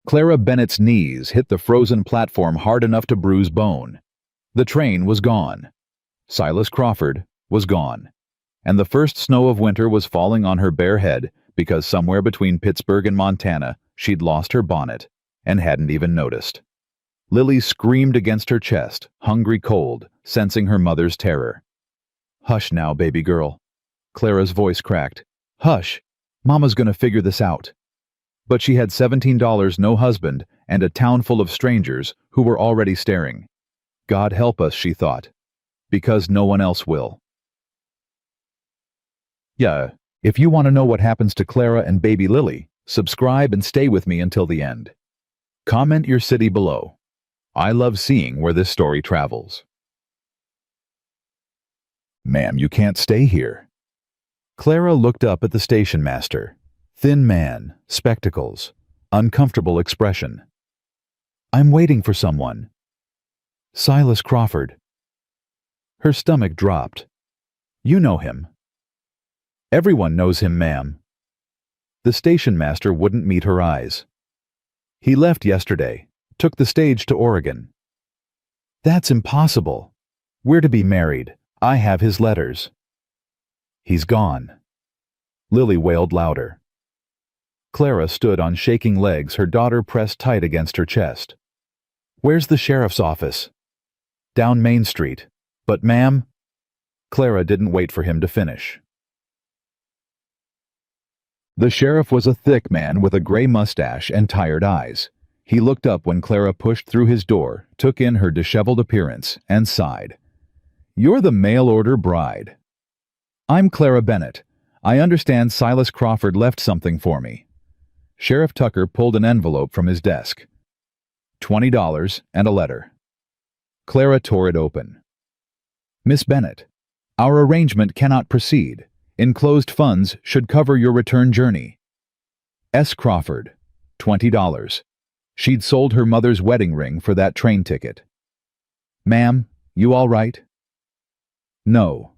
Clara Bennett's knees hit the frozen platform hard enough to bruise bone. The train was gone. Silas Crawford was gone. And the first snow of winter was falling on her bare head because somewhere between Pittsburgh and Montana she'd lost her bonnet and hadn't even noticed. Lily screamed against her chest, hungry cold, sensing her mother's terror. "Hush now, baby girl." Clara's voice cracked. "Hush. Mama's gonna figure this out." But she had $17, no husband, and a town full of strangers who were already staring. God help us, she thought, because no one else will. Yeah, if you want to know what happens to Clara and baby Lily, subscribe and stay with me until the end. Comment your city below. I love seeing where this story travels. "Ma'am, you can't stay here." Clara looked up at the station master. Thin man, spectacles, uncomfortable expression. "I'm waiting for someone." "Silas Crawford." Her stomach dropped. "You know him." "Everyone knows him, ma'am." The station master wouldn't meet her eyes. "He left yesterday, took the stage to Oregon." "That's impossible. We're to be married. I have his letters." "He's gone." Lily wailed louder. Clara stood on shaking legs, her daughter pressed tight against her chest. "Where's the sheriff's office?" "Down Main Street." "But ma'am—" Clara didn't wait for him to finish. The sheriff was a thick man with a gray mustache and tired eyes. He looked up when Clara pushed through his door, took in her disheveled appearance, and sighed. "You're the mail-order bride." "I'm Clara Bennett. I understand Silas Crawford left something for me." Sheriff Tucker pulled an envelope from his desk. $20 and a letter. Clara tore it open. "Miss Bennett, our arrangement cannot proceed. Enclosed funds should cover your return journey. S. Crawford, $20. She'd sold her mother's wedding ring for that train ticket." "Ma'am, you all right?" "No."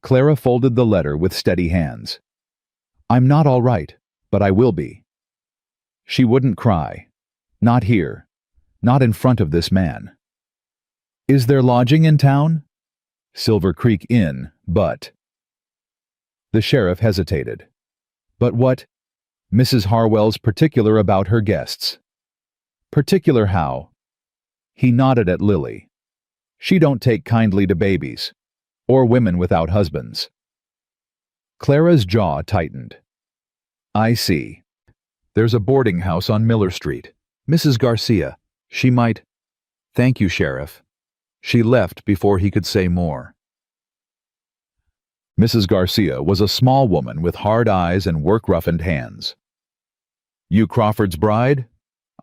Clara folded the letter with steady hands. "I'm not all right, but I will be." She wouldn't cry. Not here. Not in front of this man. "Is there lodging in town?" "Silver Creek Inn, but—" The sheriff hesitated. "But what—" "Mrs. Harwell's particular about her guests." "Particular how?" He nodded at Lily. "She don't take kindly to babies. Or women without husbands." Clara's jaw tightened. "I see. There's a boarding house on Miller Street. Mrs. Garcia. She might—" "Thank you, Sheriff." She left before he could say more. Mrs. Garcia was a small woman with hard eyes and work-roughened hands. "You Crawford's bride?"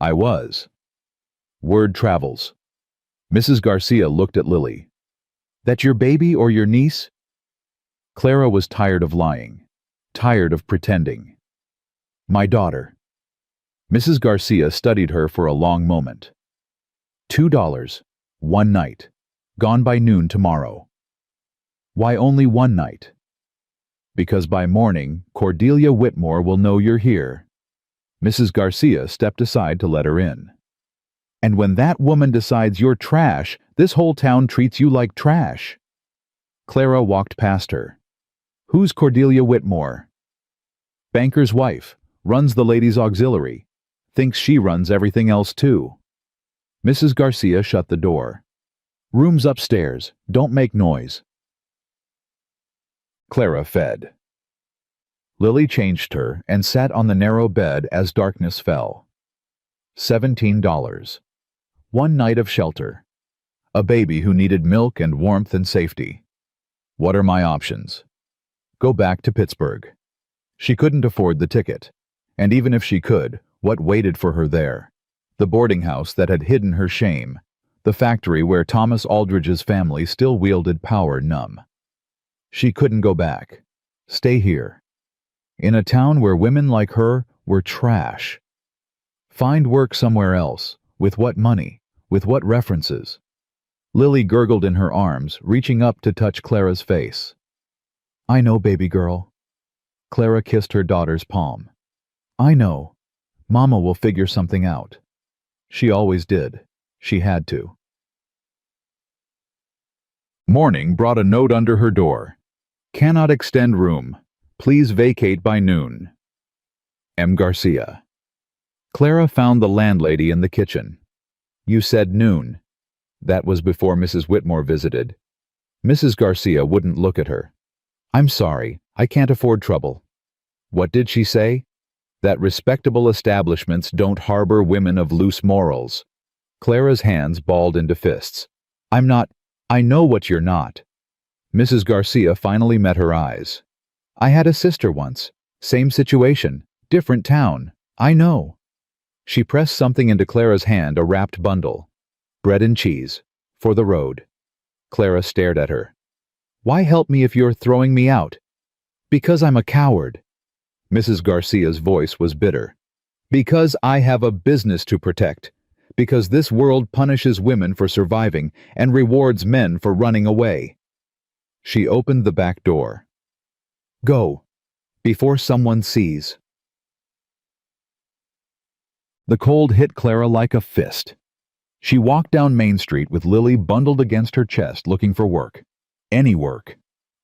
"I was." "Word travels." Mrs. Garcia looked at Lily. "That your baby or your niece?" Clara was tired of lying. Tired of pretending. "My daughter." Mrs. Garcia studied her for a long moment. $2. One night. Gone by noon tomorrow." "Why only one night?" "Because by morning, Cordelia Whitmore will know you're here." Mrs. Garcia stepped aside to let her in. "And when that woman decides you're trash, this whole town treats you like trash." Clara walked past her. "Who's Cordelia Whitmore?" "Banker's wife. Runs the ladies' auxiliary. Thinks she runs everything else too." Mrs. Garcia shut the door. "Room's upstairs. Don't make noise." Clara fed. Lily changed her and sat on the narrow bed as darkness fell. $17. One night of shelter. A baby who needed milk and warmth and safety. What are my options? Go back to Pittsburgh. She couldn't afford the ticket. And even if she could, what waited for her there? The boarding house that had hidden her shame. The factory where Thomas Aldridge's family still wielded power numb. She couldn't go back. Stay here. In a town where women like her were trash. Find work somewhere else. With what money? With what references? Lily gurgled in her arms, reaching up to touch Clara's face. "I know, baby girl." Clara kissed her daughter's palm. "I know. Mama will figure something out. She always did. She had to. Morning brought a note under her door. Cannot extend room. Please vacate by noon. M. Garcia. Clara found the landlady in the kitchen. You said noon. That was before Mrs. Whitmore visited. Mrs. Garcia wouldn't look at her. I'm sorry, I can't afford trouble. What did she say? That respectable establishments don't harbor women of loose morals. Clara's hands balled into fists. I'm not. I know what you're not. Mrs. Garcia finally met her eyes. I had a sister once. Same situation. Different town. I know. She pressed something into Clara's hand, a wrapped bundle. Bread and cheese. For the road. Clara stared at her. Why help me if you're throwing me out? Because I'm a coward. Mrs. Garcia's voice was bitter. Because I have a business to protect. Because this world punishes women for surviving and rewards men for running away. She opened the back door. Go, before someone sees. The cold hit Clara like a fist. She walked down Main Street with Lily bundled against her chest looking for work. Any work.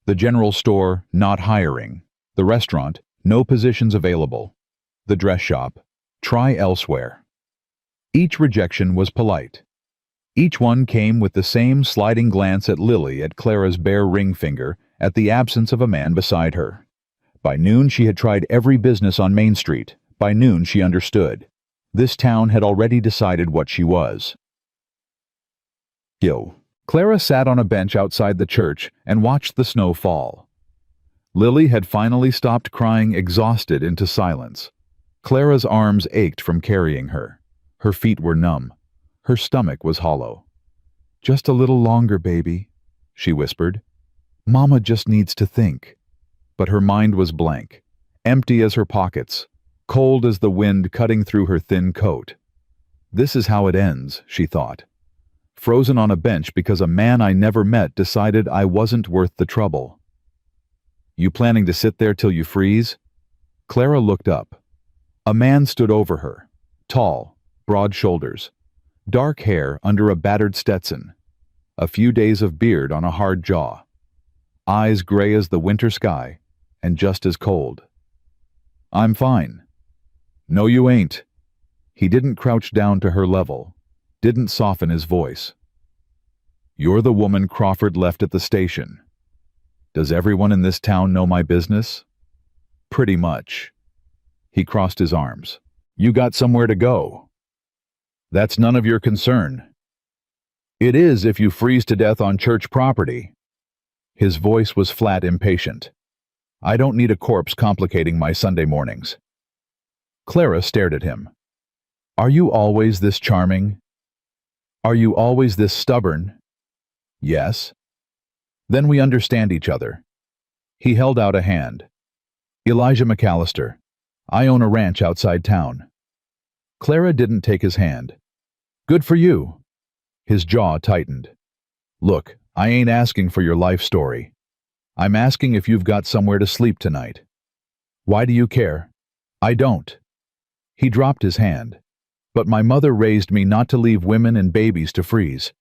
The general store, not hiring. The restaurant, no positions available. The dress shop, try elsewhere. Each rejection was polite. Each one came with the same sliding glance at Lily, at Clara's bare ring finger, at the absence of a man beside her. By noon she had tried every business on Main Street. By noon she understood. This town had already decided what she was. Clara sat on a bench outside the church and watched the snow fall. Lily had finally stopped crying, exhausted into silence. Clara's arms ached from carrying her. Her feet were numb. Her stomach was hollow. Just a little longer, baby, she whispered. Mama just needs to think. But her mind was blank, empty as her pockets, cold as the wind cutting through her thin coat. This is how it ends, she thought. Frozen on a bench because a man I never met decided I wasn't worth the trouble. You planning to sit there till you freeze? Clara looked up. A man stood over her, tall, broad shoulders, dark hair under a battered Stetson, a few days of beard on a hard jaw, eyes gray as the winter sky, and just as cold. I'm fine. No, you ain't. He didn't crouch down to her level, didn't soften his voice. You're the woman Crawford left at the station. Does everyone in this town know my business? Pretty much. He crossed his arms. You got somewhere to go. That's none of your concern. It is if you freeze to death on church property. His voice was flat, impatient. I don't need a corpse complicating my Sunday mornings. Clara stared at him. Are you always this charming? Are you always this stubborn? Yes. Then we understand each other. He held out a hand. Elijah McAllister. I own a ranch outside town. Clara didn't take his hand. Good for you. His jaw tightened. Look, I ain't asking for your life story. I'm asking if you've got somewhere to sleep tonight. Why do you care? I don't. He dropped his hand. But my mother raised me not to leave women and babies to freeze.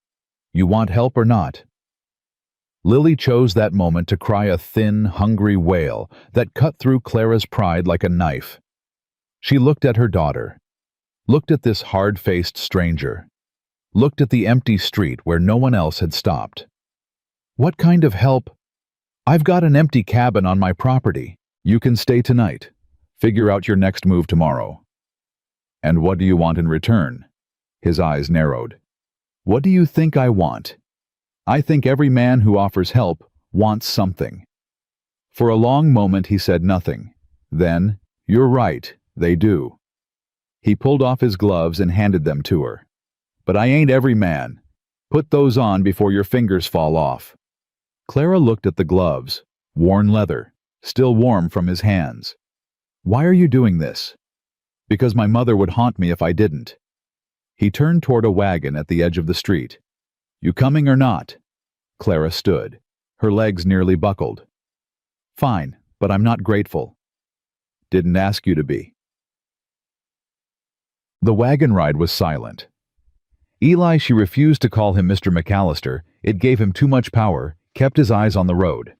You want help or not? Lily chose that moment to cry a thin, hungry wail that cut through Clara's pride like a knife. She looked at her daughter, looked at this hard-faced stranger, looked at the empty street where no one else had stopped. What kind of help? I've got an empty cabin on my property. You can stay tonight. Figure out your next move tomorrow. And what do you want in return? His eyes narrowed. What do you think I want? I think every man who offers help wants something. For a long moment he said nothing. Then, you're right, they do. He pulled off his gloves and handed them to her. But I ain't every man. Put those on before your fingers fall off. Clara looked at the gloves, worn leather, still warm from his hands. Why are you doing this? Because my mother would haunt me if I didn't. He turned toward a wagon at the edge of the street. You coming or not? Clara stood, her legs nearly buckled. Fine, but I'm not grateful. Didn't ask you to be. The wagon ride was silent. Eli, she refused to call him Mr. McAllister. It gave him too much power, kept his eyes on the road.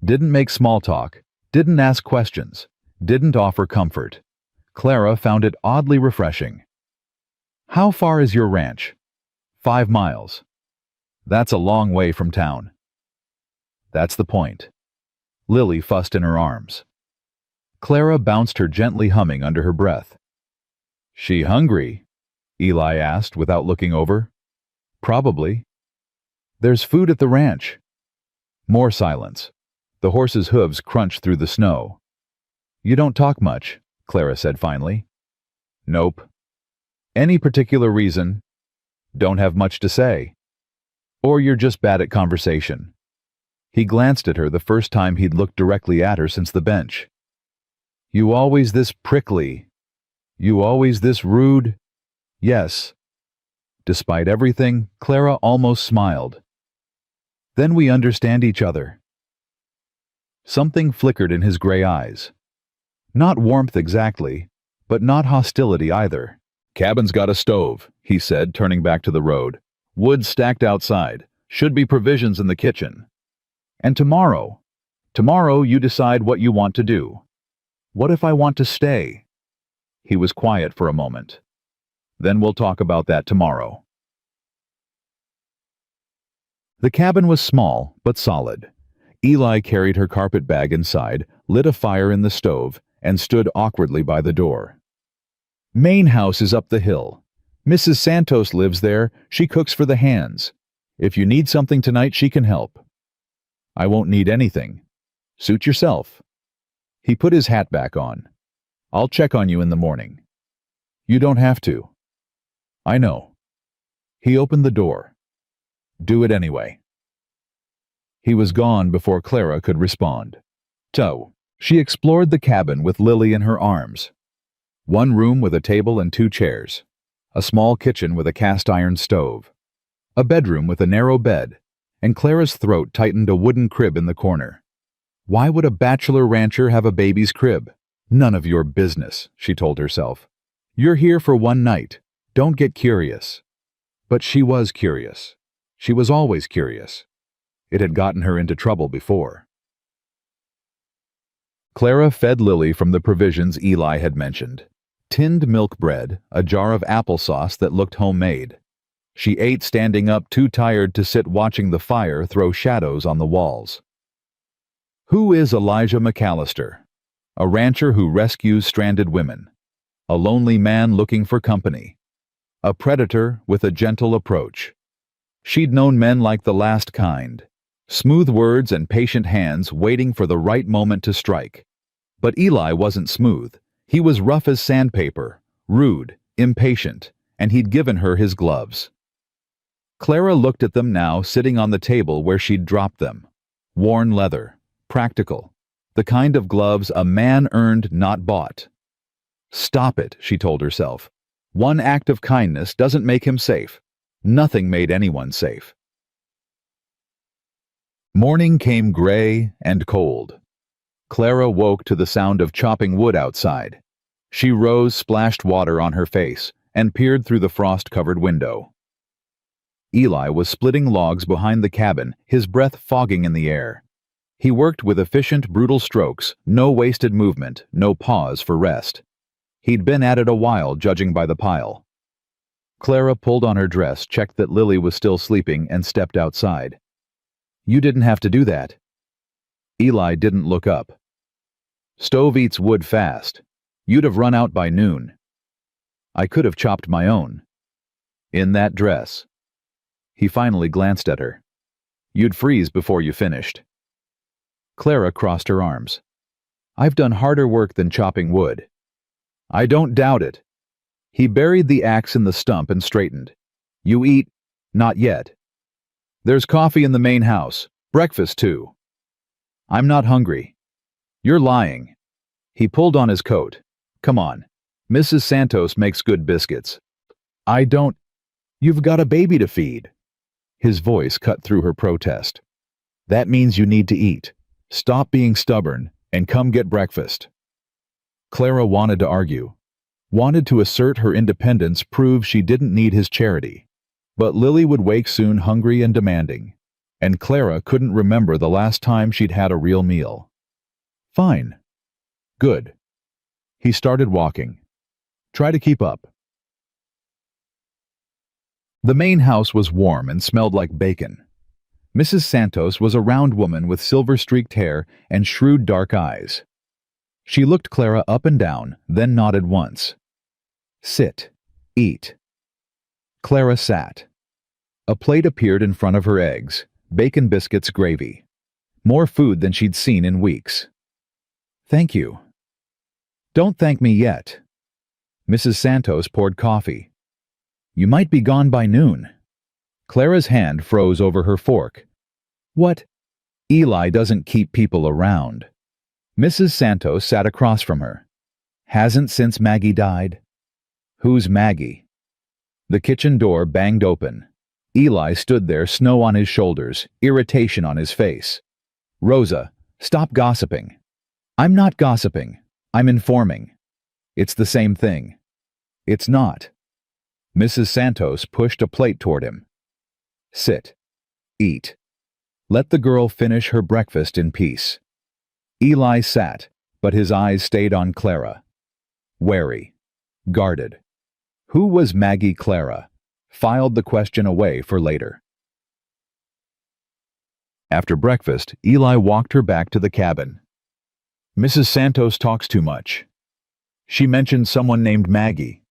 Didn't make small talk, didn't ask questions, didn't offer comfort. Clara found it oddly refreshing. "How far is your ranch?" 5 miles. That's a long way from town. That's the point. Lily fussed in her arms. Clara bounced her gently humming under her breath. "She hungry?" Eli asked without looking over. "Probably." "There's food at the ranch." More silence. The horse's hooves crunched through the snow. "You don't talk much," Clara said finally. "Nope." "Any particular reason?" "Don't have much to say." "Or you're just bad at conversation." He glanced at her the first time he'd looked directly at her since the bench. "You always this prickly. You always this rude." "Yes." Despite everything, Clara almost smiled. "Then we understand each other." Something flickered in his gray eyes. Not warmth exactly, but not hostility either. "Cabin's got a stove," he said, turning back to the road. "Wood stacked outside. Should be provisions in the kitchen. And tomorrow you decide what you want to do. What if I want to stay?" He was quiet for a moment. "Then we'll talk about that tomorrow." The cabin was small, but solid. Eli carried her carpet bag inside, lit a fire in the stove, and stood awkwardly by the door. "Main house is up the hill. Mrs. Santos lives there. She cooks for the hands. If you need something tonight, she can help." "I won't need anything. Suit yourself." He put his hat back on. "I'll check on you in the morning." "You don't have to." "I know." He opened the door. "Do it anyway." He was gone before Clara could respond. She explored the cabin with Lily in her arms. One room with a table and 2 chairs. A small kitchen with a cast-iron stove. A bedroom with a narrow bed, and Clara's throat tightened a wooden crib in the corner. Why would a bachelor rancher have a baby's crib? None of your business, she told herself. You're here for one night. Don't get curious. But she was curious. She was always curious. It had gotten her into trouble before. Clara fed Lily from the provisions Eli had mentioned. Tinned milk bread, a jar of applesauce that looked homemade. She ate standing up, too tired to sit watching the fire throw shadows on the walls. Who is Elijah McAllister? A rancher who rescues stranded women. A lonely man looking for company. A predator with a gentle approach. She'd known men like the last kind. Smooth words and patient hands waiting for the right moment to strike. But Eli wasn't smooth. He was rough as sandpaper, rude, impatient, and he'd given her his gloves. Clara looked at them now, sitting on the table where she'd dropped them. Worn leather, practical, the kind of gloves a man earned, not bought. Stop it, she told herself. One act of kindness doesn't make him safe. Nothing made anyone safe. Morning came gray and cold. Clara woke to the sound of chopping wood outside. She rose, splashed water on her face, and peered through the frost-covered window. Eli was splitting logs behind the cabin, his breath fogging in the air. He worked with efficient, brutal strokes, no wasted movement, no pause for rest. He'd been at it a while, judging by the pile. Clara pulled on her dress, checked that Lily was still sleeping, and stepped outside. You didn't have to do that. Eli didn't look up. Stove eats wood fast. You'd have run out by noon. I could have chopped my own. In that dress. He finally glanced at her. You'd freeze before you finished. Clara crossed her arms. I've done harder work than chopping wood. I don't doubt it. He buried the axe in the stump and straightened. You eat? Not yet. There's coffee in the main house. Breakfast, too. I'm not hungry. You're lying. He pulled on his coat. Come on. Mrs. Santos makes good biscuits. I don't. You've got a baby to feed. His voice cut through her protest. That means you need to eat. Stop being stubborn and come get breakfast. Clara wanted to argue. Wanted to assert her independence, prove she didn't need his charity. But Lily would wake soon hungry and demanding, and Clara couldn't remember the last time she'd had a real meal. Fine. Good. He started walking. Try to keep up. The main house was warm and smelled like bacon. Mrs. Santos was a round woman with silver-streaked hair and shrewd dark eyes. She looked Clara up and down, then nodded once. Sit. Eat. Clara sat. A plate appeared in front of her: eggs, bacon biscuits, gravy. More food than she'd seen in weeks. Thank you. Don't thank me yet. Mrs. Santos poured coffee. You might be gone by noon. Clara's hand froze over her fork. What? Eli doesn't keep people around. Mrs. Santos sat across from her. Hasn't since Maggie died? Who's Maggie? The kitchen door banged open. Eli stood there, snow on his shoulders, irritation on his face. Rosa, stop gossiping. I'm not gossiping. I'm informing. It's the same thing. It's not. Mrs. Santos pushed a plate toward him. Sit. Eat. Let the girl finish her breakfast in peace. Eli sat, but his eyes stayed on Clara. Wary. Guarded. Who was Maggie Clara? Filed the question away for later. After breakfast, Eli walked her back to the cabin. Mrs. Santos talks too much. She mentioned someone named Maggie.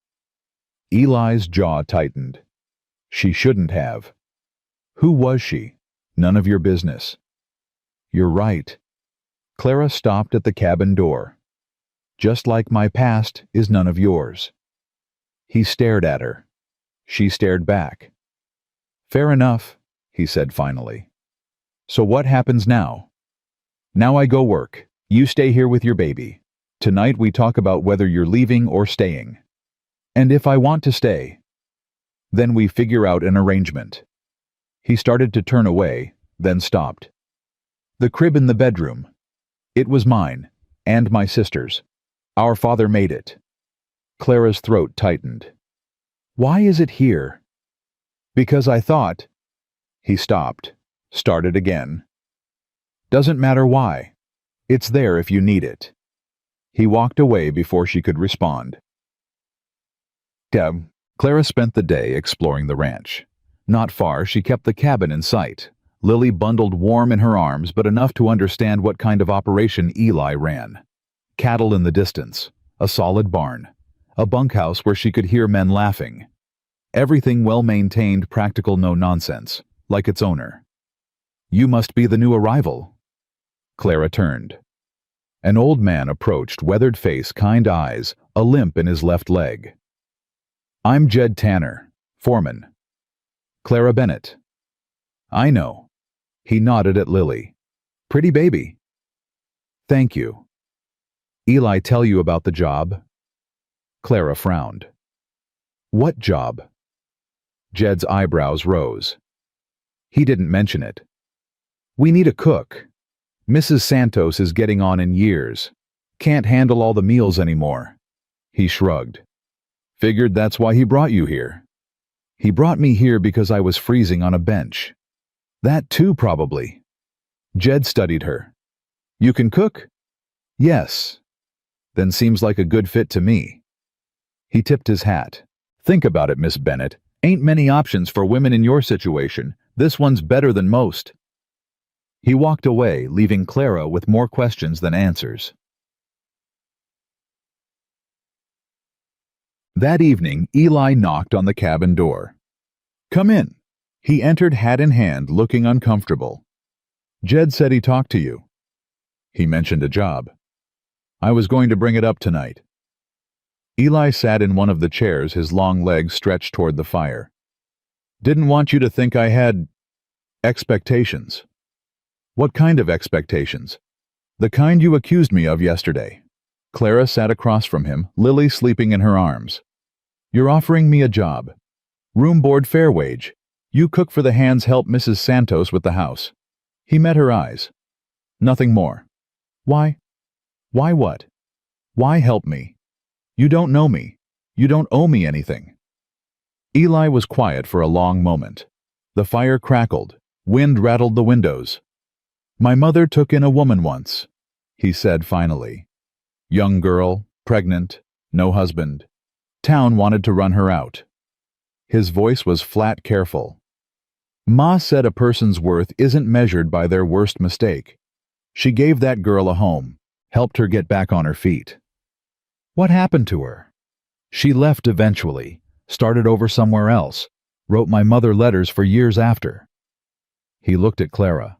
Eli's jaw tightened. She shouldn't have. Who was she? None of your business. You're right. Clara stopped at the cabin door. Just like my past is none of yours. He stared at her. She stared back. Fair enough, he said finally. So what happens now? Now I go work. You stay here with your baby. Tonight we talk about whether you're leaving or staying. And if I want to stay, then we figure out an arrangement. He started to turn away, then stopped. The crib in the bedroom. It was mine, and my sister's. Our father made it. Clara's throat tightened. Why is it here? Because I thought. He stopped, started again. Doesn't matter why. It's there if you need it. He walked away before she could respond. Clara spent the day exploring the ranch. Not far, she kept the cabin in sight. Lily bundled warm in her arms, but enough to understand what kind of operation Eli ran. Cattle in the distance, a solid barn, a bunkhouse where she could hear men laughing. Everything well-maintained, practical, no nonsense, like its owner. You must be the new arrival. Clara turned. An old man approached, weathered face, kind eyes, a limp in his left leg. I'm Jed Tanner, foreman. Clara Bennett. I know. He nodded at Lily. Pretty baby. Thank you. Eli tell you about the job? Clara frowned. What job? Jed's eyebrows rose. He didn't mention it. We need a cook. Mrs. Santos is getting on in years. Can't handle all the meals anymore. He shrugged. Figured that's why he brought you here. He brought me here because I was freezing on a bench. That too, probably. Jed studied her. You can cook? Yes. Then seems like a good fit to me. He tipped his hat. Think about it, Miss Bennett. Ain't many options for women in your situation. This one's better than most. He walked away, leaving Clara with more questions than answers. That evening, Eli knocked on the cabin door. Come in. He entered hat in hand, looking uncomfortable. Jed said he talked to you. He mentioned a job. I was going to bring it up tonight. Eli sat in one of the chairs, his long legs stretched toward the fire. Didn't want you to think I had expectations. What kind of expectations? The kind you accused me of yesterday. Clara sat across from him, Lily sleeping in her arms. You're offering me a job. Room board, fair wage. You cook for the hands, help Mrs. Santos with the house. He met her eyes. Nothing more. Why? Why what? Why help me? You don't know me. You don't owe me anything." Eli was quiet for a long moment. The fire crackled. Wind rattled the windows. "My mother took in a woman once," he said finally. "Young girl, pregnant, no husband. Town wanted to run her out." His voice was flat, careful. "Ma said a person's worth isn't measured by their worst mistake. She gave that girl a home, helped her get back on her feet." "What happened to her?" "She left eventually, started over somewhere else, wrote my mother letters for years after." He looked at Clara.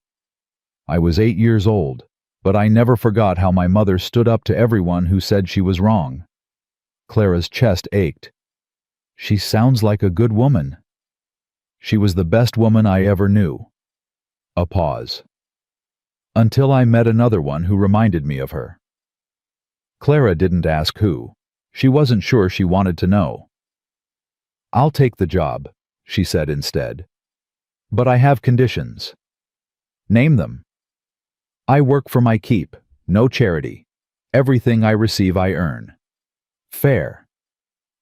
"I was 8 years old, but I never forgot how my mother stood up to everyone who said she was wrong." Clara's chest ached. "She sounds like a good woman." "She was the best woman I ever knew." A pause. "Until I met another one who reminded me of her." Clara didn't ask who. She wasn't sure she wanted to know. "I'll take the job," she said instead. "But I have conditions." "Name them." "I work for my keep, no charity. Everything I receive I earn. Fair.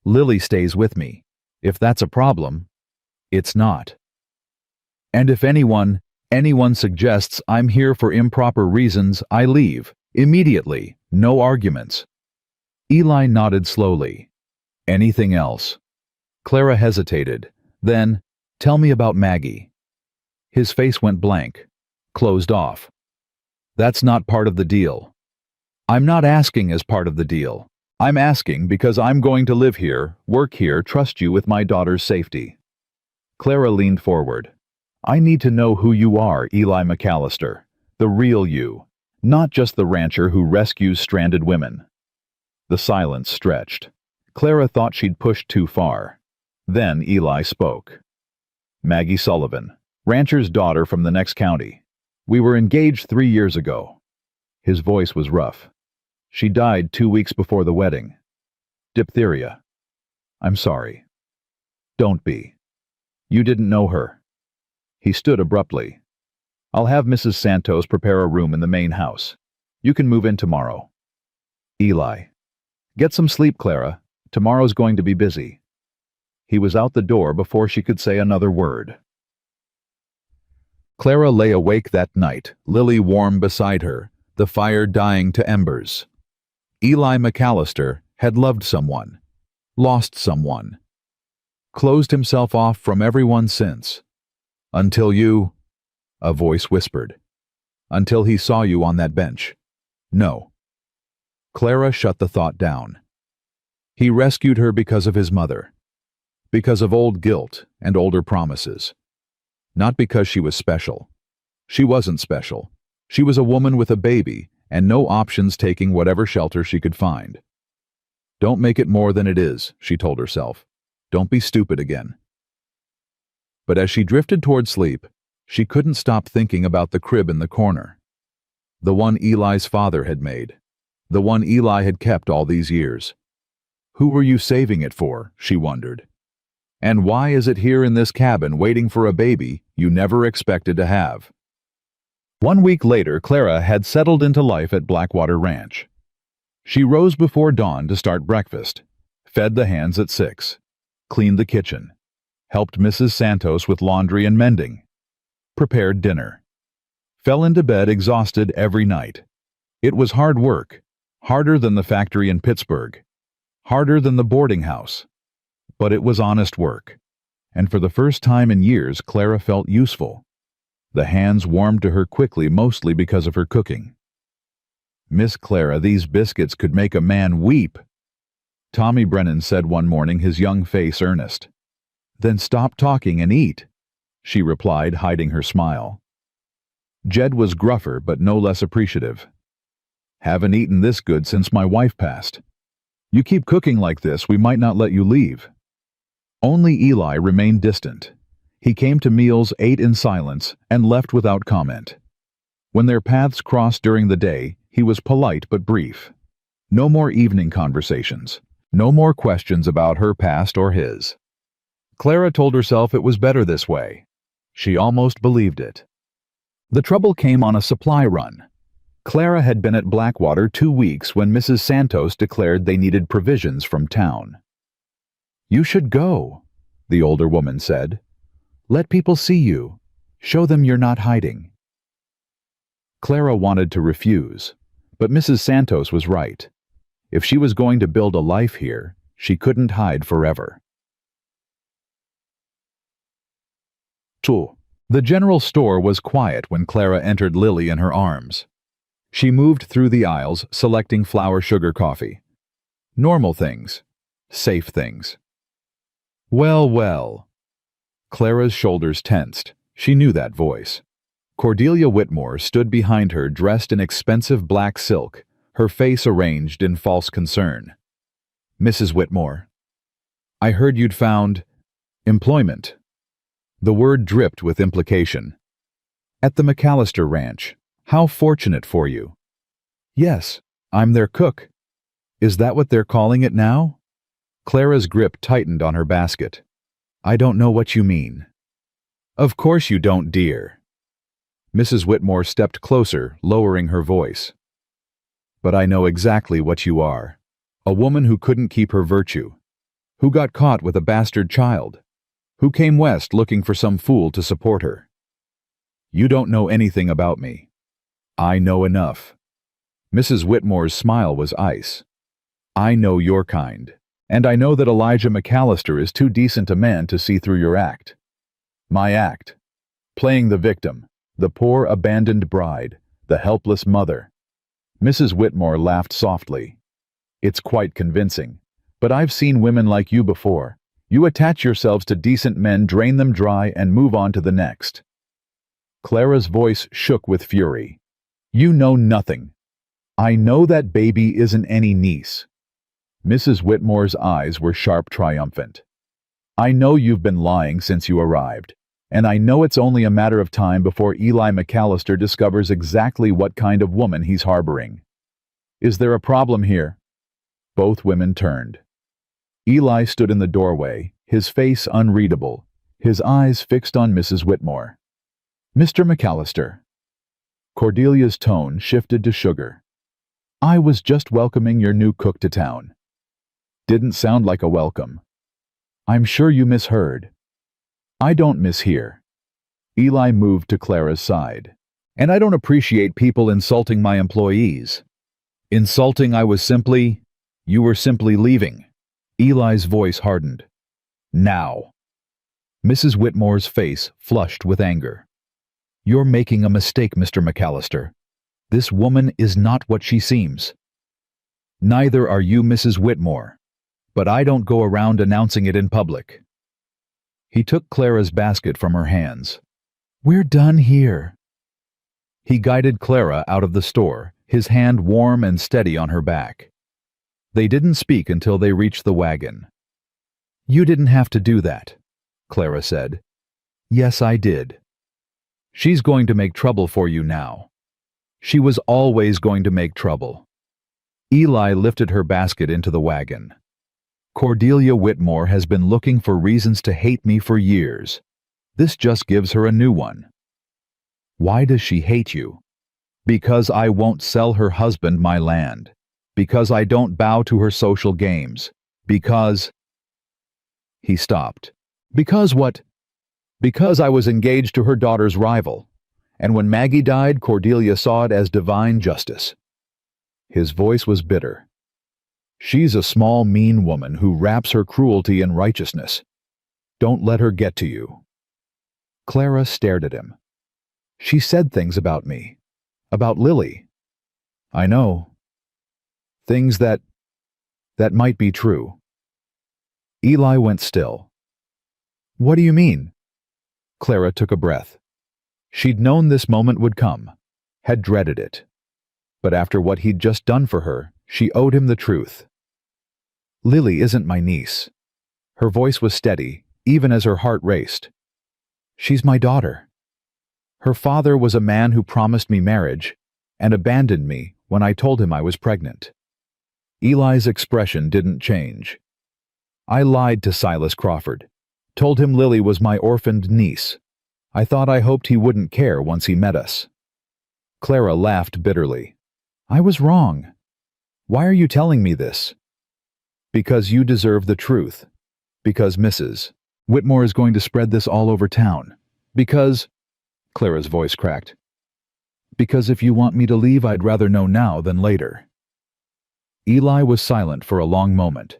Lily stays with me. If that's a problem, it's not. And if anyone suggests I'm here for improper reasons, I leave, immediately, no arguments." Eli nodded slowly. "Anything else?" Clara hesitated. Then, "Tell me about Maggie." His face went blank, closed off. "That's not part of the deal." "I'm not asking as part of the deal. I'm asking because I'm going to live here, work here, trust you with my daughter's safety." Clara leaned forward. "I need to know who you are, Eli McAllister. The real you. Not just the rancher who rescues stranded women." The silence stretched. Clara thought she'd pushed too far. Then Eli spoke. "Maggie Sullivan, rancher's daughter from the next county. We were engaged 3 years ago." His voice was rough. "She died 2 weeks before the wedding. Diphtheria. I'm sorry." "Don't be. You didn't know her." He stood abruptly. "I'll have Mrs. Santos prepare a room in the main house. You can move in tomorrow." Eli. "Get some sleep, Clara. Tomorrow's going to be busy." He was out the door before she could say another word. Clara lay awake that night, Lily warm beside her, the fire dying to embers. Eli McAllister had loved someone, lost someone, closed himself off from everyone since. "Until you," a voice whispered. "Until he saw you on that bench. No." Clara shut the thought down. He rescued her because of his mother. Because of old guilt and older promises. Not because she was special. She wasn't special. She was a woman with a baby and no options, taking whatever shelter she could find. "Don't make it more than it is," she told herself. "Don't be stupid again." But as she drifted toward sleep, she couldn't stop thinking about the crib in the corner. The one Eli's father had made. The one Eli had kept all these years. Who were you saving it for, she wondered. And why is it here in this cabin waiting for a baby you never expected to have? 1 week later, Clara had settled into life at Blackwater Ranch. She rose before dawn to start breakfast, fed the hands at 6, cleaned the kitchen, helped Mrs. Santos with laundry and mending, prepared dinner, fell into bed exhausted every night. It was hard work, harder than the factory in Pittsburgh, harder than the boarding house. But it was honest work, and for the first time in years Clara felt useful. The hands warmed to her quickly, mostly because of her cooking. "Miss Clara, these biscuits could make a man weep," Tommy Brennan said one morning, his young face earnest. "Then stop talking and eat," she replied, hiding her smile. Jed was gruffer but no less appreciative. "Haven't eaten this good since my wife passed. You keep cooking like this, we might not let you leave." Only Eli remained distant. He came to meals, ate in silence, and left without comment. When their paths crossed during the day, he was polite but brief. No more evening conversations. No more questions about her past or his. Clara told herself it was better this way. She almost believed it. The trouble came on a supply run. Clara had been at Blackwater 2 weeks when Mrs. Santos declared they needed provisions from town. You should go, the older woman said. Let people see you. Show them you're not hiding. Clara wanted to refuse, but Mrs. Santos was right. If she was going to build a life here, she couldn't hide forever. 2. The general store was quiet when Clara entered Lily in her arms. She moved through the aisles, selecting flour sugar coffee. Normal things. Safe things. Well, well. Clara's shoulders tensed. She knew that voice. Cordelia Whitmore stood behind her dressed in expensive black silk, her face arranged in false concern. Mrs. Whitmore, I heard you'd found employment. The word dripped with implication. At the McAllister Ranch. How fortunate for you. Yes, I'm their cook. Is that what they're calling it now? Clara's grip tightened on her basket. I don't know what you mean. Of course you don't, dear. Mrs. Whitmore stepped closer, lowering her voice. But I know exactly what you are. A woman who couldn't keep her virtue. Who got caught with a bastard child. Who came west looking for some fool to support her. You don't know anything about me. I know enough. Mrs. Whitmore's smile was ice. I know your kind, and I know that Elijah McAllister is too decent a man to see through your act. My act. Playing the victim, the poor abandoned bride, the helpless mother. Mrs. Whitmore laughed softly. It's quite convincing, but I've seen women like you before. You attach yourselves to decent men, drain them dry, and move on to the next. Clara's voice shook with fury. You know nothing. I know that baby isn't any niece. Mrs. Whitmore's eyes were sharp, triumphant. I know you've been lying since you arrived, and I know it's only a matter of time before Eli McAllister discovers exactly what kind of woman he's harboring. Is there a problem here? Both women turned. Eli stood in the doorway, his face unreadable, his eyes fixed on Mrs. Whitmore. Mr. McAllister. Cordelia's tone shifted to sugar. I was just welcoming your new cook to town. Didn't sound like a welcome. I'm sure you misheard. I don't mishear. Eli moved to Clara's side. And I don't appreciate people insulting my employees. Insulting you were simply leaving. Eli's voice hardened. Now. Mrs. Whitmore's face flushed with anger. You're making a mistake, Mr. McAllister. This woman is not what she seems. Neither are you, Mrs. Whitmore. But I don't go around announcing it in public. He took Clara's basket from her hands. We're done here. He guided Clara out of the store, his hand warm and steady on her back. They didn't speak until they reached the wagon. You didn't have to do that, Clara said. Yes, I did. She's going to make trouble for you now. She was always going to make trouble. Eli lifted her basket into the wagon. Cordelia Whitmore has been looking for reasons to hate me for years. This just gives her a new one. Why does she hate you? Because I won't sell her husband my land. Because I don't bow to her social games. Because... He stopped. Because what? Because I was engaged to her daughter's rival. And when Maggie died, Cordelia saw it as divine justice. His voice was bitter. She's a small, mean woman who wraps her cruelty in righteousness. Don't let her get to you. Clara stared at him. She said things about me. About Lily. I know. Things that might be true. Eli went still. What do you mean? Clara took a breath. She'd known this moment would come, had dreaded it. But after what he'd just done for her, she owed him the truth. Lily isn't my niece. Her voice was steady, even as her heart raced. She's my daughter. Her father was a man who promised me marriage and abandoned me when I told him I was pregnant. Eli's expression didn't change. I lied to Silas Crawford, told him Lily was my orphaned niece. I hoped he wouldn't care once he met us. Clara laughed bitterly. I was wrong. Why are you telling me this? Because you deserve the truth. Because Mrs. Whitmore is going to spread this all over town. Because, Clara's voice cracked, because if you want me to leave, I'd rather know now than later. Eli was silent for a long moment.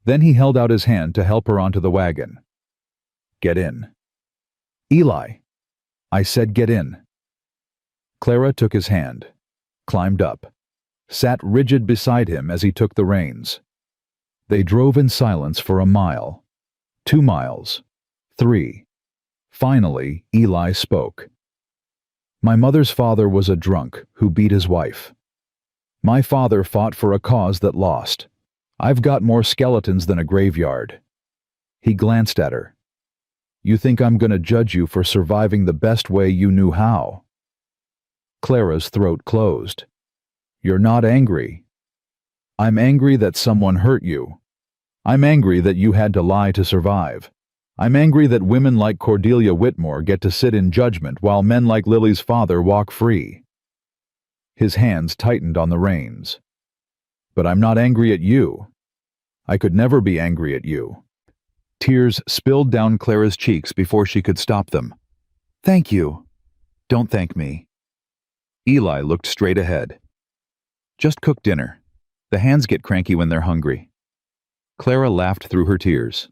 Then he held out his hand to help her onto the wagon. Get in. Eli. I said get in. Clara took his hand, climbed up, sat rigid beside him as he took the reins. They drove in silence for a mile, 2 miles, 3. Finally, Eli spoke. My mother's father was a drunk who beat his wife. My father fought for a cause that lost. I've got more skeletons than a graveyard. He glanced at her. You think I'm going to judge you for surviving the best way you knew how? Clara's throat closed. You're not angry. I'm angry that someone hurt you. I'm angry that you had to lie to survive. I'm angry that women like Cordelia Whitmore get to sit in judgment while men like Lily's father walk free. His hands tightened on the reins. But I'm not angry at you. I could never be angry at you. Tears spilled down Clara's cheeks before she could stop them. Thank you. Don't thank me. Eli looked straight ahead. Just cook dinner. The hands get cranky when they're hungry. Clara laughed through her tears.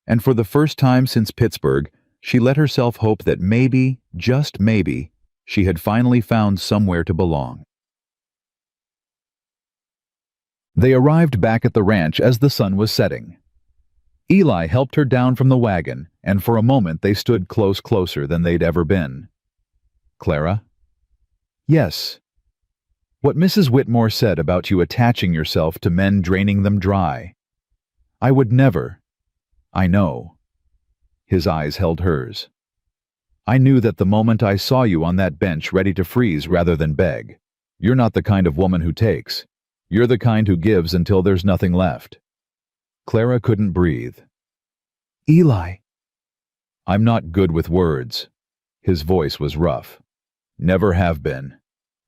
And for the first time since Pittsburgh, she let herself hope that maybe, just maybe, she had finally found somewhere to belong. They arrived back at the ranch as the sun was setting. Eli helped her down from the wagon, and for a moment they stood closer than they'd ever been. Clara? Yes. What Mrs. Whitmore said about you attaching yourself to men draining them dry. I would never. I know. His eyes held hers. I knew that the moment I saw you on that bench ready to freeze rather than beg. You're not the kind of woman who takes. You're the kind who gives until there's nothing left. Clara couldn't breathe. Eli. I'm not good with words. His voice was rough. Never have been.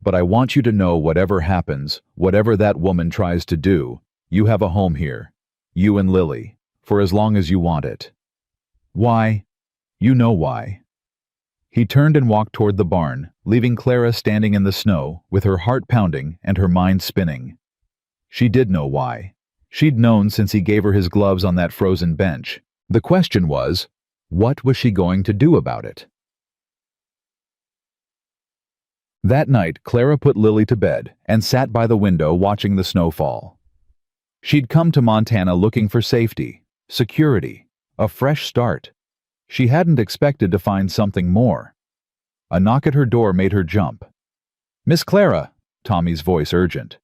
But I want you to know whatever happens, whatever that woman tries to do, you have a home here. You and Lily, for as long as you want it. Why? You know why. He turned and walked toward the barn, leaving Clara standing in the snow, with her heart pounding and her mind spinning. She did know why. She'd known since he gave her his gloves on that frozen bench. The question was, what was she going to do about it? That night, Clara put Lily to bed and sat by the window watching the snowfall. She'd come to Montana looking for safety, security, a fresh start. She hadn't expected to find something more. A knock at her door made her jump. Miss Clara, Tommy's voice urgent.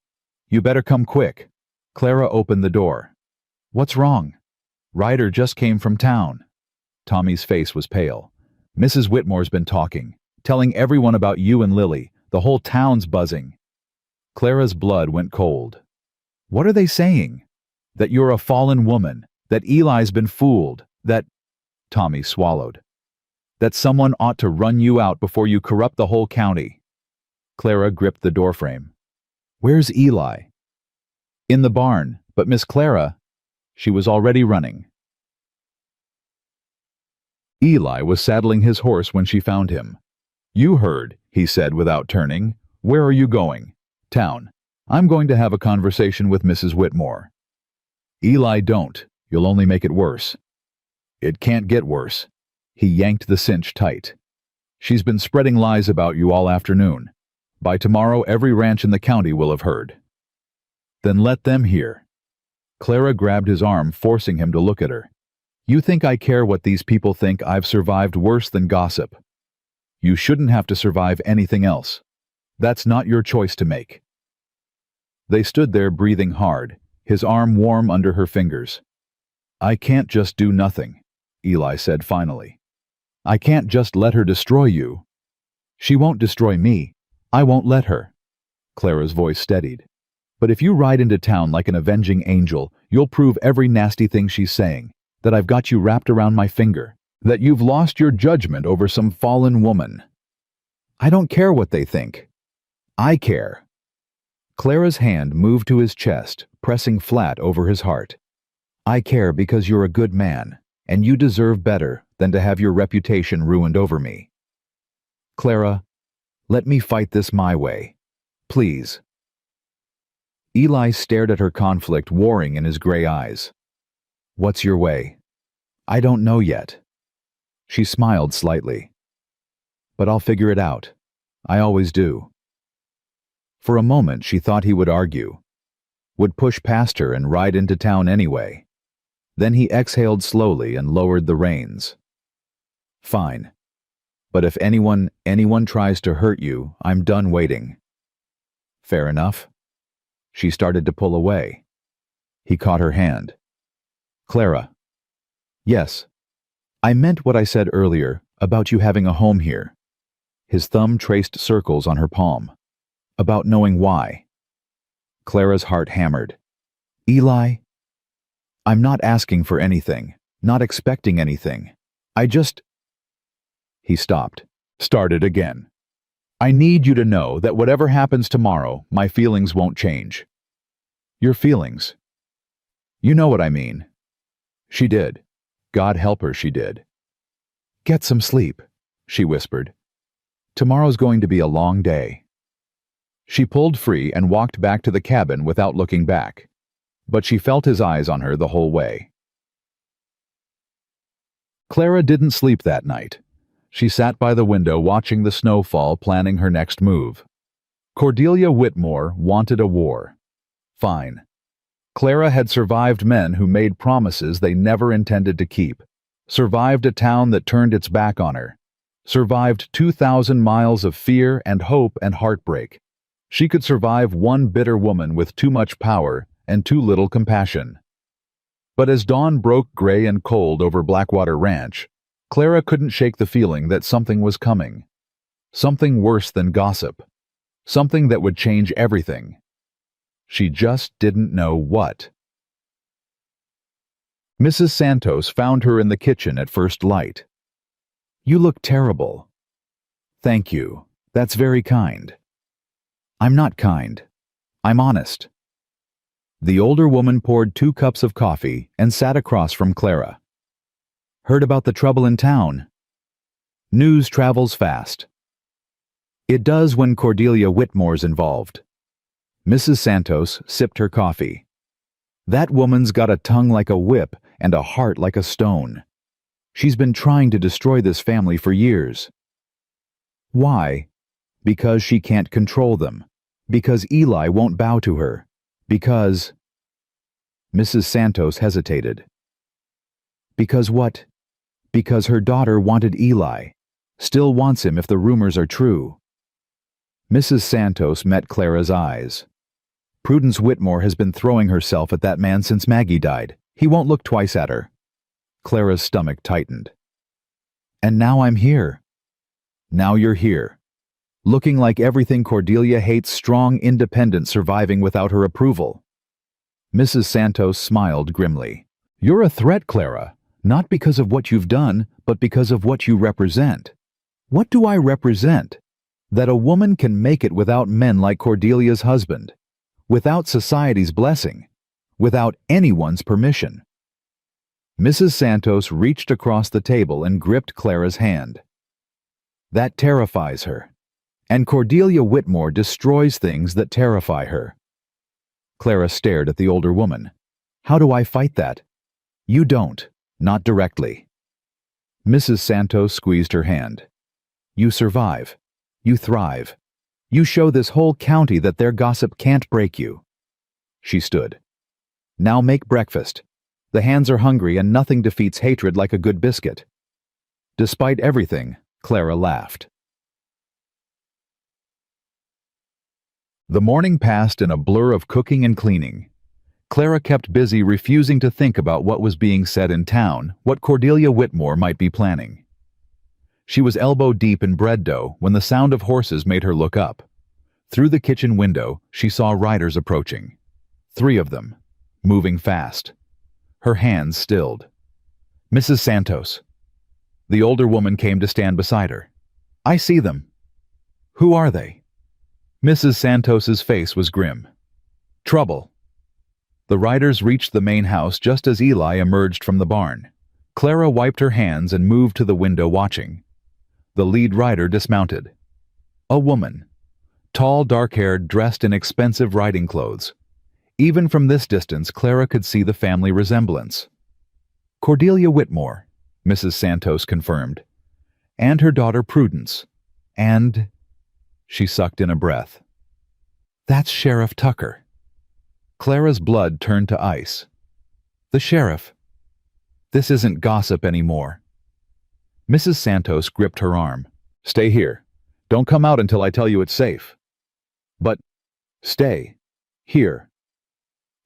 You better come quick. Clara opened the door. What's wrong? Ryder just came from town. Tommy's face was pale. Mrs. Whitmore's been talking, telling everyone about you and Lily. The whole town's buzzing. Clara's blood went cold. What are they saying? That you're a fallen woman, that Eli's been fooled, that... Tommy swallowed. That someone ought to run you out before you corrupt the whole county. Clara gripped the doorframe. Where's Eli? In the barn, but Miss Clara... She was already running. Eli was saddling his horse when she found him. You heard, he said without turning. Where are you going? Town. I'm going to have a conversation with Mrs. Whitmore. Eli, don't. You'll only make it worse. It can't get worse. He yanked the cinch tight. She's been spreading lies about you all afternoon. By tomorrow, every ranch in the county will have heard. Then let them hear. Clara grabbed his arm, forcing him to look at her. You think I care what these people think? I've survived worse than gossip. You shouldn't have to survive anything else. That's not your choice to make. They stood there breathing hard, his arm warm under her fingers. I can't just do nothing, Eli said finally. I can't just let her destroy you. She won't destroy me. I won't let her. Clara's voice steadied. But if you ride into town like an avenging angel, you'll prove every nasty thing she's saying, that I've got you wrapped around my finger, that you've lost your judgment over some fallen woman. I don't care what they think. I care. Clara's hand moved to his chest, pressing flat over his heart. I care because you're a good man, and you deserve better than to have your reputation ruined over me. Clara, let me fight this my way. Please. Eli stared at her conflict warring in his gray eyes. What's your way? I don't know yet. She smiled slightly. But I'll figure it out. I always do. For a moment she thought he would argue, would push past her and ride into town anyway. Then he exhaled slowly and lowered the reins. Fine. But if anyone tries to hurt you, I'm done waiting. Fair enough. She started to pull away. He caught her hand. Clara. Yes. I meant what I said earlier about you having a home here. His thumb traced circles on her palm. About knowing why. Clara's heart hammered. Eli? I'm not asking for anything, not expecting anything. He stopped, started again. I need you to know that whatever happens tomorrow, my feelings won't change. Your feelings. You know what I mean. She did. God help her, she did. Get some sleep, she whispered. Tomorrow's going to be a long day. She pulled free and walked back to the cabin without looking back, but she felt his eyes on her the whole way. Clara didn't sleep that night. She sat by the window watching the snow fall, planning her next move. Cordelia Whitmore wanted a war. Fine. Clara had survived men who made promises they never intended to keep, survived a town that turned its back on her, survived 2,000 miles of fear and hope and heartbreak. She could survive one bitter woman with too much power and too little compassion. But as dawn broke gray and cold over Blackwater Ranch, Clara couldn't shake the feeling that something was coming. Something worse than gossip. Something that would change everything. She just didn't know what. Mrs. Santos found her in the kitchen at first light. You look terrible. Thank you. That's very kind. I'm not kind. I'm honest. The older woman poured 2 cups of coffee and sat across from Clara. Heard about the trouble in town? News travels fast. It does when Cordelia Whitmore's involved. Mrs. Santos sipped her coffee. That woman's got a tongue like a whip and a heart like a stone. She's been trying to destroy this family for years. Why? Because she can't control them. Because Eli won't bow to her. Because... Mrs. Santos hesitated. Because what? Because her daughter wanted Eli. Still wants him if the rumors are true. Mrs. Santos met Clara's eyes. Prudence Whitmore has been throwing herself at that man since Maggie died. He won't look twice at her. Clara's stomach tightened. And now I'm here. Now you're here. Looking like everything Cordelia hates, strong, independent, surviving without her approval. Mrs. Santos smiled grimly. You're a threat, Clara, not because of what you've done, but because of what you represent. What do I represent? That a woman can make it without men like Cordelia's husband, without society's blessing, without anyone's permission. Mrs. Santos reached across the table and gripped Clara's hand. That terrifies her. And Cordelia Whitmore destroys things that terrify her. Clara stared at the older woman. How do I fight that? You don't, not directly. Mrs. Santos squeezed her hand. You survive. You thrive. You show this whole county that their gossip can't break you. She stood. Now make breakfast. The hands are hungry and nothing defeats hatred like a good biscuit. Despite everything, Clara laughed. The morning passed in a blur of cooking and cleaning. Clara kept busy refusing to think about what was being said in town, what Cordelia Whitmore might be planning. She was elbow-deep in bread dough when the sound of horses made her look up. Through the kitchen window, she saw riders approaching. 3 of them, moving fast. Her hands stilled. Mrs. Santos. The older woman came to stand beside her. I see them. Who are they? Mrs. Santos's face was grim. Trouble. The riders reached the main house just as Eli emerged from the barn. Clara wiped her hands and moved to the window watching. The lead rider dismounted. A woman. Tall, dark-haired, dressed in expensive riding clothes. Even from this distance, Clara could see the family resemblance. Cordelia Whitmore, Mrs. Santos confirmed. And her daughter Prudence. And... She sucked in a breath. That's Sheriff Tucker. Clara's blood turned to ice. The sheriff. This isn't gossip anymore. Mrs. Santos gripped her arm. Stay here. Don't come out until I tell you it's safe. But stay. Here.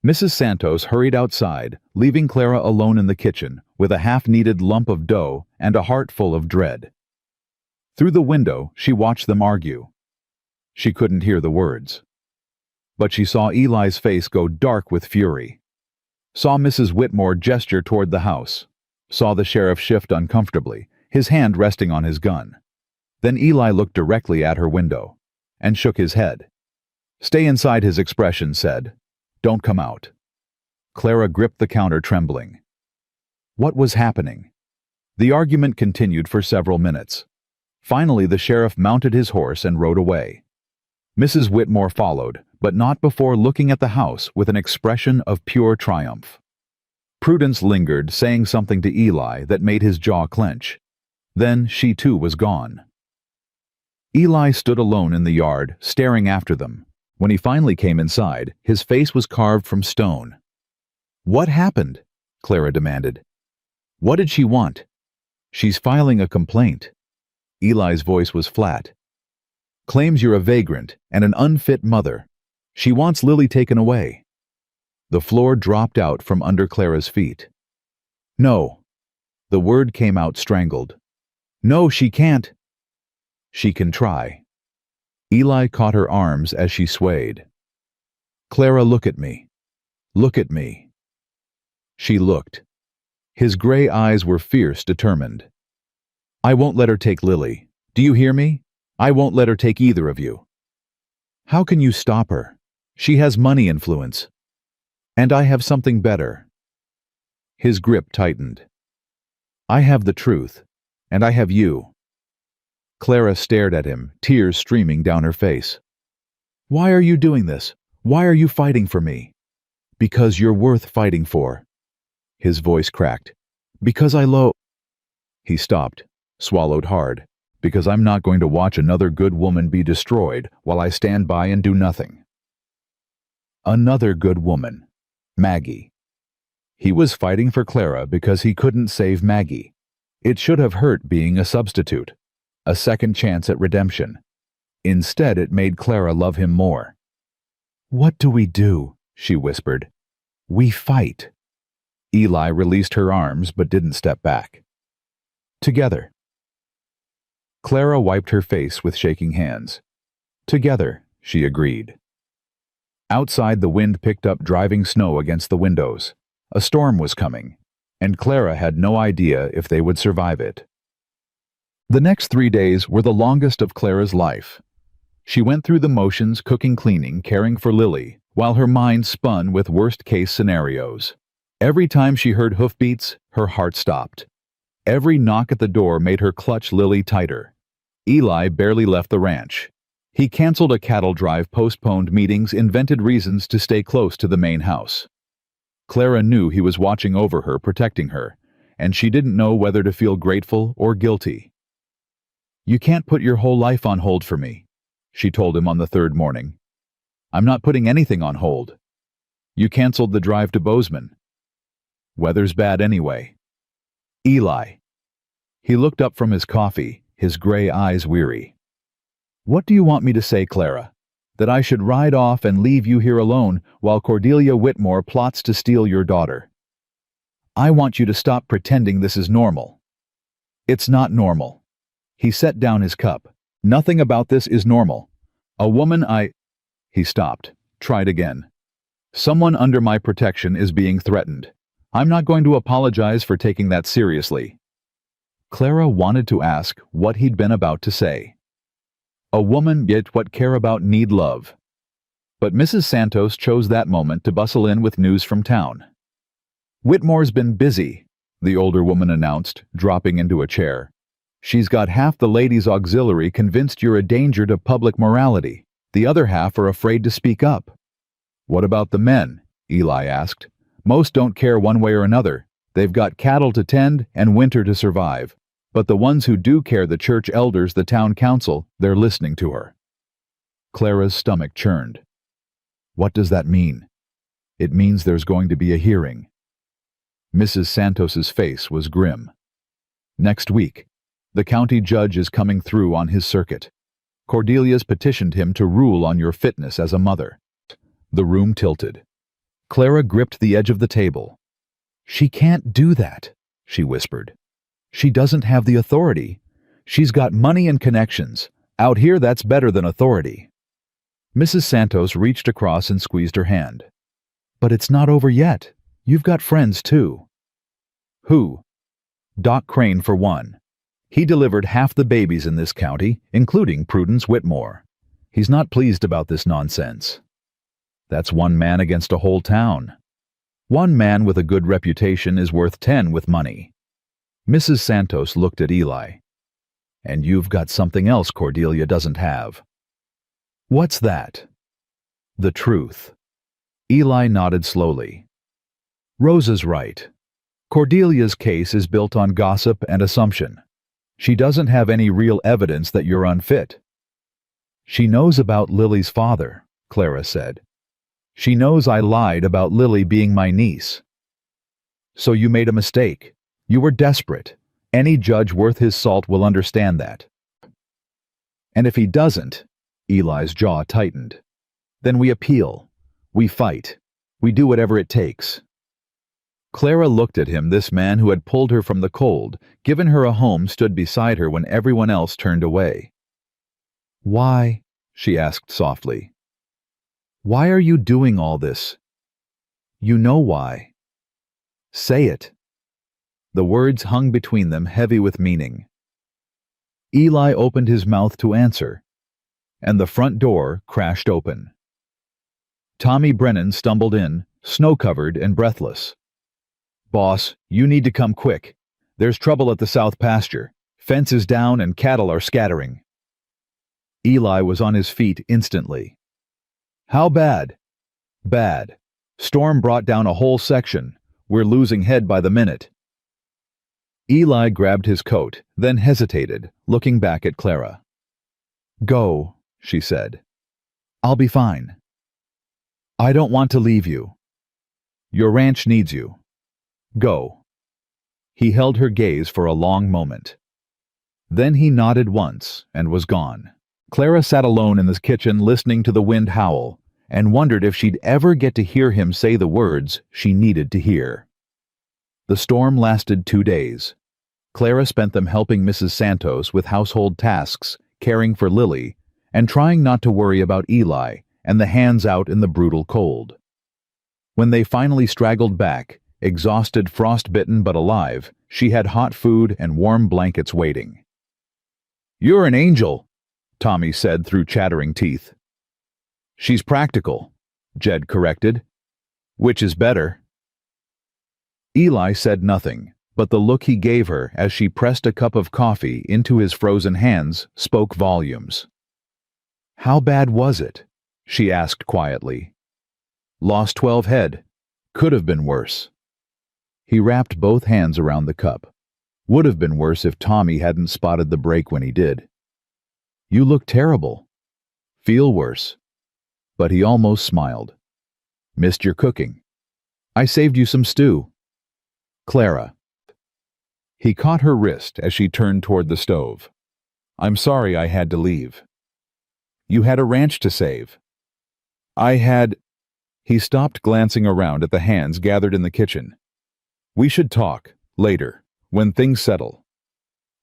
Mrs. Santos hurried outside, leaving Clara alone in the kitchen with a half-kneaded lump of dough and a heart full of dread. Through the window, she watched them argue. She couldn't hear the words. But she saw Eli's face go dark with fury. Saw Mrs. Whitmore gesture toward the house. Saw the sheriff shift uncomfortably, his hand resting on his gun. Then Eli looked directly at her window and shook his head. Stay inside, his expression said. Don't come out. Clara gripped the counter, trembling. What was happening? The argument continued for several minutes. Finally, the sheriff mounted his horse and rode away. Mrs. Whitmore followed, but not before looking at the house with an expression of pure triumph. Prudence lingered, saying something to Eli that made his jaw clench. Then she too was gone. Eli stood alone in the yard, staring after them. When he finally came inside, his face was carved from stone. What happened? Clara demanded. What did she want? She's filing a complaint. Eli's voice was flat. Claims you're a vagrant and an unfit mother. She wants Lily taken away. The floor dropped out from under Clara's feet. No. The word came out strangled. No, she can't. She can try. Eli caught her arms as she swayed. Clara, look at me. Look at me. She looked. His gray eyes were fierce, determined. I won't let her take Lily. Do you hear me? I won't let her take either of you. How can you stop her? She has money influence. And I have something better. His grip tightened. I have the truth, and I have you. Clara stared at him, tears streaming down her face. Why are you doing this? Why are you fighting for me? Because you're worth fighting for. His voice cracked. Because He stopped, swallowed hard. Because I'm not going to watch another good woman be destroyed while I stand by and do nothing. Another good woman. Maggie. He was fighting for Clara because he couldn't save Maggie. It should have hurt being a substitute. A second chance at redemption. Instead, it made Clara love him more. What do we do? She whispered. We fight. Eli released her arms but didn't step back. Together. Clara wiped her face with shaking hands. Together, she agreed. Outside, the wind picked up, driving snow against the windows. A storm was coming, and Clara had no idea if they would survive it. The next 3 days were the longest of Clara's life. She went through the motions, cooking, cleaning, caring for Lily, while her mind spun with worst-case scenarios. Every time she heard hoofbeats, her heart stopped. Every knock at the door made her clutch Lily tighter. Eli barely left the ranch. He canceled a cattle drive, postponed meetings, invented reasons to stay close to the main house. Clara knew he was watching over her, protecting her, and she didn't know whether to feel grateful or guilty. You can't put your whole life on hold for me, she told him on the third morning. I'm not putting anything on hold. You canceled the drive to Bozeman. Weather's bad anyway. Eli. He looked up from his coffee, his gray eyes weary. What do you want me to say, Clara? That I should ride off and leave you here alone while Cordelia Whitmore plots to steal your daughter? I want you to stop pretending this is normal. It's not normal. He set down his cup. Nothing about this is normal. A woman He stopped, tried again. Someone under my protection is being threatened. I'm not going to apologize for taking that seriously. Clara wanted to ask what he'd been about to say. A woman, yet what care about need love. But Mrs. Santos chose that moment to bustle in with news from town. "Whitmore's been busy," the older woman announced, dropping into a chair. "She's got half the ladies' auxiliary convinced you're a danger to public morality. The other half are afraid to speak up." "What about the men?" Eli asked. "Most don't care one way or another. They've got cattle to tend and winter to survive. But the ones who do care, the church elders, the town council, they're listening to her." Clara's stomach churned. "What does that mean?" "It means there's going to be a hearing." Mrs. Santos's face was grim. "Next week. The county judge is coming through on his circuit. Cordelia's petitioned him to rule on your fitness as a mother." The room tilted. Clara gripped the edge of the table. "She can't do that," she whispered. "She doesn't have the authority. She's got money and connections. Out here, that's better than authority." Mrs. Santos reached across and squeezed her hand. "But it's not over yet. You've got friends, too." "Who?" "Doc Crane, for one. He delivered half the babies in this county, including Prudence Whitmore. He's not pleased about this nonsense." "That's one man against a whole town. One man with a good reputation is worth 10 with money." Mrs. Santos looked at Eli. "And you've got something else Cordelia doesn't have." "What's that?" "The truth." Eli nodded slowly. "Rosa's right. Cordelia's case is built on gossip and assumption. She doesn't have any real evidence that you're unfit." "She knows about Lily's father," Clara said. "She knows I lied about Lily being my niece." "So you made a mistake. You were desperate. Any judge worth his salt will understand that." "And if he doesn't," Eli's jaw tightened, "then we appeal. We fight. We do whatever it takes." Clara looked at him. This man who had pulled her from the cold, given her a home, stood beside her when everyone else turned away. "Why?" she asked softly. "Why are you doing all this? You know why. Say it." The words hung between them, heavy with meaning. Eli opened his mouth to answer, and the front door crashed open. Tommy Brennan stumbled in, snow-covered and breathless. "Boss, you need to come quick. There's trouble at the south pasture. Fence is down and cattle are scattering." Eli was on his feet instantly. "How bad?" "Bad. Storm brought down a whole section. We're losing head by the minute." Eli grabbed his coat, then hesitated, looking back at Clara. "Go," she said. "I'll be fine." "I don't want to leave you. Your ranch needs you. Go." He held her gaze for a long moment. Then he nodded once and was gone. Clara sat alone in the kitchen listening to the wind howl and wondered if she'd ever get to hear him say the words she needed to hear. The storm lasted 2 days. Clara spent them helping Mrs. Santos with household tasks, caring for Lily, and trying not to worry about Eli and the hands out in the brutal cold. When they finally straggled back, exhausted, frostbitten but alive, she had hot food and warm blankets waiting. "You're an angel," Tommy said through chattering teeth. "She's practical," Jed corrected. "Which is better?" Eli said nothing, but the look he gave her as she pressed a cup of coffee into his frozen hands spoke volumes. "How bad was it?" she asked quietly. "Lost 12 head. Could have been worse." He wrapped both hands around the cup. Would have been worse if Tommy hadn't spotted the break when he did. "You look terrible. Feel worse." But he almost smiled. "Missed your cooking. I saved you some stew." "Clara." He caught her wrist as she turned toward the stove. "I'm sorry I had to leave." "You had a ranch to save." "I had—" He stopped, glancing around at the hands gathered in the kitchen. "We should talk, later, when things settle."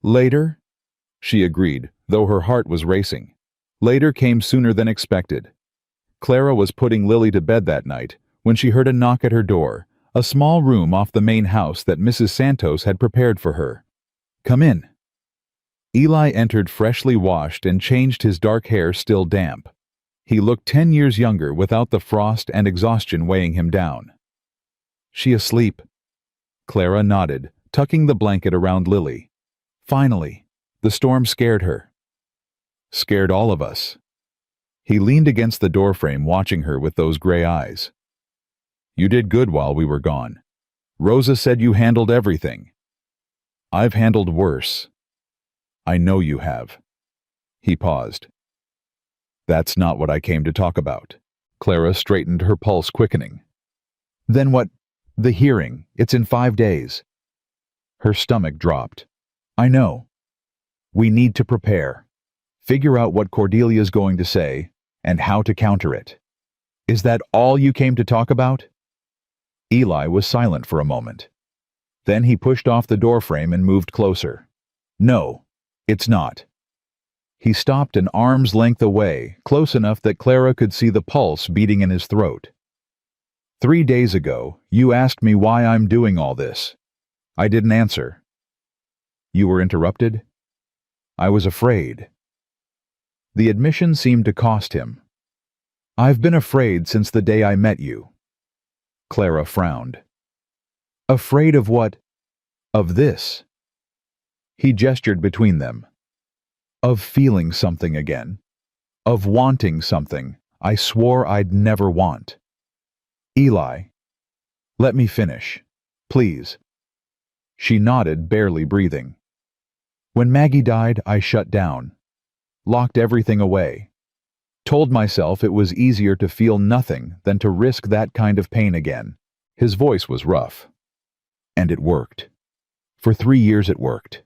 "Later?" she agreed, though her heart was racing. Later came sooner than expected. Clara was putting Lily to bed that night when she heard a knock at her door, a small room off the main house that Mrs. Santos had prepared for her. "Come in." Eli entered freshly washed and changed, his dark hair still damp. He looked 10 years younger without the frost and exhaustion weighing him down. "She asleep?" Clara nodded, tucking the blanket around Lily. Finally, the storm scared her. Scared all of us. He leaned against the doorframe watching her with those gray eyes. "You did good while we were gone. Rosa said you handled everything. I've handled worse. I know you have." He paused. "That's not what I came to talk about." Clara straightened, her pulse quickening. "Then what? The hearing. It's in 5 days." Her stomach dropped. "I know. We need to prepare. Figure out what Cordelia's going to say and how to counter it. Is that all you came to talk about?" Eli was silent for a moment. Then he pushed off the doorframe and moved closer. "No, it's not." He stopped an arm's length away, close enough that Clara could see the pulse beating in his throat. "3 days ago, you asked me why I'm doing all this. I didn't answer. You were interrupted? I was afraid." The admission seemed to cost him. "I've been afraid since the day I met you." Clara frowned. "Afraid of what? Of this?" He gestured between them. "Of feeling something again. Of wanting something I swore I'd never want. Eli, let me finish, please." She nodded, barely breathing. "When Maggie died, I shut down. Locked everything away. Told myself it was easier to feel nothing than to risk that kind of pain again." His voice was rough. "And it worked. For 3 years it worked.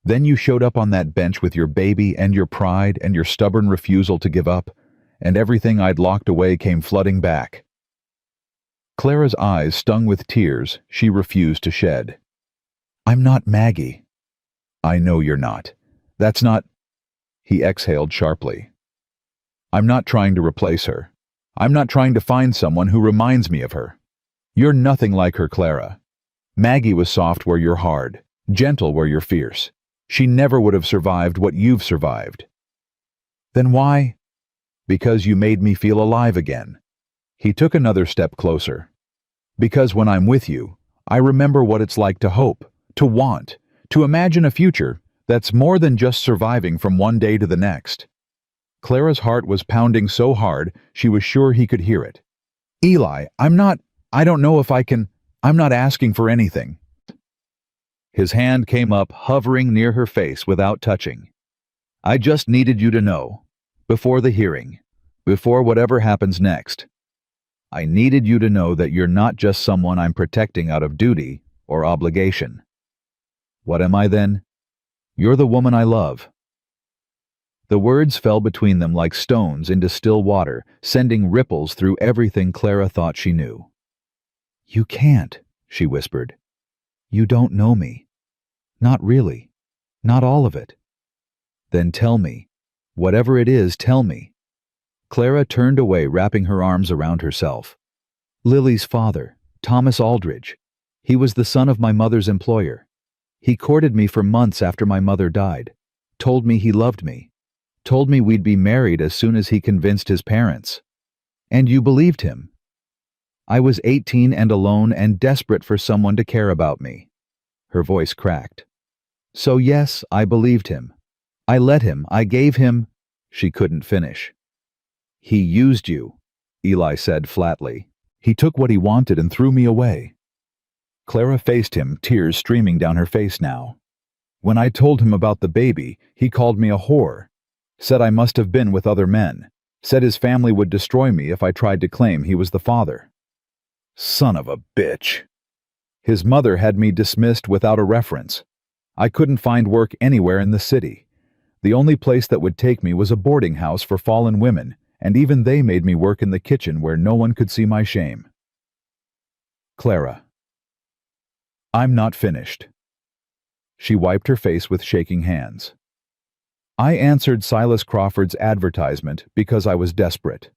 Then you showed up on that bench with your baby and your pride and your stubborn refusal to give up, and everything I'd locked away came flooding back." Clara's eyes stung with tears she refused to shed. "I'm not Maggie." "I know you're not. That's not—" He exhaled sharply. "I'm not trying to replace her. I'm not trying to find someone who reminds me of her. You're nothing like her, Clara. Maggie was soft where you're hard, gentle where you're fierce. She never would have survived what you've survived." "Then why?" "Because you made me feel alive again." He took another step closer. "Because when I'm with you, I remember what it's like to hope, to want, to imagine a future that's more than just surviving from one day to the next." Clara's heart was pounding so hard she was sure he could hear it. "Eli, I don't know if I can. I'm not asking for anything." His hand came up, hovering near her face without touching. "I just needed you to know, before the hearing, before whatever happens next. I needed you to know that you're not just someone I'm protecting out of duty or obligation. What am I then? You're the woman I love." The words fell between them like stones into still water, sending ripples through everything Clara thought she knew. "You can't," she whispered. "You don't know me. Not really. Not all of it." "Then tell me. Whatever it is, tell me." Clara turned away, wrapping her arms around herself. "Lily's father, Thomas Aldridge. He was the son of my mother's employer. He courted me for months after my mother died. Told me he loved me. Told me we'd be married as soon as he convinced his parents. And you believed him." "I was 18 and alone and desperate for someone to care about me." Her voice cracked. "So yes, I believed him. I let him, I gave him—" She couldn't finish. "He used you," Eli said flatly. "He took what he wanted and threw me away." Clara faced him, tears streaming down her face now. "When I told him about the baby, he called me a whore. Said I must have been with other men. Said his family would destroy me if I tried to claim he was the father. Son of a bitch. His mother had me dismissed without a reference. I couldn't find work anywhere in the city. The only place that would take me was a boarding house for fallen women, and even they made me work in the kitchen where no one could see my shame." "Clara, I'm not finished." She wiped her face with shaking hands. "I answered Silas Crawford's advertisement because I was desperate.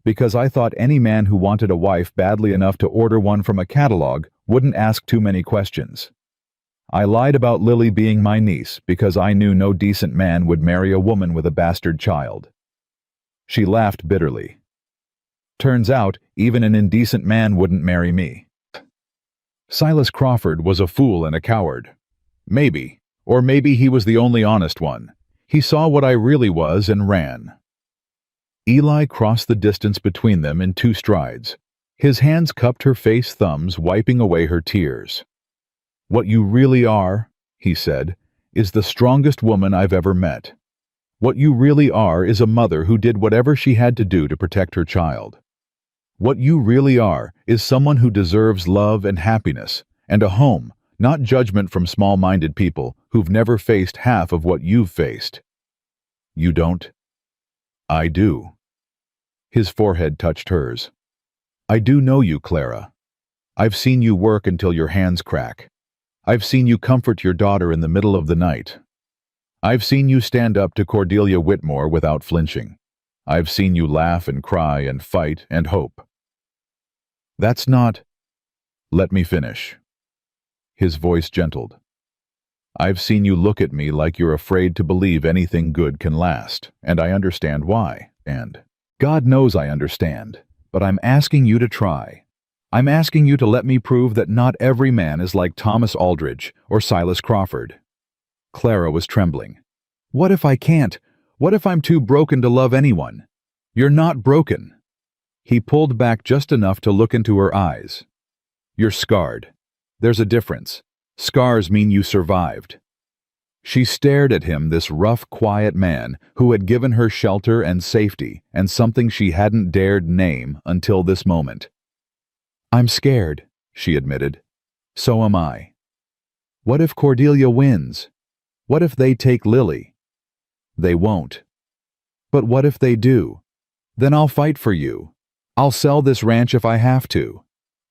Because I thought any man who wanted a wife badly enough to order one from a catalog wouldn't ask too many questions. I lied about Lily being my niece because I knew no decent man would marry a woman with a bastard child. She laughed bitterly. Turns out, even an indecent man wouldn't marry me. Silas Crawford was a fool and a coward. Maybe, or maybe he was the only honest one. He saw what I really was and ran. Eli crossed the distance between them in 2 strides. His hands cupped her face thumbs, wiping away her tears. "What you really are," he said, "is the strongest woman I've ever met. What you really are is a mother who did whatever she had to do to protect her child. What you really are is someone who deserves love and happiness, and a home, not judgment from small-minded people who've never faced half of what you've faced." "You don't?" "I do." His forehead touched hers. "I do know you, Clara. I've seen you work until your hands crack. I've seen you comfort your daughter in the middle of the night. I've seen you stand up to Cordelia Whitmore without flinching. I've seen you laugh and cry and fight and hope. That's not—" "Let me finish." His voice gentled. "I've seen you look at me like you're afraid to believe anything good can last, and I understand why, and God knows I understand, but I'm asking you to try. I'm asking you to let me prove that not every man is like Thomas Aldridge or Silas Crawford." Clara was trembling. "What if I can't? What if I'm too broken to love anyone?" "You're not broken." He pulled back just enough to look into her eyes. "You're scarred. There's a difference. Scars mean you survived." She stared at him, this rough, quiet man who had given her shelter and safety and something she hadn't dared name until this moment. "I'm scared," she admitted. "So am I. What if Cordelia wins? What if they take Lily?" "They won't." "But what if they do? Then I'll fight for you. I'll sell this ranch if I have to.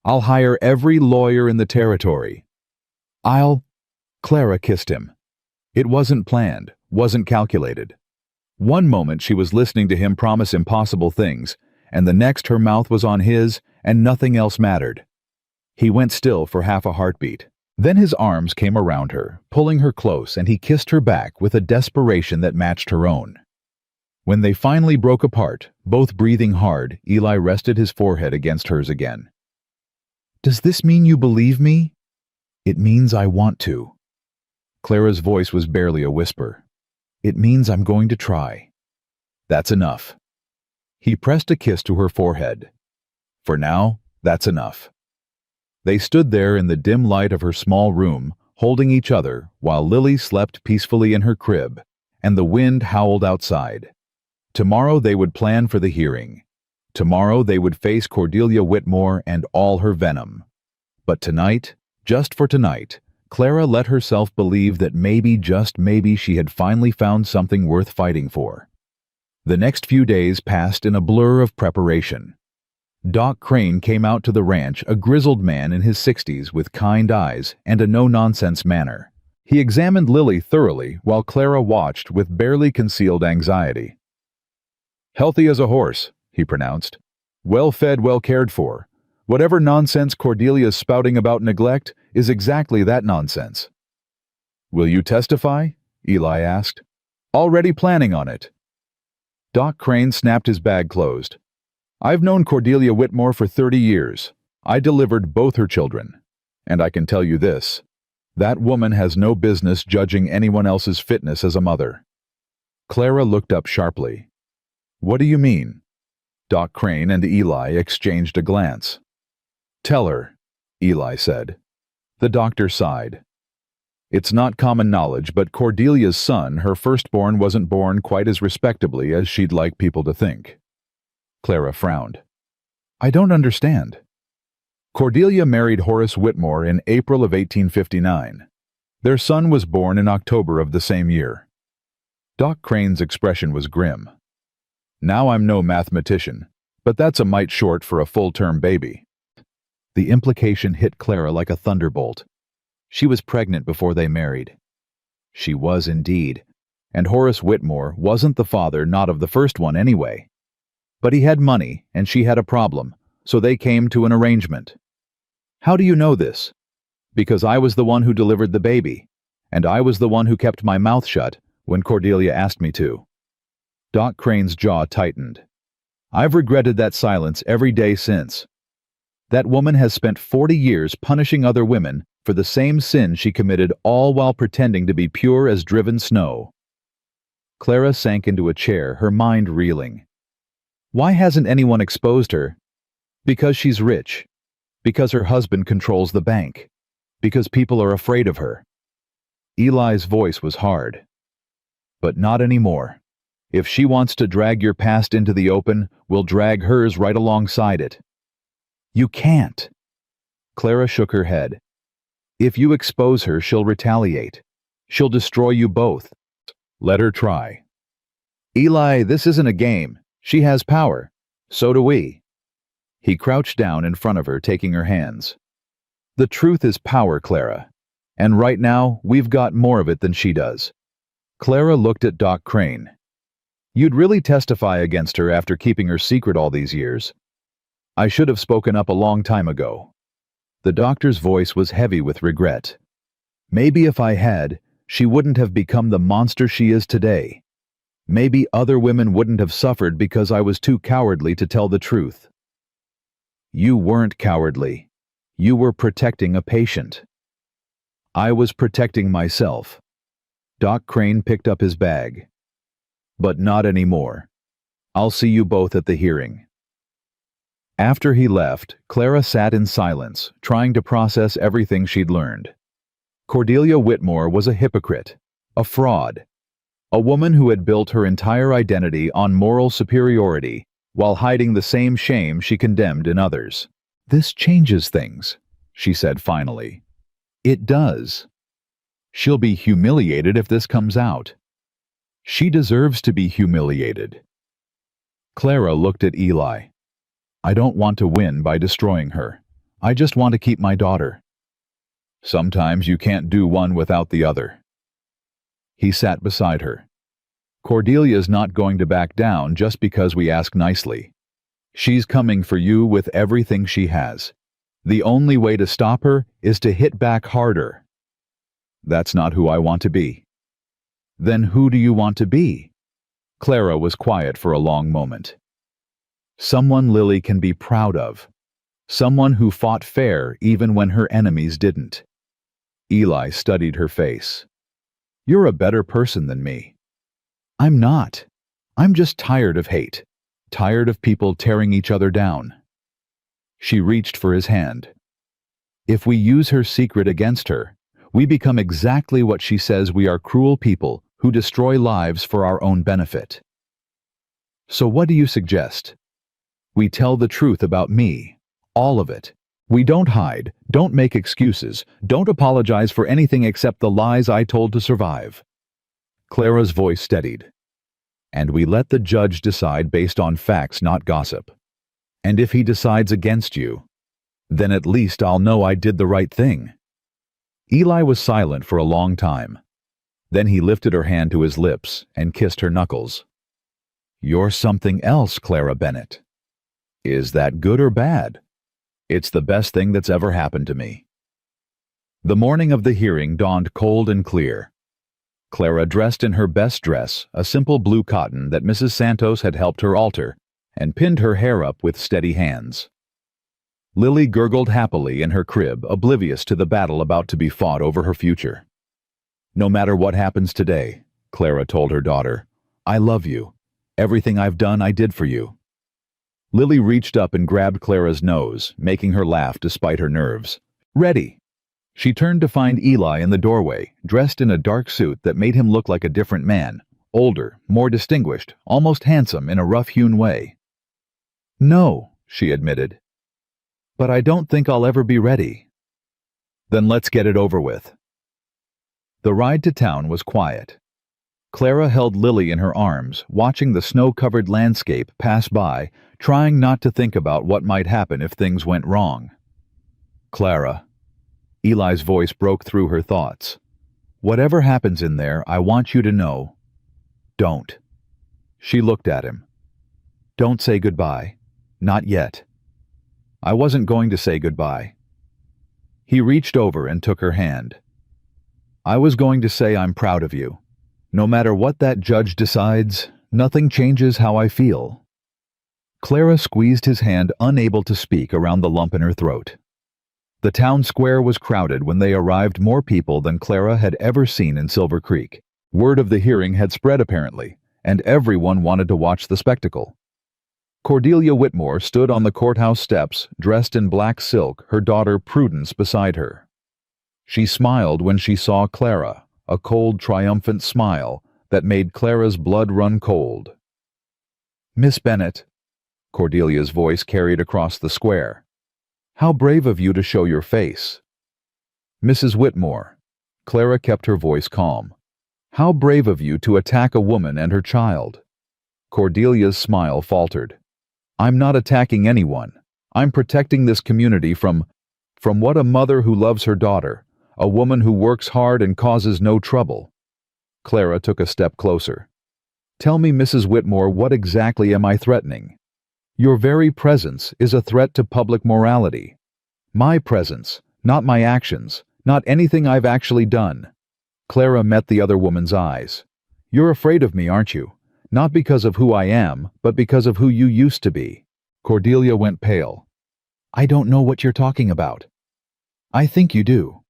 I'll hire every lawyer in the territory. Clara kissed him. It wasn't planned, wasn't calculated. One moment she was listening to him promise impossible things, and the next her mouth was on his, and nothing else mattered. He went still for half a heartbeat. Then his arms came around her, pulling her close, and he kissed her back with a desperation that matched her own. When they finally broke apart, both breathing hard, Eli rested his forehead against hers again. "Does this mean you believe me?" "It means I want to." Clara's voice was barely a whisper. "It means I'm going to try." "That's enough." He pressed a kiss to her forehead. "For now, that's enough." They stood there in the dim light of her small room, holding each other, while Lily slept peacefully in her crib, and the wind howled outside. Tomorrow they would plan for the hearing. Tomorrow they would face Cordelia Whitmore and all her venom. But tonight, just for tonight, Clara let herself believe that maybe, just maybe, she had finally found something worth fighting for. The next few days passed in a blur of preparation. Doc Crane came out to the ranch, a grizzled man in his 60s with kind eyes and a no-nonsense manner. He examined Lily thoroughly while Clara watched with barely concealed anxiety. "Healthy as a horse," he pronounced. "Well-fed, well-cared for. Whatever nonsense Cordelia's spouting about neglect is exactly that nonsense." "Will you testify?" Eli asked. "Already planning on it." Doc Crane snapped his bag closed. "I've known Cordelia Whitmore for 30 years. I delivered both her children. And I can tell you this. That woman has no business judging anyone else's fitness as a mother." Clara looked up sharply. "What do you mean?" Doc Crane and Eli exchanged a glance. "Tell her," Eli said. The doctor sighed. "It's not common knowledge, but Cordelia's son, her firstborn, wasn't born quite as respectably as she'd like people to think." Clara frowned. "I don't understand." Cordelia married Horace Whitmore in April of 1859. Their son was born in October of the same year. Doc Crane's expression was grim. "Now I'm no mathematician, but that's a mite short for a full-term baby." The implication hit Clara like a thunderbolt. She was pregnant before they married. She was indeed, and Horace Whitmore wasn't the father, not of the first one anyway. But he had money, and she had a problem, so they came to an arrangement. "How do you know this?" "Because I was the one who delivered the baby, and I was the one who kept my mouth shut when Cordelia asked me to." Doc Crane's jaw tightened. I've regretted that silence every day since. That woman has spent 40 years punishing other women for the same sin she committed, all while pretending to be pure as driven snow. Clara sank into a chair, her mind reeling. Why hasn't anyone exposed her? Because she's rich. Because her husband controls the bank. Because people are afraid of her. Eli's voice was hard. But not anymore. If she wants to drag your past into the open, we'll drag hers right alongside it. You can't. Clara shook her head. If you expose her, she'll retaliate. She'll destroy you both. Let her try. Eli, this isn't a game. She has power. So do we. He crouched down in front of her, taking her hands. The truth is power, Clara. And right now, we've got more of it than she does. Clara looked at Doc Crane. You'd really testify against her after keeping her secret all these years. I should have spoken up a long time ago. The doctor's voice was heavy with regret. Maybe if I had, she wouldn't have become the monster she is today. Maybe other women wouldn't have suffered because I was too cowardly to tell the truth. You weren't cowardly. You were protecting a patient. I was protecting myself. Doc Crane picked up his bag. But not anymore. I'll see you both at the hearing. After he left, Clara sat in silence, trying to process everything she'd learned. Cordelia Whitmore was a hypocrite, a fraud, a woman who had built her entire identity on moral superiority while hiding the same shame she condemned in others. This changes things, she said finally. It does. She'll be humiliated if this comes out. She deserves to be humiliated. Clara looked at Eli. I don't want to win by destroying her. I just want to keep my daughter. Sometimes you can't do one without the other. He sat beside her. Cordelia's not going to back down just because we ask nicely. She's coming for you with everything she has. The only way to stop her is to hit back harder. That's not who I want to be. Then who do you want to be? Clara was quiet for a long moment. Someone Lily can be proud of. Someone who fought fair even when her enemies didn't. Eli studied her face. You're a better person than me. I'm not. I'm just tired of hate. Tired of people tearing each other down. She reached for his hand. If we use her secret against her, we become exactly what she says we are: cruel people who destroy lives for our own benefit. So what do you suggest? We tell the truth about me. All of it. We don't hide, don't make excuses, don't apologize for anything except the lies I told to survive. Clara's voice steadied. And we let the judge decide based on facts, not gossip. And if he decides against you, then at least I'll know I did the right thing. Eli was silent for a long time. Then he lifted her hand to his lips and kissed her knuckles. You're something else, Clara Bennett. Is that good or bad? It's the best thing that's ever happened to me. The morning of the hearing dawned cold and clear. Clara dressed in her best dress, a simple blue cotton that Mrs. Santos had helped her alter, and pinned her hair up with steady hands. Lily gurgled happily in her crib, oblivious to the battle about to be fought over her future. No matter what happens today, Clara told her daughter, I love you. Everything I've done, I did for you. Lily reached up and grabbed Clara's nose, making her laugh despite her nerves. Ready! She turned to find Eli in the doorway, dressed in a dark suit that made him look like a different man, older, more distinguished, almost handsome in a rough-hewn way. No, she admitted. But I don't think I'll ever be ready. Then let's get it over with. The ride to town was quiet. Clara held Lily in her arms, watching the snow-covered landscape pass by, trying not to think about what might happen if things went wrong. Clara. Eli's voice broke through her thoughts. Whatever happens in there, I want you to know. Don't. She looked at him. Don't say goodbye. Not yet. I wasn't going to say goodbye. He reached over and took her hand. I was going to say I'm proud of you. No matter what that judge decides, nothing changes how I feel." Clara squeezed his hand, unable to speak, around the lump in her throat. The town square was crowded when they arrived, more people than Clara had ever seen in Silver Creek. Word of the hearing had spread apparently, and everyone wanted to watch the spectacle. Cordelia Whitmore stood on the courthouse steps, dressed in black silk, her daughter Prudence beside her. She smiled when she saw Clara, a cold, triumphant smile that made Clara's blood run cold. "Miss Bennet," Cordelia's voice carried across the square, "how brave of you to show your face." "Mrs. Whitmore," Clara kept her voice calm, "how brave of you to attack a woman and her child." Cordelia's smile faltered. "I'm not attacking anyone. I'm protecting this community from what? A mother who loves her daughter, a woman who works hard and causes no trouble." Clara took a step closer. "Tell me, Mrs. Whitmore, what exactly am I threatening? Your very presence is a threat to public morality. My presence, not my actions, not anything I've actually done." Clara met the other woman's eyes. "You're afraid of me, aren't you? Not because of who I am, but because of who you used to be." Cordelia went pale. "I don't know what you're talking about." "I think you do."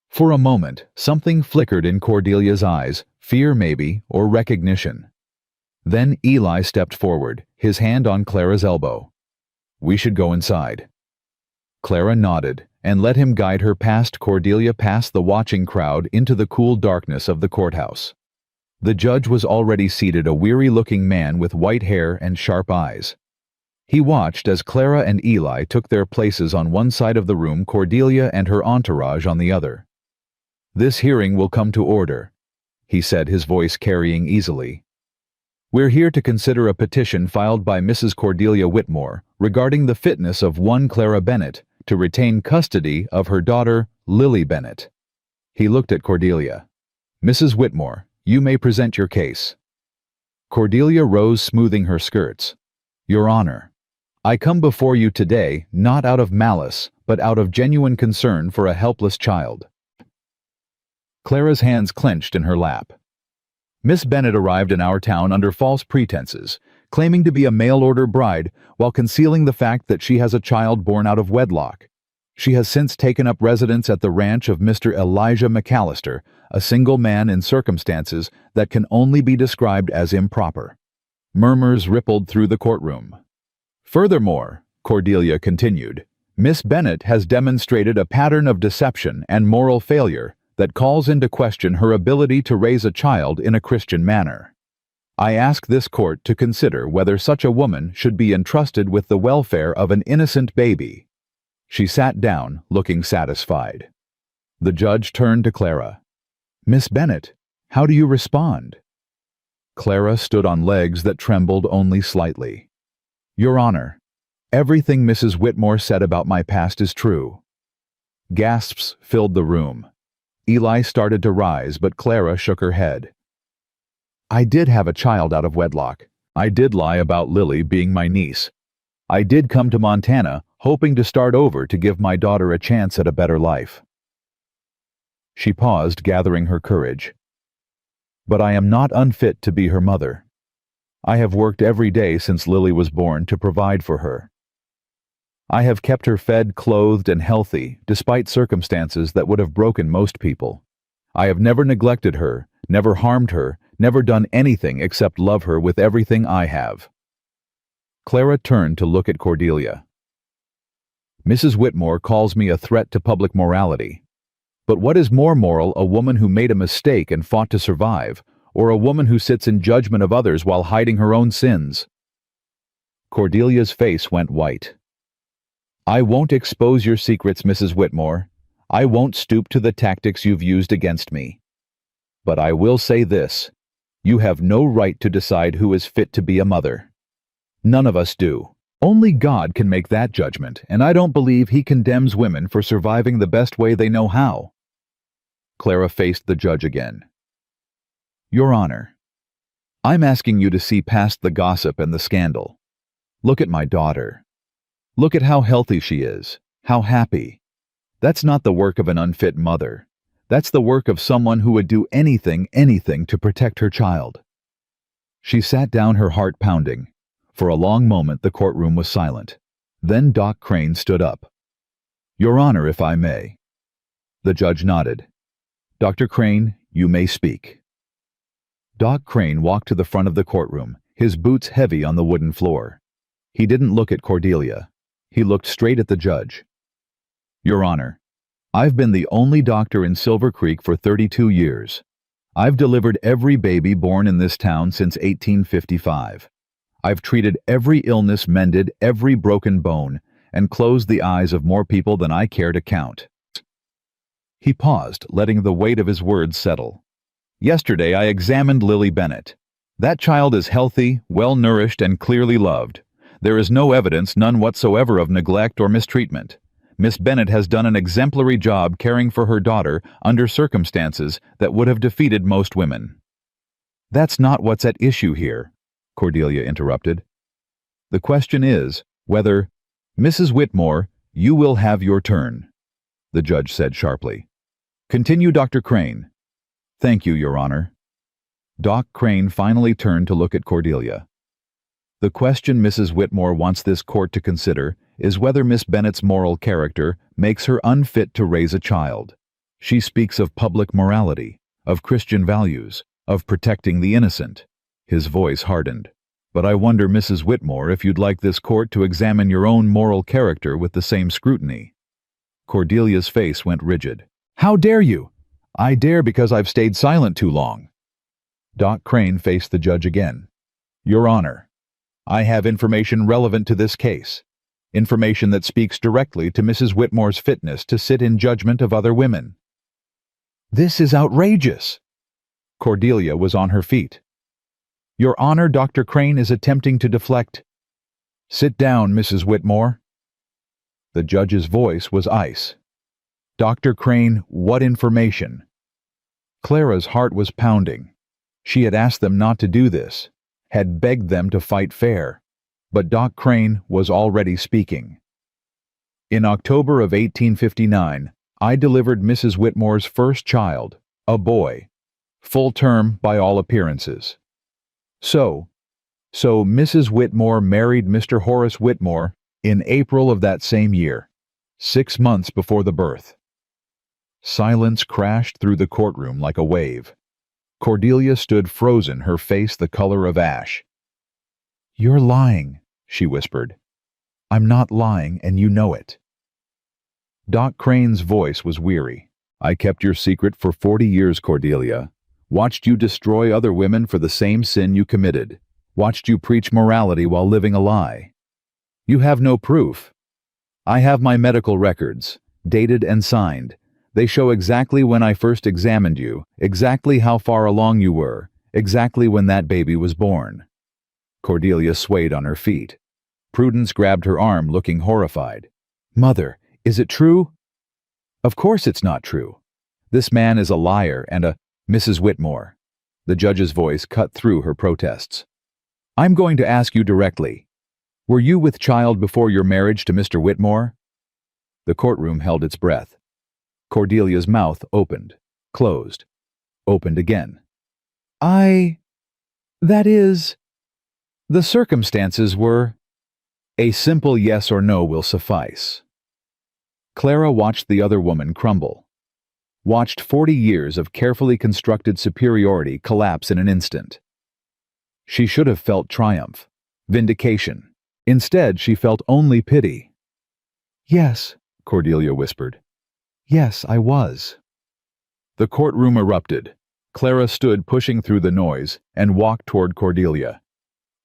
For a moment, something flickered in Cordelia's eyes, fear maybe, or recognition. Then Eli stepped forward, his hand on Clara's elbow. "We should go inside." Clara nodded and let him guide her past Cordelia, past the watching crowd, into the cool darkness of the courthouse. The judge was already seated, a weary-looking man with white hair and sharp eyes. He watched as Clara and Eli took their places on one side of the room, Cordelia and her entourage on the other. "This hearing will come to order," he said, his voice carrying easily. "We're here to consider a petition filed by Mrs. Cordelia Whitmore regarding the fitness of one Clara Bennet to retain custody of her daughter, Lily Bennet." He looked at Cordelia. "Mrs. Whitmore, you may present your case." Cordelia rose, smoothing her skirts. "Your Honor, I come before you today not out of malice, but out of genuine concern for a helpless child." Clara's hands clenched in her lap. "Miss Bennet arrived in our town under false pretenses, claiming to be a mail-order bride while concealing the fact that she has a child born out of wedlock. She has since taken up residence at the ranch of Mr. Elijah McAllister, a single man in circumstances that can only be described as improper." Murmurs rippled through the courtroom. "Furthermore," Cordelia continued, "Miss Bennet has demonstrated a pattern of deception and moral failure that calls into question her ability to raise a child in a Christian manner. I ask this court to consider whether such a woman should be entrusted with the welfare of an innocent baby." She sat down, looking satisfied. The judge turned to Clara. "Miss Bennet, how do you respond?" Clara stood on legs that trembled only slightly. "Your Honor, everything Mrs. Whitmore said about my past is true." Gasps filled the room. Eli started to rise, but Clara shook her head. "I did have a child out of wedlock. I did lie about Lily being my niece. I did come to Montana, hoping to start over to give my daughter a chance at a better life." She paused, gathering her courage. "But I am not unfit to be her mother. I have worked every day since Lily was born to provide for her. I have kept her fed, clothed, and healthy, despite circumstances that would have broken most people. I have never neglected her, never harmed her, never done anything except love her with everything I have." Clara turned to look at Cordelia. "Mrs. Whitmore calls me a threat to public morality. But what is more moral, a woman who made a mistake and fought to survive, or a woman who sits in judgment of others while hiding her own sins?" Cordelia's face went white. "I won't expose your secrets, Mrs. Whitmore. I won't stoop to the tactics you've used against me. But I will say this: you have no right to decide who is fit to be a mother. None of us do. Only God can make that judgment, and I don't believe He condemns women for surviving the best way they know how." Clara faced the judge again. "Your Honor, I'm asking you to see past the gossip and the scandal. Look at my daughter. Look at how healthy she is, how happy. That's not the work of an unfit mother. That's the work of someone who would do anything to protect her child." She sat down, her heart pounding. For a long moment the courtroom was silent. Then Doc Crane stood up. "Your Honor, if I may." The judge nodded. "Dr. Crane, you may speak." Doc Crane walked to the front of the courtroom, his boots heavy on the wooden floor. He didn't look at Cordelia. He looked straight at the judge. "Your Honor, I've been the only doctor in Silver Creek for 32 years. I've delivered every baby born in this town since 1855. I've treated every illness, mended every broken bone, and closed the eyes of more people than I care to count." He paused, letting the weight of his words settle. "Yesterday I examined Lily Bennett. That child is healthy, well-nourished, and clearly loved. There is no evidence, none whatsoever, of neglect or mistreatment. Miss Bennett has done an exemplary job caring for her daughter under circumstances that would have defeated most women." "That's not what's at issue here," Cordelia interrupted. "The question is whether, Mrs. Whitmore, you will have your turn," the judge said sharply. "Continue, Dr. Crane." "Thank you, Your Honor." Doc Crane finally turned to look at Cordelia. "The question Mrs. Whitmore wants this court to consider is whether Miss Bennett's moral character makes her unfit to raise a child. She speaks of public morality, of Christian values, of protecting the innocent." His voice hardened. "But I wonder, Mrs. Whitmore, if you'd like this court to examine your own moral character with the same scrutiny." Cordelia's face went rigid. "How dare you?" "I dare because I've stayed silent too long." Doc Crane faced the judge again. "Your Honor, I have information relevant to this case. Information that speaks directly to Mrs. Whitmore's fitness to sit in judgment of other women." "This is outrageous!" Cordelia was on her feet. "Your Honor, Dr. Crane is attempting to deflect—" "Sit down, Mrs. Whitmore." The judge's voice was ice. "Dr. Crane, what information?" Clara's heart was pounding. She had asked them not to do this, had begged them to fight fair. But Doc Crane was already speaking. "In October of 1859, I delivered Mrs. Whitmore's first child, a boy, full term by all appearances. So Mrs. Whitmore married Mr. Horace Whitmore in April of that same year, 6 months before the birth." Silence crashed through the courtroom like a wave. Cordelia stood frozen, her face the color of ash. "You're lying," she whispered. "I'm not lying, and you know it." Doc Crane's voice was weary. "I kept your secret for 40 years, Cordelia. Watched you destroy other women for the same sin you committed. Watched you preach morality while living a lie. You have no proof. I have my medical records, dated and signed. They show exactly when I first examined you, exactly how far along you were, exactly when that baby was born." Cordelia swayed on her feet. Prudence grabbed her arm, looking horrified. "Mother, is it true?" "Of course it's not true. This man is a liar and a—" "Mrs. Whitmore." The judge's voice cut through her protests. "I'm going to ask you directly. Were you with child before your marriage to Mr. Whitmore?" The courtroom held its breath. Cordelia's mouth opened, closed, opened again. That is, the circumstances were—" "A simple yes or no will suffice." Clara watched the other woman crumble. Watched 40 years of carefully constructed superiority collapse in an instant. She should have felt triumph, vindication. Instead, she felt only pity. "Yes," Cordelia whispered. "Yes, I was." The courtroom erupted. Clara stood pushing through the noise and walked toward Cordelia.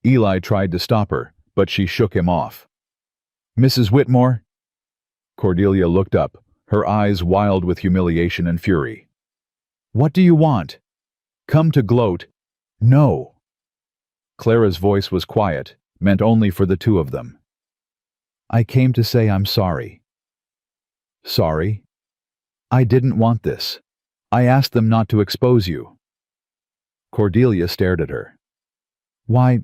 Eli tried to stop her, but she shook him off. "Mrs. Whitmore?" Cordelia looked up, her eyes wild with humiliation and fury. "What do you want? Come to gloat? No." Clara's voice was quiet, meant only for the two of them. "I came to say I'm sorry." "Sorry?" "I didn't want this. I asked them not to expose you." Cordelia stared at her. "Why?"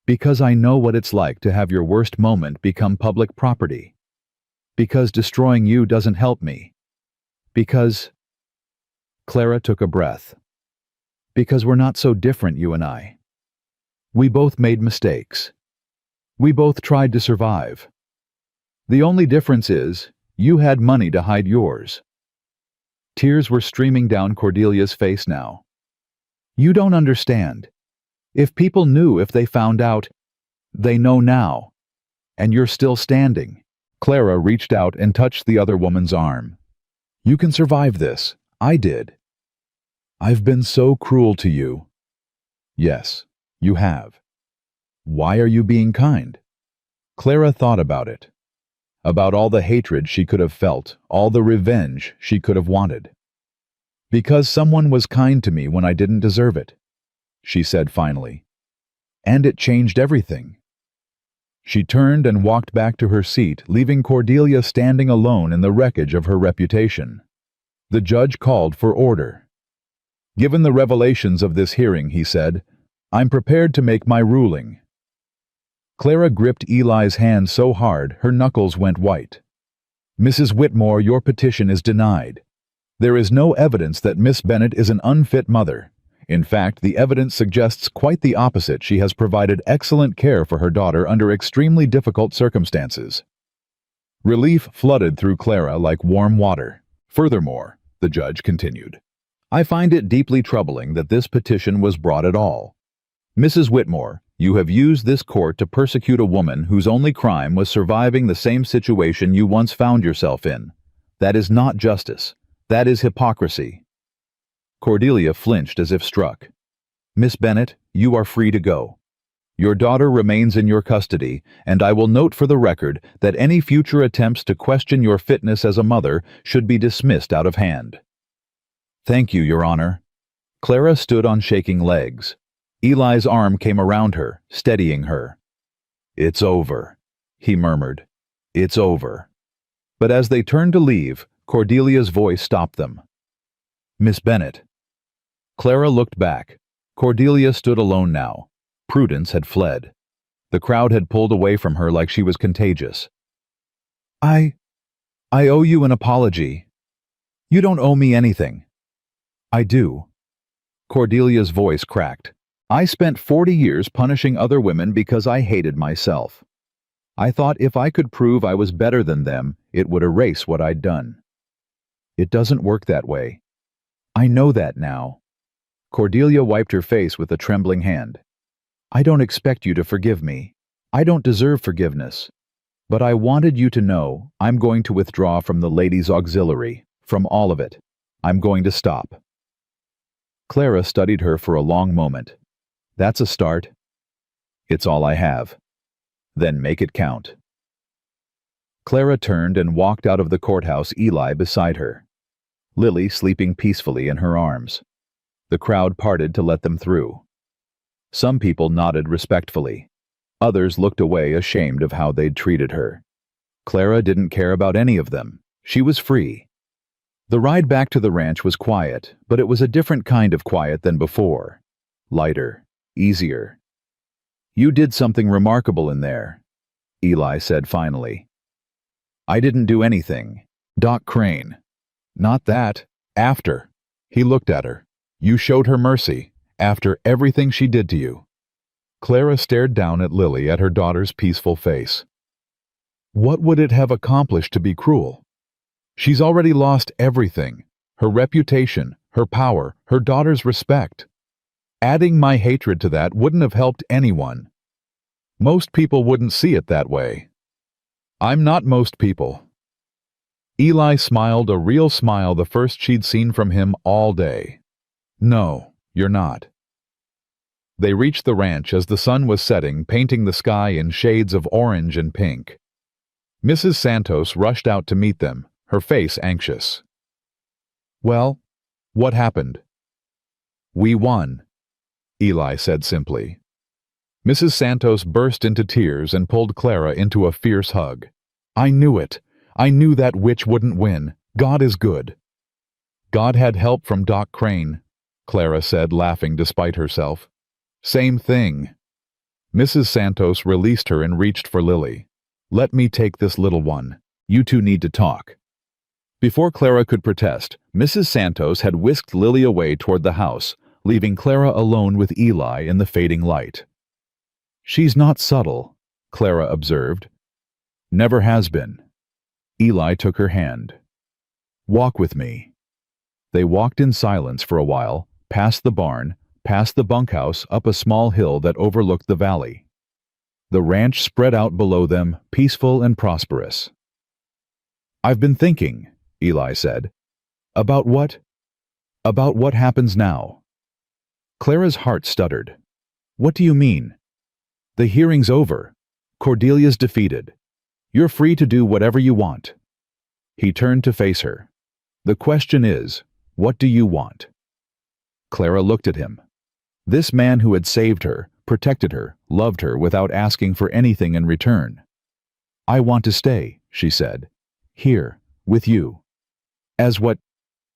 "Because I know what it's like to have your worst moment become public property. Because destroying you doesn't help me. Because—" Clara took a breath. "Because we're not so different, you and I. We both made mistakes. We both tried to survive. The only difference is, you had money to hide yours." Tears were streaming down Cordelia's face now. "You don't understand. If people knew, if they found out, they know now. And you're still standing." Clara reached out and touched the other woman's arm. "You can survive this. I did. I've been so cruel to you." "Yes, you have. Why are you being kind?" Clara thought about it. About all the hatred she could have felt, all the revenge she could have wanted. "Because someone was kind to me when I didn't deserve it," she said finally. "And it changed everything." She turned and walked back to her seat, leaving Cordelia standing alone in the wreckage of her reputation. The judge called for order. "Given the revelations of this hearing," he said, "I'm prepared to make my ruling." Clara gripped Eli's hand so hard her knuckles went white. "Mrs. Whitmore, your petition is denied. There is no evidence that Miss Bennet is an unfit mother. In fact, the evidence suggests quite the opposite. She has provided excellent care for her daughter under extremely difficult circumstances." Relief flooded through Clara like warm water. "Furthermore," the judge continued, "I find it deeply troubling that this petition was brought at all. Mrs. Whitmore, you have used this court to persecute a woman whose only crime was surviving the same situation you once found yourself in. That is not justice. That is hypocrisy." Cordelia flinched as if struck. "Miss Bennet, you are free to go. Your daughter remains in your custody, and I will note for the record that any future attempts to question your fitness as a mother should be dismissed out of hand." "Thank you, Your Honor." Clara stood on shaking legs. Eli's arm came around her, steadying her. "It's over," he murmured. "It's over." But as they turned to leave, Cordelia's voice stopped them. "Miss Bennet." Clara looked back. Cordelia stood alone now. Prudence had fled. The crowd had pulled away from her like she was contagious. I owe you an apology." "You don't owe me anything." "I do." Cordelia's voice cracked. "I spent 40 years punishing other women because I hated myself. I thought if I could prove I was better than them, it would erase what I'd done. It doesn't work that way. I know that now." Cordelia wiped her face with a trembling hand. "I don't expect you to forgive me. I don't deserve forgiveness. But I wanted you to know I'm going to withdraw from the Ladies' Auxiliary, from all of it. I'm going to stop." Clara studied her for a long moment. "That's a start." "It's all I have." "Then make it count." Clara turned and walked out of the courthouse, Eli beside her. Lily sleeping peacefully in her arms. The crowd parted to let them through. Some people nodded respectfully. Others looked away, ashamed of how they'd treated her. Clara didn't care about any of them. She was free. The ride back to the ranch was quiet, but it was a different kind of quiet than before. Lighter, easier. "You did something remarkable in there," Eli said finally. "I didn't do anything. Doc Crane." "Not that. After." He looked at her. "You showed her mercy, after everything she did to you." Clara stared down at Lily, at her daughter's peaceful face. What would it have accomplished to be cruel? She's already lost everything. Her reputation, her power, her daughter's respect. Adding my hatred to that wouldn't have helped anyone. Most people wouldn't see it that way. I'm not most people. Eli smiled a real smile, the first she'd seen from him all day. "No, you're not." They reached the ranch as the sun was setting, painting the sky in shades of orange and pink. Mrs. Santos rushed out to meet them, her face anxious. "Well, what happened?" "We won," Eli said simply. Mrs. Santos burst into tears and pulled Clara into a fierce hug. "I knew it. I knew that witch wouldn't win. God is good." "God had help from Doc Crane," Clara said, laughing despite herself. "Same thing." Mrs. Santos released her and reached for Lily. "Let me take this little one. You two need to talk." Before Clara could protest, Mrs. Santos had whisked Lily away toward the house, leaving Clara alone with Eli in the fading light. She's not subtle, Clara observed. Never has been. Eli took her hand. Walk with me. They walked in silence for a while, past the barn, past the bunkhouse, up a small hill that overlooked the valley. The ranch spread out below them, peaceful and prosperous. I've been thinking, Eli said. About what? About what happens now. Clara's heart stuttered. What do you mean? The hearing's over. Cordelia's defeated. You're free to do whatever you want. He turned to face her. The question is, what do you want? Clara looked at him. This man who had saved her, protected her, loved her without asking for anything in return. I want to stay, she said. Here, with you. As what?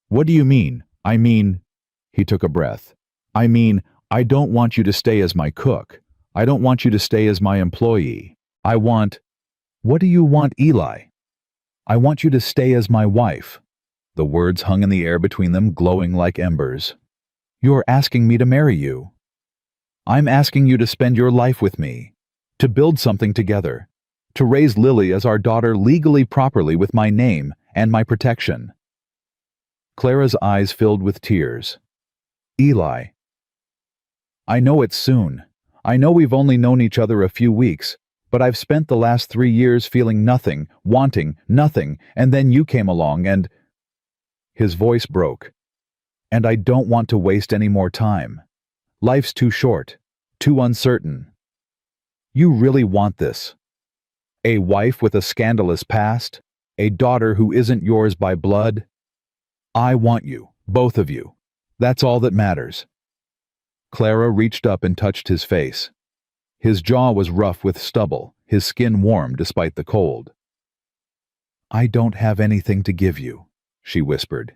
What do you mean? I mean, he took a breath. I mean, I don't want you to stay as my cook. I don't want you to stay as my employee. I want... What do you want, Eli? I want you to stay as my wife. The words hung in the air between them, glowing like embers. You're asking me to marry you. I'm asking you to spend your life with me, to build something together, to raise Lily as our daughter legally properly with my name and my protection. Clara's eyes filled with tears. Eli. I know it's soon. I know we've only known each other a few weeks, but I've spent the last 3 years feeling nothing, wanting nothing, and then you came along and... His voice broke. And I don't want to waste any more time. Life's too short, too uncertain. You really want this? A wife with a scandalous past? A daughter who isn't yours by blood? I want you, both of you. That's all that matters. Clara reached up and touched his face. His jaw was rough with stubble, his skin warm despite the cold. I don't have anything to give you, she whispered.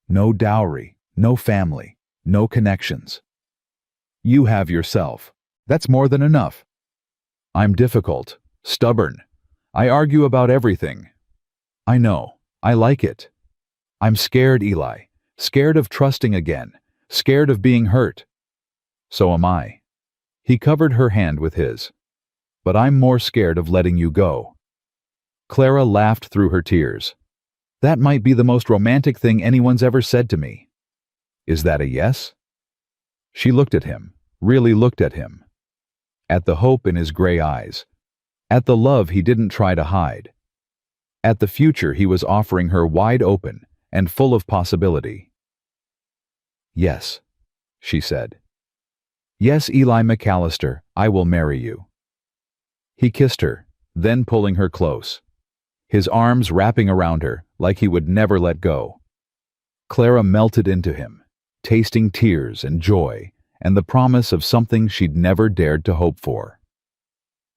No dowry, no family, no connections. You have yourself. That's more than enough. I'm difficult, stubborn. I argue about everything. I know. I like it. I'm scared, Eli. Scared of trusting again. Scared of being hurt. So am I. He covered her hand with his. But I'm more scared of letting you go. Clara laughed through her tears. That might be the most romantic thing anyone's ever said to me. Is that a yes? She looked at him, really looked at him. At the hope in his gray eyes. At the love he didn't try to hide. At the future he was offering her wide open and full of possibility. Yes, she said. Yes, Eli McAllister, I will marry you. He kissed her, then pulling her close. His arms wrapping around her like he would never let go. Clara melted into him, tasting tears and joy and the promise of something she'd never dared to hope for.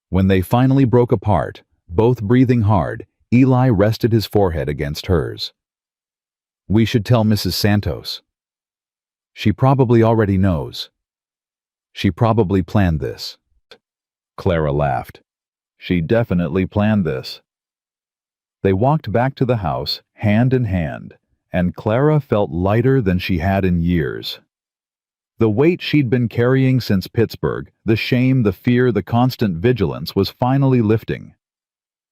When they finally broke apart, both breathing hard, Eli rested his forehead against hers. We should tell Mrs. Santos. She probably already knows. She probably planned this. Clara laughed. She definitely planned this. They walked back to the house, hand in hand, and Clara felt lighter than she had in years. The weight she'd been carrying since Pittsburgh, the shame, the fear, the constant vigilance was finally lifting.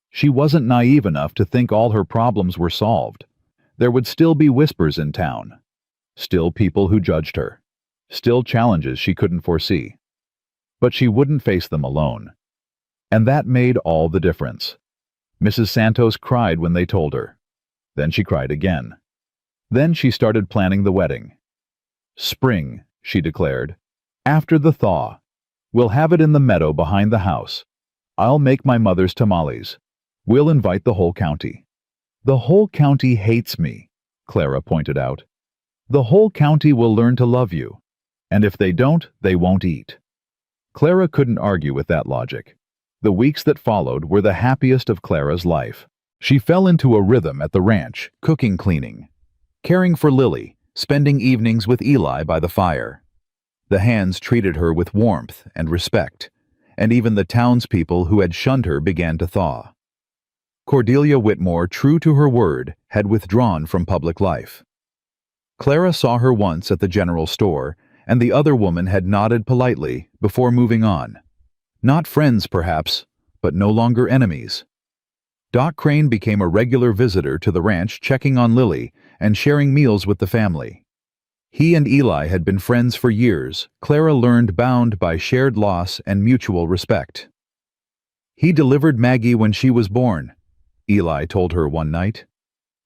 She wasn't naive enough to think all her problems were solved. There would still be whispers in town. Still people who judged her. Still challenges she couldn't foresee. But she wouldn't face them alone. And that made all the difference. Mrs. Santos cried when they told her. Then she cried again. Then she started planning the wedding. Spring, she declared. After the thaw. We'll have it in the meadow behind the house. I'll make my mother's tamales. We'll invite the whole county. The whole county hates me, Clara pointed out. The whole county will learn to love you. And if they don't, they won't eat. Clara couldn't argue with that logic. The weeks that followed were the happiest of Clara's life. She fell into a rhythm at the ranch, cooking, cleaning, caring for Lily, spending evenings with Eli by the fire. The hands treated her with warmth and respect, and even the townspeople who had shunned her began to thaw. Cordelia Whitmore, true to her word, had withdrawn from public life. Clara saw her once at the general store, and the other woman had nodded politely before moving on. Not friends, perhaps, but no longer enemies. Doc Crane became a regular visitor to the ranch, checking on Lily and sharing meals with the family. He and Eli had been friends for years, Clara learned, bound by shared loss and mutual respect. He delivered Maggie when she was born, Eli told her one night.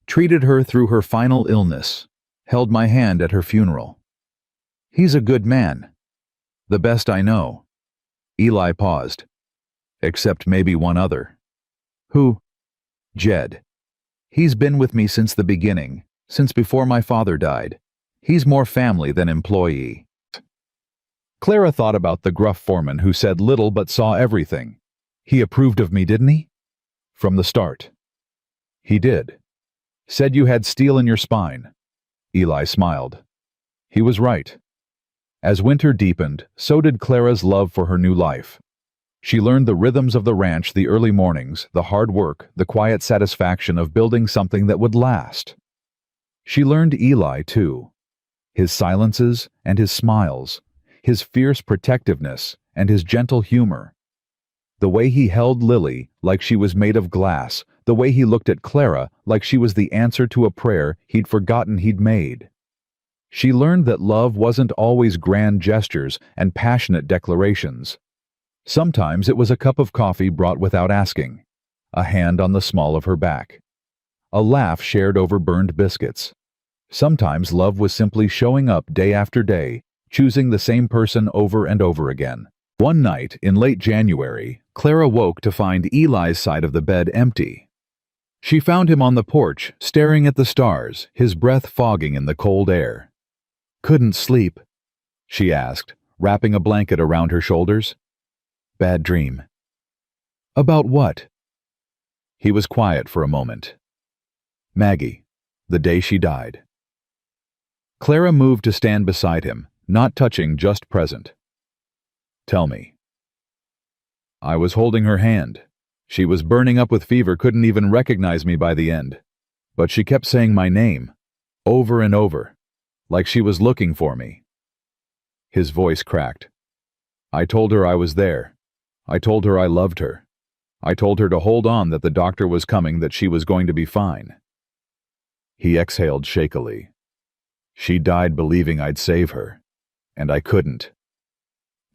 Treated her through her final illness, held my hand at her funeral. He's a good man. The best I know. Eli paused. Except maybe one other. Who? Jed. He's been with me since the beginning, since before my father died. He's more family than employee. Clara thought about the gruff foreman who said little but saw everything. He approved of me, didn't he? From the start. He did. Said you had steel in your spine. Eli smiled. He was right. As winter deepened, so did Clara's love for her new life. She learned the rhythms of the ranch, the early mornings, the hard work, the quiet satisfaction of building something that would last. She learned Eli, too. His silences and his smiles, his fierce protectiveness and his gentle humor. The way he held Lily like she was made of glass, the way he looked at Clara like she was the answer to a prayer he'd forgotten he'd made. She learned that love wasn't always grand gestures and passionate declarations. Sometimes it was a cup of coffee brought without asking, a hand on the small of her back, a laugh shared over burned biscuits. Sometimes love was simply showing up day after day, choosing the same person over and over again. One night in late January, Clara woke to find Eli's side of the bed empty. She found him on the porch, staring at the stars, his breath fogging in the cold air. "Couldn't sleep?" she asked, wrapping a blanket around her shoulders. "Bad dream." "About what?" He was quiet for a moment. "Maggie, the day she died." Clara moved to stand beside him, not touching, just present. "Tell me." I was holding her hand. She was burning up with fever, couldn't even recognize me by the end. But she kept saying my name, over and over, like she was looking for me. His voice cracked. I told her I was there. I told her I loved her. I told her to hold on, that the doctor was coming, that she was going to be fine. He exhaled shakily. She died believing I'd save her, and I couldn't.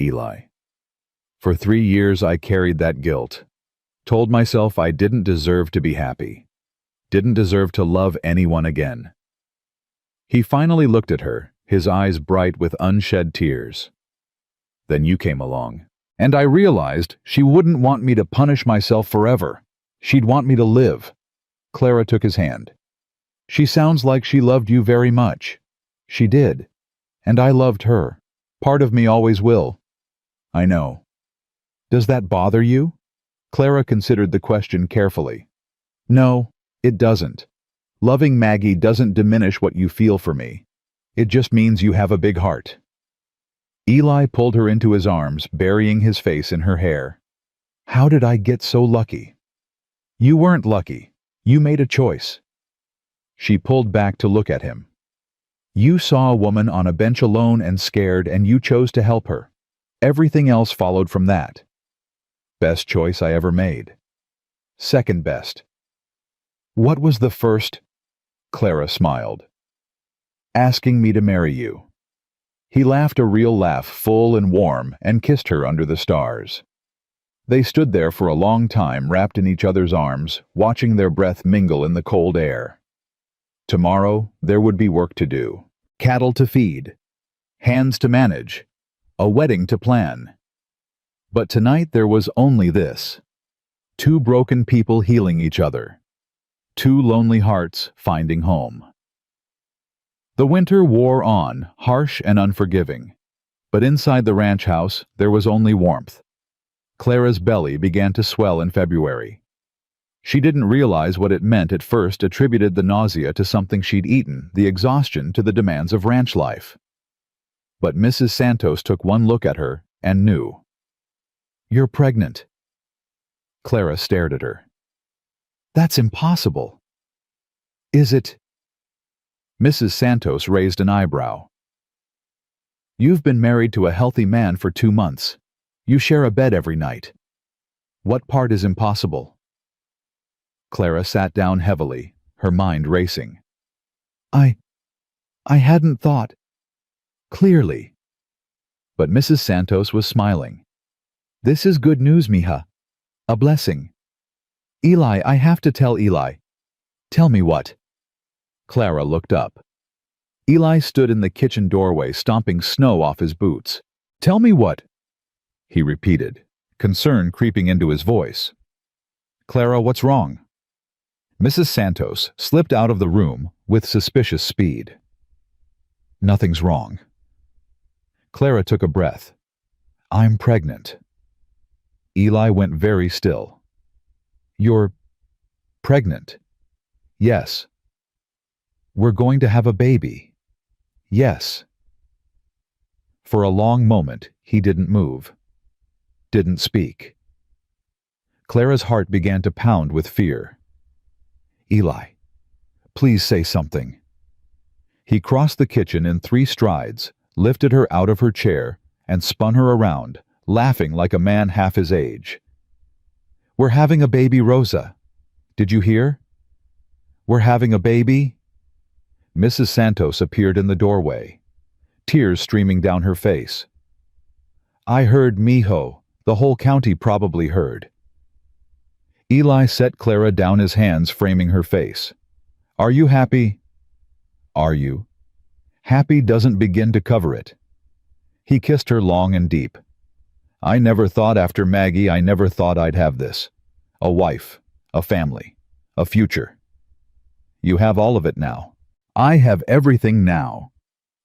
Eli. For 3 years I carried that guilt. Told myself I didn't deserve to be happy. Didn't deserve to love anyone again. He finally looked at her, his eyes bright with unshed tears. Then you came along, and I realized she wouldn't want me to punish myself forever. She'd want me to live. Clara took his hand. She sounds like she loved you very much. She did. And I loved her. Part of me always will. I know. Does that bother you? Clara considered the question carefully. No, it doesn't. Loving Maggie doesn't diminish what you feel for me. It just means you have a big heart. Eli pulled her into his arms, burying his face in her hair. How did I get so lucky? You weren't lucky. You made a choice. She pulled back to look at him. You saw a woman on a bench alone and scared, and you chose to help her. Everything else followed from that. Best choice I ever made. Second best. What was the first? Clara smiled. Asking me to marry you. He laughed a real laugh, full and warm, and kissed her under the stars. They stood there for a long time, wrapped in each other's arms, watching their breath mingle in the cold air. Tomorrow there would be work to do, cattle to feed, hands to manage, a wedding to plan. But tonight there was only this. 2 broken people healing each other. 2 lonely hearts finding home. The winter wore on, harsh and unforgiving. But inside the ranch house there was only warmth. Clara's belly began to swell in February. She didn't realize what it meant at first, attributed the nausea to something she'd eaten, the exhaustion to the demands of ranch life. But Mrs. Santos took one look at her and knew. You're pregnant. Clara stared at her. That's impossible. Is it? Mrs. Santos raised an eyebrow. You've been married to a healthy man for 2 months. You share a bed every night. What part is impossible? Clara sat down heavily, her mind racing. I hadn't thought. Clearly. But Mrs. Santos was smiling. This is good news, mija. A blessing. Eli, I have to tell Eli. Tell me what? Clara looked up. Eli stood in the kitchen doorway stomping snow off his boots. Tell me what? He repeated, concern creeping into his voice. Clara, what's wrong? Mrs. Santos slipped out of the room with suspicious speed. Nothing's wrong. Clara took a breath. I'm pregnant. Eli went very still. You're pregnant? Yes. We're going to have a baby. Yes. For a long moment, he didn't move. Didn't speak. Clara's heart began to pound with fear. Eli, please say something. He crossed the kitchen in 3 strides, lifted her out of her chair, and spun her around, laughing like a man half his age. We're having a baby, Rosa. Did you hear? We're having a baby? Mrs. Santos appeared in the doorway, tears streaming down her face. I heard, mijo. The whole county probably heard. Eli set Clara down, his hands framing her face. Are you happy? Are you? Happy doesn't begin to cover it. He kissed her long and deep. I never thought after Maggie, I never thought I'd have this. A wife, a family, a future. You have all of it now. I have everything now.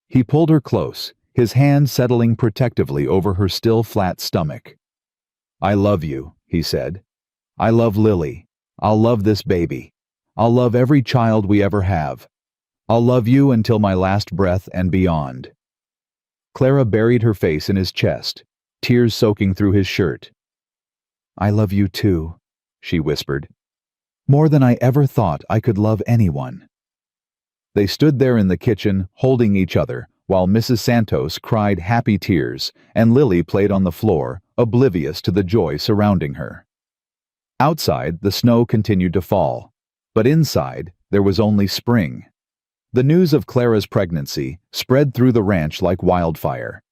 He pulled her close, his hand settling protectively over her still flat stomach. I love you, he said. I love Lily. I'll love this baby. I'll love every child we ever have. I'll love you until my last breath and beyond. Clara buried her face in his chest, tears soaking through his shirt. I love you too, she whispered. More than I ever thought I could love anyone. They stood there in the kitchen, holding each other, while Mrs. Santos cried happy tears and Lily played on the floor, oblivious to the joy surrounding her. Outside, the snow continued to fall, but inside, there was only spring. The news of Clara's pregnancy spread through the ranch like wildfire.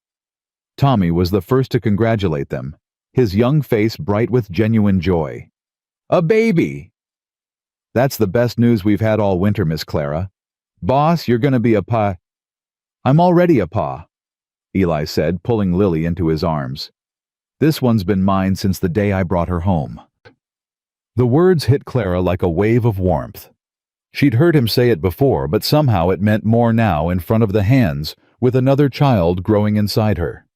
Tommy was the first to congratulate them, his young face bright with genuine joy. A baby! That's the best news we've had all winter, Miss Clara. Boss, you're gonna be a pa. I'm already a pa, Eli said, pulling Lily into his arms. This one's been mine since the day I brought her home. The words hit Clara like a wave of warmth. She'd heard him say it before, but somehow it meant more now in front of the hands, with another child growing inside her.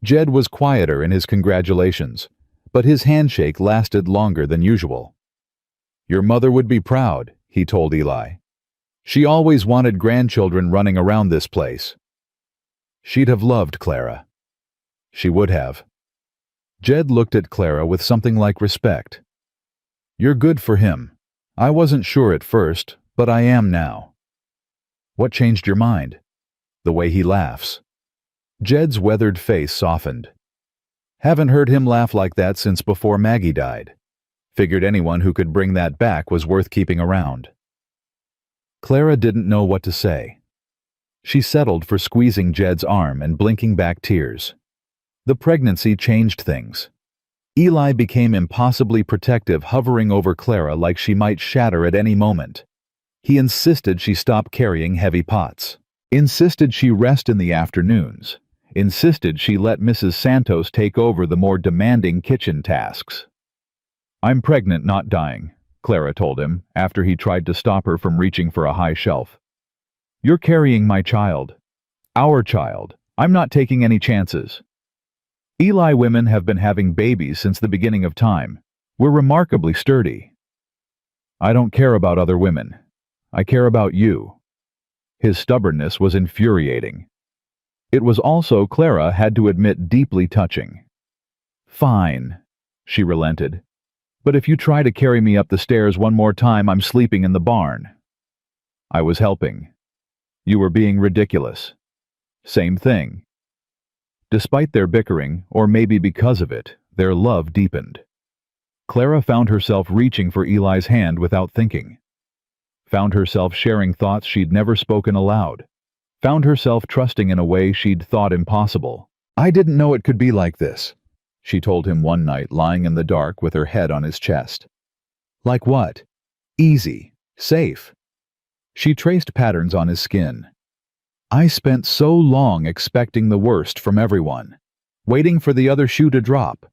Jed was quieter in his congratulations, but his handshake lasted longer than usual. Your mother would be proud, he told Eli. She always wanted grandchildren running around this place. She'd have loved Clara. She would have. Jed looked at Clara with something like respect. You're good for him. I wasn't sure at first, but I am now. What changed your mind? The way he laughs. Jed's weathered face softened. Haven't heard him laugh like that since before Maggie died. Figured anyone who could bring that back was worth keeping around. Clara didn't know what to say. She settled for squeezing Jed's arm and blinking back tears. The pregnancy changed things. Eli became impossibly protective, hovering over Clara like she might shatter at any moment. He insisted she stop carrying heavy pots. Insisted she rest in the afternoons. Insisted she let Mrs. Santos take over the more demanding kitchen tasks. I'm pregnant, not dying, Clara told him, after he tried to stop her from reaching for a high shelf. You're carrying my child. Our child. I'm not taking any chances. Eli women have been having babies since the beginning of time. We're remarkably sturdy. I don't care about other women. I care about you. His stubbornness was infuriating. It was also, Clara had to admit, deeply touching. Fine, she relented. But if you try to carry me up the stairs one more time, I'm sleeping in the barn. I was helping. You were being ridiculous. Same thing. Despite their bickering, or maybe because of it, their love deepened. Clara found herself reaching for Eli's hand without thinking. Found herself sharing thoughts she'd never spoken aloud. Found herself trusting in a way she'd thought impossible. "I didn't know it could be like this," she told him one night lying in the dark with her head on his chest. "Like what?" "Easy. Safe." She traced patterns on his skin. "I spent so long expecting the worst from everyone, waiting for the other shoe to drop.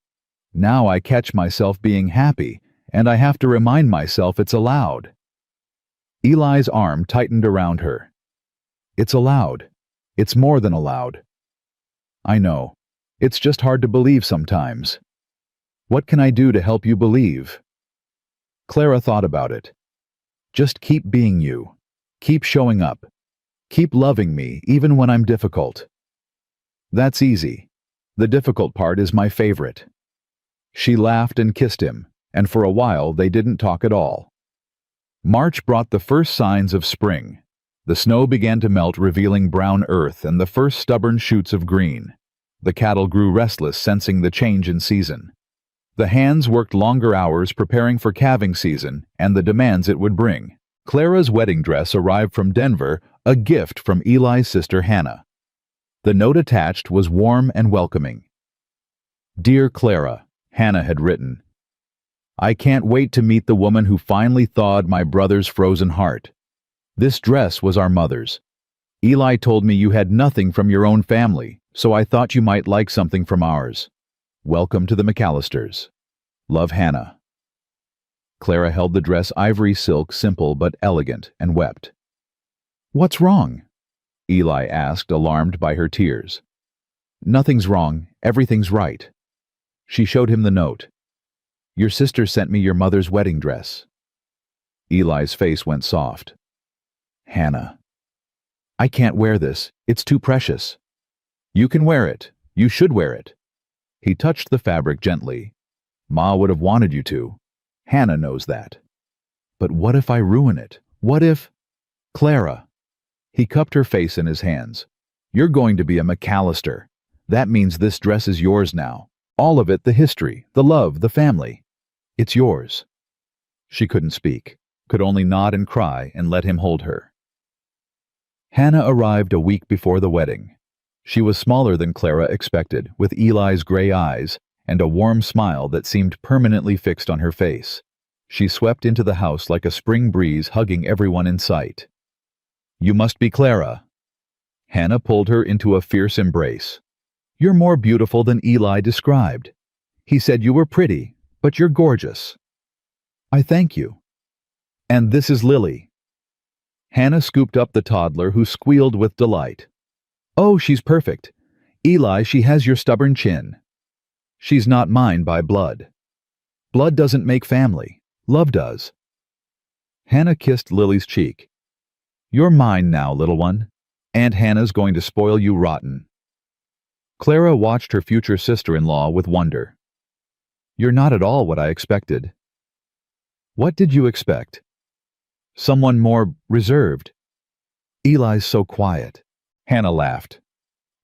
Now I catch myself being happy, and I have to remind myself it's allowed." Eli's arm tightened around her. "It's allowed. It's more than allowed." "I know. It's just hard to believe sometimes. What can I do to help you believe?" Clara thought about it. "Just keep being you. Keep showing up. Keep loving me even when I'm difficult." "That's easy. The difficult part is my favorite." She laughed and kissed him, and for a while they didn't talk at all. March brought the first signs of spring. The snow began to melt, revealing brown earth and the first stubborn shoots of green. The cattle grew restless, sensing the change in season. The hands worked longer hours preparing for calving season and the demands it would bring. Clara's wedding dress arrived from Denver, a gift from Eli's sister Hannah. The note attached was warm and welcoming. "Dear Clara," Hannah had written, "I can't wait to meet the woman who finally thawed my brother's frozen heart. This dress was our mother's. Eli told me you had nothing from your own family, so I thought you might like something from ours. Welcome to the McAllisters. Love, Hannah." Clara held the dress, ivory silk, simple but elegant, and wept. "What's wrong?" Eli asked, alarmed by her tears. "Nothing's wrong. Everything's right." She showed him the note. "Your sister sent me your mother's wedding dress." Eli's face went soft. "Hannah, I can't wear this. It's too precious." "You can wear it. You should wear it." He touched the fabric gently. "Ma would have wanted you to. Hannah knows that." "But what if I ruin it? What if—" "Clara." He cupped her face in his hands. "You're going to be a McAllister. That means this dress is yours now. All of it, the history, the love, the family. It's yours." She couldn't speak, could only nod and cry and let him hold her. Hannah arrived a week before the wedding. She was smaller than Clara expected, with Eli's gray eyes and a warm smile that seemed permanently fixed on her face. She swept into the house like a spring breeze, hugging everyone in sight. "You must be Clara." Hannah pulled her into a fierce embrace. "You're more beautiful than Eli described. He said you were pretty, but you're gorgeous." "I thank you." "And this is Lily." Hannah scooped up the toddler, who squealed with delight. "Oh, she's perfect. Eli, she has your stubborn chin." "She's not mine by blood. Blood doesn't make family. Love does." Hannah kissed Lily's cheek. "You're mine now, little one. Aunt Hannah's going to spoil you rotten." Clara watched her future sister-in-law with wonder. "You're not at all what I expected." "What did you expect?" "Someone more reserved." "Eli's so quiet." Hannah laughed.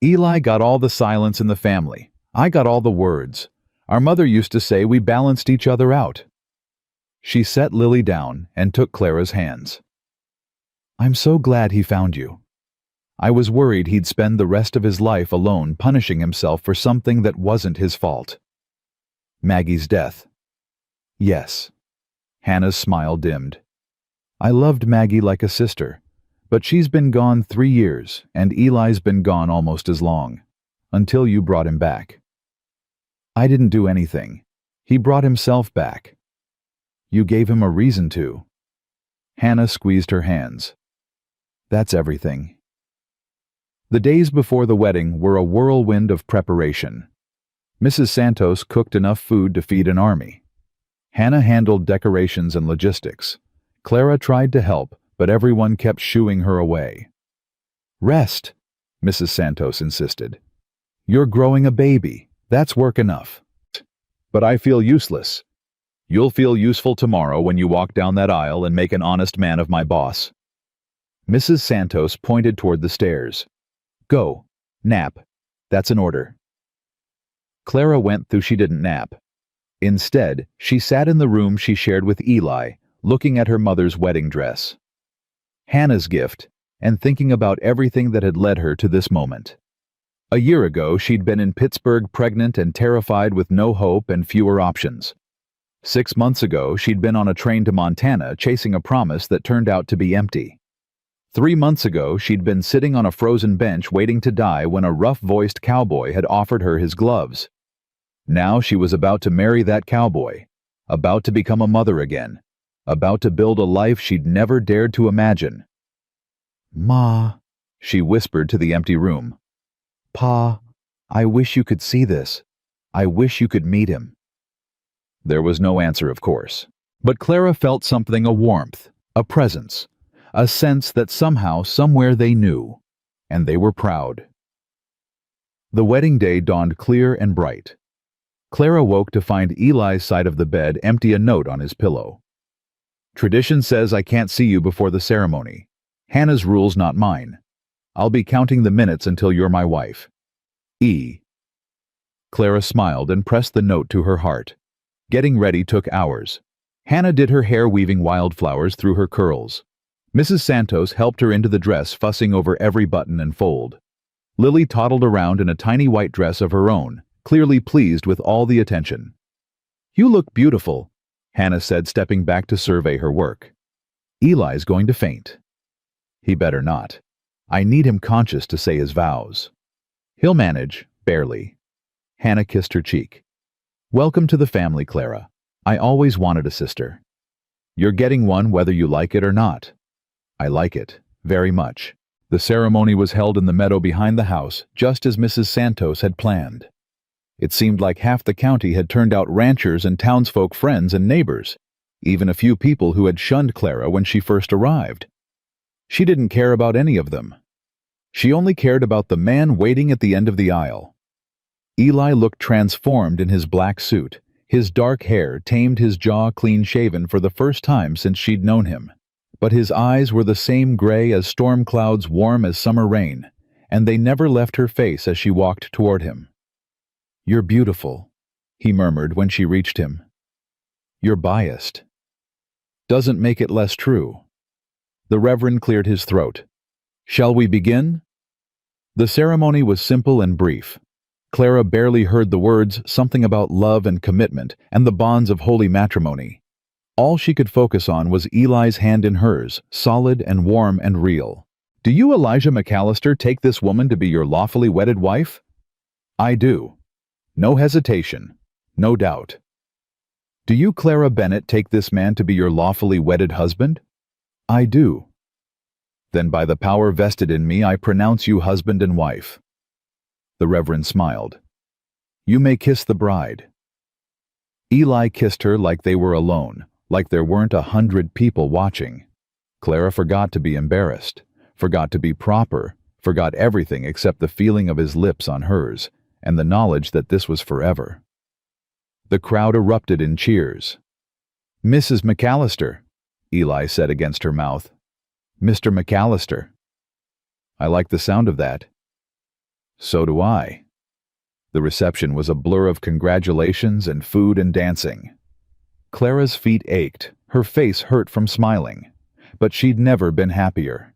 "Eli got all the silence in the family. I got all the words. Our mother used to say we balanced each other out." She set Lily down and took Clara's hands. "I'm so glad he found you. I was worried he'd spend the rest of his life alone, punishing himself for something that wasn't his fault." "Maggie's death." "Yes." Hannah's smile dimmed. "I loved Maggie like a sister, but she's been gone 3 years, and Eli's been gone almost as long, until you brought him back." "I didn't do anything. He brought himself back." "You gave him a reason to." Hannah squeezed her hands. "That's everything." The days before the wedding were a whirlwind of preparation. Mrs. Santos cooked enough food to feed an army. Hannah handled decorations and logistics. Clara tried to help, but everyone kept shooing her away. "Rest," Mrs. Santos insisted. "You're growing a baby. That's work enough." "But I feel useless." "You'll feel useful tomorrow when you walk down that aisle and make an honest man of my boss." Mrs. Santos pointed toward the stairs. "Go. Nap. That's an order." Clara went through she didn't nap. Instead, she sat in the room she shared with Eli, looking at her mother's wedding dress. Hannah's gift, and thinking about everything that had led her to this moment. A year ago, she'd been in Pittsburgh pregnant and terrified with no hope and fewer options. 6 months ago, she'd been on a train to Montana chasing a promise that turned out to be empty. 3 months ago, she'd been sitting on a frozen bench waiting to die when a rough-voiced cowboy had offered her his gloves. Now she was about to marry that cowboy, about to become a mother again, about to build a life she'd never dared to imagine. "Ma," she whispered to the empty room. "Pa, I wish you could see this. I wish you could meet him." There was no answer, of course. But Clara felt something, a warmth, a presence, a sense that somehow, somewhere they knew, and they were proud. The wedding day dawned clear and bright. Clara woke to find Eli's side of the bed empty, a note on his pillow. "Tradition says I can't see you before the ceremony. Hannah's rules, not mine. I'll be counting the minutes until you're my wife. E." Clara smiled and pressed the note to her heart. Getting ready took hours. Hannah did her hair, weaving wildflowers through her curls. Mrs. Santos helped her into the dress, fussing over every button and fold. Lily toddled around in a tiny white dress of her own, clearly pleased with all the attention. "You look beautiful," Hannah said, stepping back to survey her work. "Eli's going to faint." "He better not. I need him conscious to say his vows." "He'll manage, barely." Hannah kissed her cheek. "Welcome to the family, Clara. I always wanted a sister. You're getting one whether you like it or not." "I like it, very much." The ceremony was held in the meadow behind the house, just as Mrs. Santos had planned. It seemed like half the county had turned out ranchers and townsfolk, friends and neighbors, even a few people who had shunned Clara when she first arrived. She didn't care about any of them. She only cared about the man waiting at the end of the aisle. Eli looked transformed in his black suit. His dark hair tamed, his jaw clean-shaven for the first time since she'd known him. But his eyes were the same gray as storm clouds, warm as summer rain, and they never left her face as she walked toward him. "You're beautiful," he murmured when she reached him. "You're biased." "Doesn't make it less true." The Reverend cleared his throat. "Shall we begin?" The ceremony was simple and brief. Clara barely heard the words, something about love and commitment and the bonds of holy matrimony. All she could focus on was Eli's hand in hers, solid and warm and real. "Do you, Elijah McAllister, take this woman to be your lawfully wedded wife?" "I do." No hesitation, no doubt. "Do you, Clara Bennett, take this man to be your lawfully wedded husband?" "I do." "Then by the power vested in me, I pronounce you husband and wife." The Reverend smiled. "You may kiss the bride." Eli kissed her like they were alone, like there weren't 100 people watching. Clara forgot to be embarrassed, forgot to be proper, forgot everything except the feeling of his lips on hers, and the knowledge that this was forever. The crowd erupted in cheers. "Mrs. McAllister," Eli said against her mouth. "Mr. McAllister." "I like the sound of that." "So do I." The reception was a blur of congratulations and food and dancing. Clara's feet ached, her face hurt from smiling, but she'd never been happier.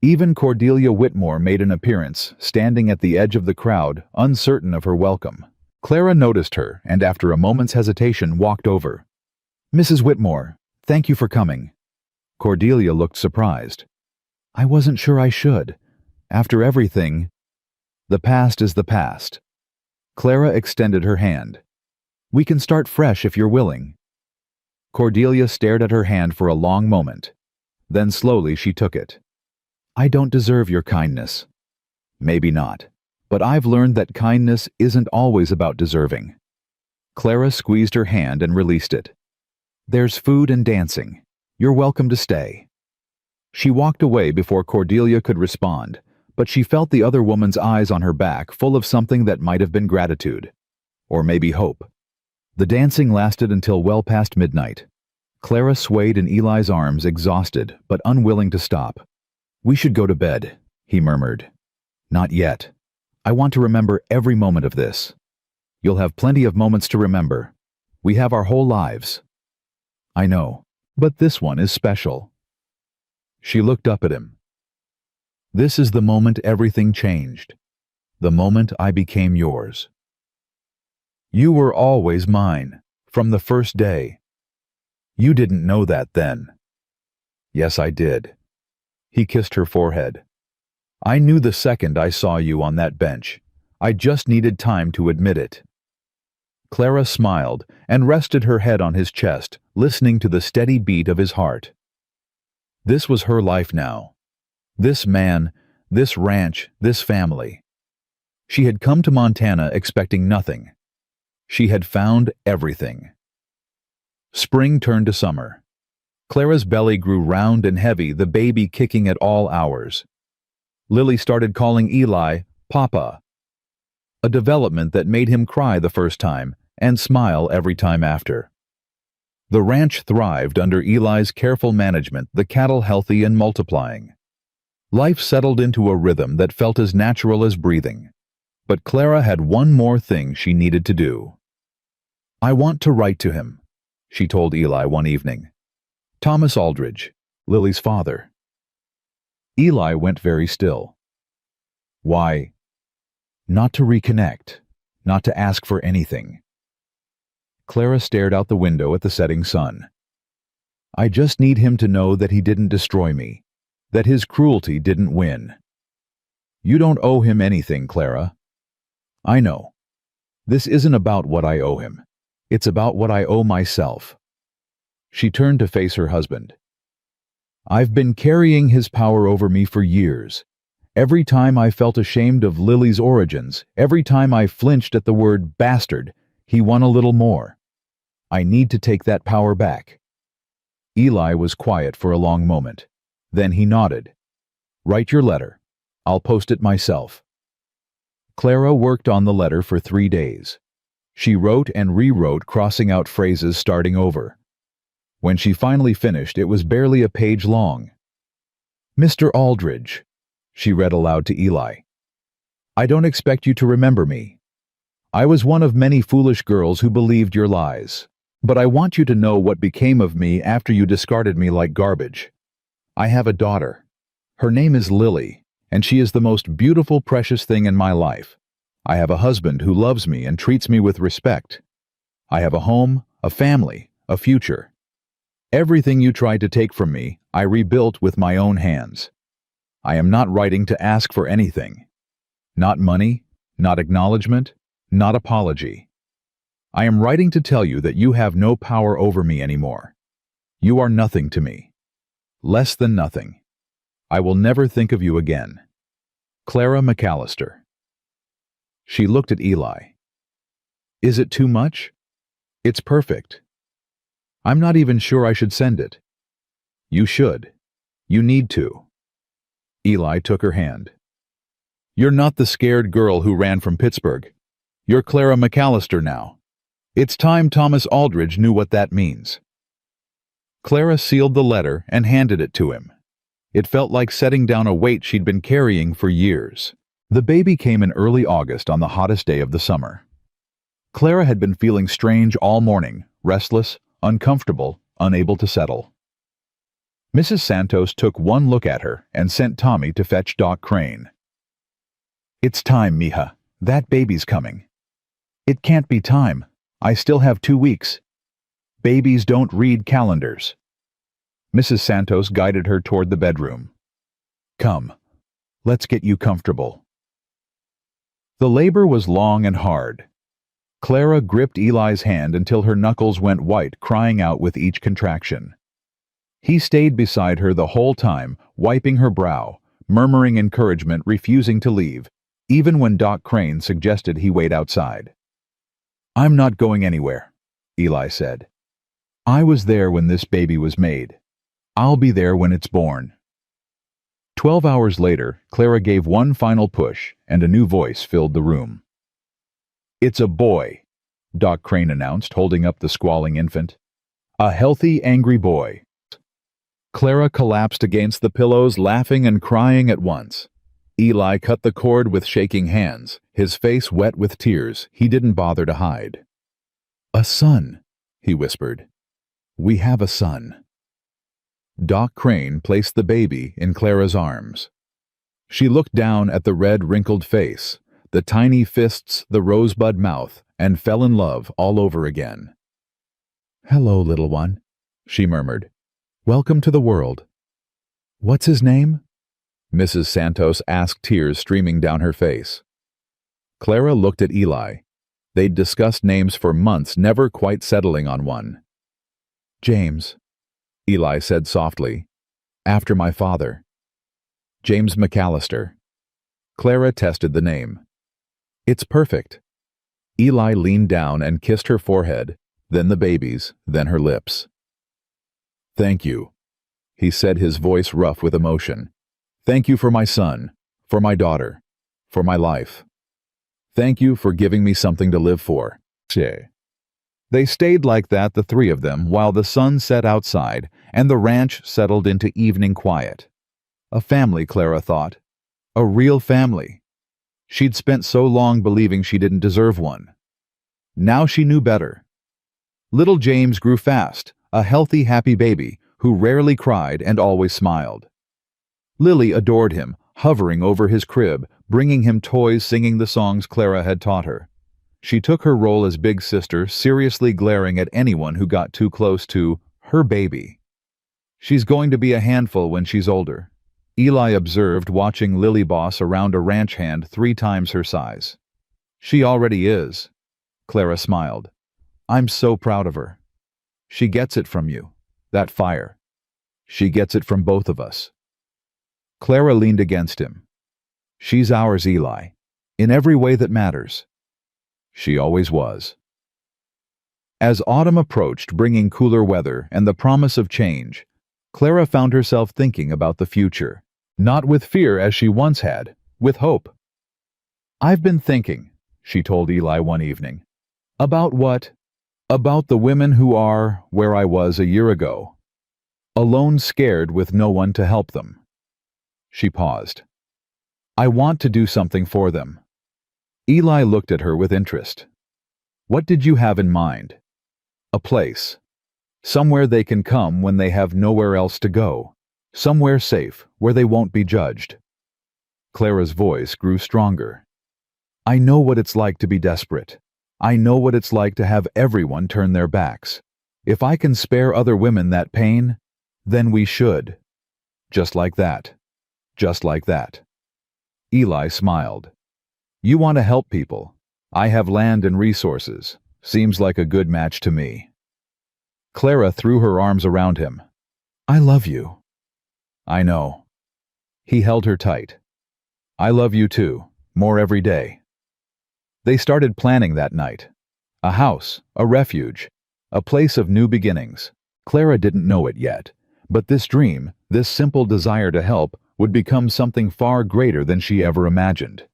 Even Cordelia Whitmore made an appearance, standing at the edge of the crowd, uncertain of her welcome. Clara noticed her, and after a moment's hesitation walked over. "Mrs. Whitmore, thank you for coming." Cordelia looked surprised. "I wasn't sure I should. After everything—" "The past is the past." Clara extended her hand. "We can start fresh if you're willing." Cordelia stared at her hand for a long moment. Then slowly she took it. "I don't deserve your kindness." "Maybe not. But I've learned that kindness isn't always about deserving." Clara squeezed her hand and released it. "There's food and dancing. You're welcome to stay." She walked away before Cordelia could respond, but she felt the other woman's eyes on her back, full of something that might have been gratitude. Or maybe hope. The dancing lasted until well past midnight. Clara swayed in Eli's arms, exhausted, but unwilling to stop. "We should go to bed," he murmured. "Not yet. I want to remember every moment of this." You'll have plenty of moments to remember. We have our whole lives. I know, but this one is special. She looked up at him. This is the moment everything changed. The moment I became yours. You were always mine, from the first day. You didn't know that then. Yes, I did. He kissed her forehead. I knew the second I saw you on that bench. I just needed time to admit it. Clara smiled and rested her head on his chest, listening to the steady beat of his heart. This was her life now. This man, this ranch, this family. She had come to Montana expecting nothing. She had found everything. Spring turned to summer. Clara's belly grew round and heavy, the baby kicking at all hours. Lily started calling Eli Papa, a development that made him cry the first time and smile every time after. The ranch thrived under Eli's careful management, the cattle healthy and multiplying. Life settled into a rhythm that felt as natural as breathing. But Clara had one more thing she needed to do. I want to write to him, she told Eli one evening. Thomas Aldridge, Lily's father. Eli went very still. Why? Not to reconnect, not to ask for anything. Clara stared out the window at the setting sun. I just need him to know that he didn't destroy me, that his cruelty didn't win. You don't owe him anything, Clara. I know. This isn't about what I owe him. It's about what I owe myself. She turned to face her husband. I've been carrying his power over me for years. Every time I felt ashamed of Lily's origins, every time I flinched at the word bastard, he won a little more. I need to take that power back. Eli was quiet for a long moment. Then he nodded. Write your letter. I'll post it myself. Clara worked on the letter for 3 days. She wrote and rewrote, crossing out phrases, starting over. When she finally finished, it was barely a page long. Mr. Aldridge, she read aloud to Eli. I don't expect you to remember me. I was one of many foolish girls who believed your lies. But I want you to know what became of me after you discarded me like garbage. I have a daughter. Her name is Lily, and she is the most beautiful, precious thing in my life. I have a husband who loves me and treats me with respect. I have a home, a family, a future. Everything you tried to take from me, I rebuilt with my own hands. I am not writing to ask for anything. Not money, not acknowledgement, not apology. I am writing to tell you that you have no power over me anymore. You are nothing to me. Less than nothing. I will never think of you again. Clara McAllister. She looked at Eli. Is it too much? It's perfect. I'm not even sure I should send it. You should. You need to. Eli took her hand. You're not the scared girl who ran from Pittsburgh. You're Clara McAllister now. It's time Thomas Aldridge knew what that means. Clara sealed the letter and handed it to him. It felt like setting down a weight she'd been carrying for years. The baby came in early August on the hottest day of the summer. Clara had been feeling strange all morning, restless, uncomfortable, unable to settle. Mrs. Santos took one look at her and sent Tommy to fetch Doc Crane. It's time, mija. That baby's coming. It can't be time. I still have 2 weeks. Babies don't read calendars. Mrs. Santos guided her toward the bedroom. Come, let's get you comfortable. The labor was long and hard. Clara gripped Eli's hand until her knuckles went white, crying out with each contraction. He stayed beside her the whole time, wiping her brow, murmuring encouragement, refusing to leave, even when Doc Crane suggested he wait outside. I'm not going anywhere, Eli said. I was there when this baby was made. I'll be there when it's born. 12 hours later, Clara gave one final push, and a new voice filled the room. It's a boy, Doc Crane announced, holding up the squalling infant. A healthy, angry boy. Clara collapsed against the pillows, laughing and crying at once. Eli cut the cord with shaking hands, his face wet with tears he didn't bother to hide. "A son," he whispered. "We have a son." Doc Crane placed the baby in Clara's arms. She looked down at the red, wrinkled face, the tiny fists, the rosebud mouth, and fell in love all over again. "Hello, little one," she murmured. "Welcome to the world." "What's his name?" Mrs. Santos asked, tears streaming down her face. Clara looked at Eli. They'd discussed names for months, never quite settling on one. "James," Eli said softly, "after my father." "James McAllister." Clara tested the name. "It's perfect." Eli leaned down and kissed her forehead, then the baby's, then her lips. "Thank you," he said, his voice rough with emotion. "Thank you for my son, for my daughter, for my life. Thank you for giving me something to live for." They stayed like that, the three of them, while the sun set outside and the ranch settled into evening quiet. A family, Clara thought. A real family. She'd spent so long believing she didn't deserve one. Now she knew better. Little James grew fast, a healthy, happy baby who rarely cried and always smiled. Lily adored him, hovering over his crib, bringing him toys, singing the songs Clara had taught her. She took her role as big sister, seriously glaring at anyone who got too close to her baby. "She's going to be a handful when she's older," Eli observed, watching Lily boss around a ranch hand 3 times her size. "She already is," Clara smiled. "I'm so proud of her. She gets it from you, that fire. She gets it from both of us." Clara leaned against him. "She's ours, Eli, in every way that matters." She always was. As autumn approached, bringing cooler weather and the promise of change, Clara found herself thinking about the future, not with fear as she once had, with hope. "I've been thinking," she told Eli one evening. "About what? About the women who are where I was a year ago. Alone, scared, with no one to help them." She paused. "I want to do something for them." Eli looked at her with interest. "What did you have in mind?" "A place. Somewhere they can come when they have nowhere else to go. Somewhere safe, where they won't be judged." Clara's voice grew stronger. "I know what it's like to be desperate. I know what it's like to have everyone turn their backs. If I can spare other women that pain, then we should." Just like that. Just like that. Eli smiled. "You want to help people. I have land and resources. Seems like a good match to me." Clara threw her arms around him. "I love you." "I know." He held her tight. "I love you too, more every day." They started planning that night. A house, a refuge, a place of new beginnings. Clara didn't know it yet, but this dream, this simple desire to help, would become something far greater than she ever imagined.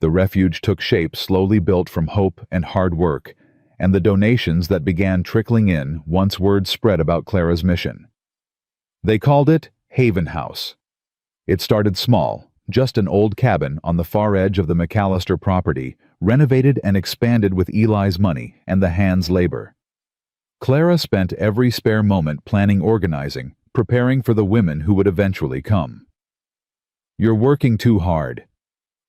The refuge took shape, slowly built from hope and hard work, and the donations that began trickling in once word spread about Clara's mission. They called it Haven House. It started small, just an old cabin on the far edge of the McAllister property, renovated and expanded with Eli's money and the hands' labor. Clara spent every spare moment planning, organizing, preparing for the women who would eventually come. "You're working too hard,"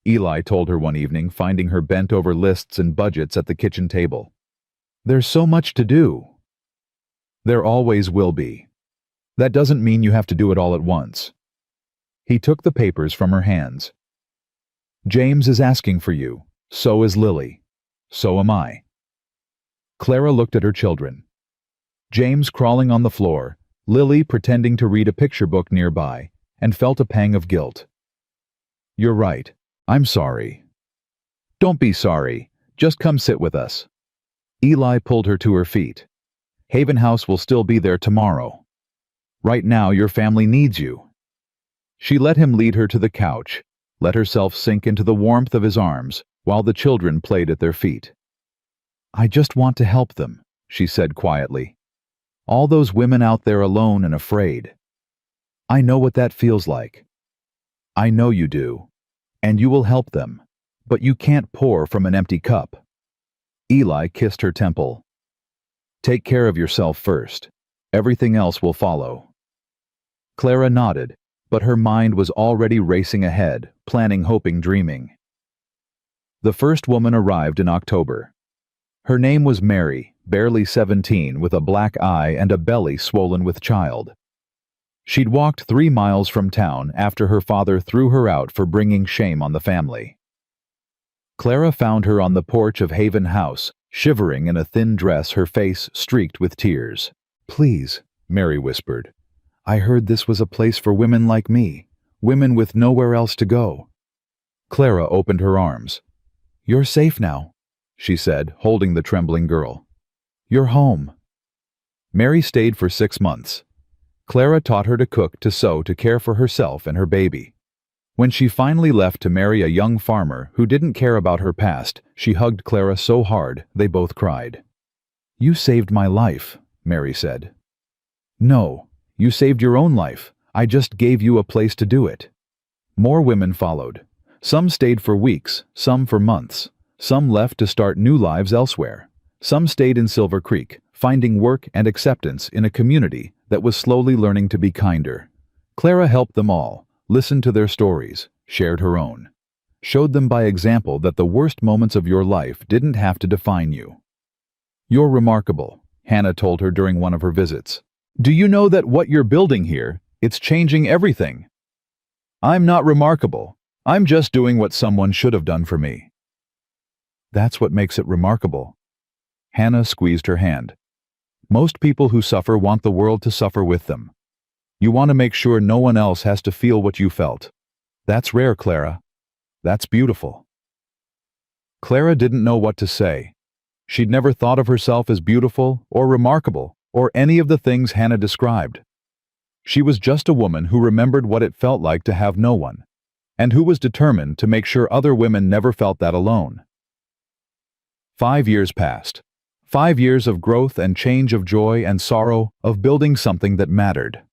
Eli told her one evening, finding her bent over lists and budgets at the kitchen table. "There's so much to do." "There always will be. That doesn't mean you have to do it all at once." He took the papers from her hands. "James is asking for you. So is Lily. So am I." Clara looked at her children. James crawling on the floor, Lily pretending to read a picture book nearby, and felt a pang of guilt. "You're right. I'm sorry." "Don't be sorry. Just come sit with us." Eli pulled her to her feet. "Haven House will still be there tomorrow. Right now your family needs you." She let him lead her to the couch, let herself sink into the warmth of his arms while the children played at their feet. "I just want to help them," she said quietly. "All those women out there alone and afraid. I know what that feels like." "I know you do," And you will help them. But you can't pour from an empty cup. Eli kissed her temple. Take care of yourself first. Everything else will follow. Clara nodded, but her mind was already racing ahead, planning, hoping, dreaming. The first woman arrived in October. Her name was Mary, barely 17, with a black eye and a belly swollen with child. She'd walked 3 miles from town after her father threw her out for bringing shame on the family. Clara found her on the porch of Haven House, shivering in a thin dress, her face streaked with tears. "Please," Mary whispered. "I heard this was a place for women like me, women with nowhere else to go." Clara opened her arms. "You're safe now," she said, holding the trembling girl. "You're home." Mary stayed for 6 months. Clara taught her to cook, to sew, to care for herself and her baby. When she finally left to marry a young farmer who didn't care about her past, she hugged Clara so hard they both cried. "You saved my life," Mary said. "No, you saved your own life. I just gave you a place to do it." More women followed. Some stayed for weeks, some for months. Some left to start new lives elsewhere. Some stayed in Silver Creek, finding work and acceptance in a community that was slowly learning to be kinder. Clara helped them all, listened to their stories, shared her own. Showed them by example that the worst moments of your life didn't have to define you. "You're remarkable," Hannah told her during one of her visits. "Do you know that what you're building here, it's changing everything?" "I'm not remarkable. I'm just doing what someone should have done for me." "That's what makes it remarkable." Hannah squeezed her hand. "Most people who suffer want the world to suffer with them. You want to make sure no one else has to feel what you felt. That's rare, Clara. That's beautiful." Clara didn't know what to say. She'd never thought of herself as beautiful or remarkable or any of the things Hannah described. She was just a woman who remembered what it felt like to have no one, and who was determined to make sure other women never felt that alone. 5 years passed. 5 years of growth and change, of joy and sorrow, of building something that mattered.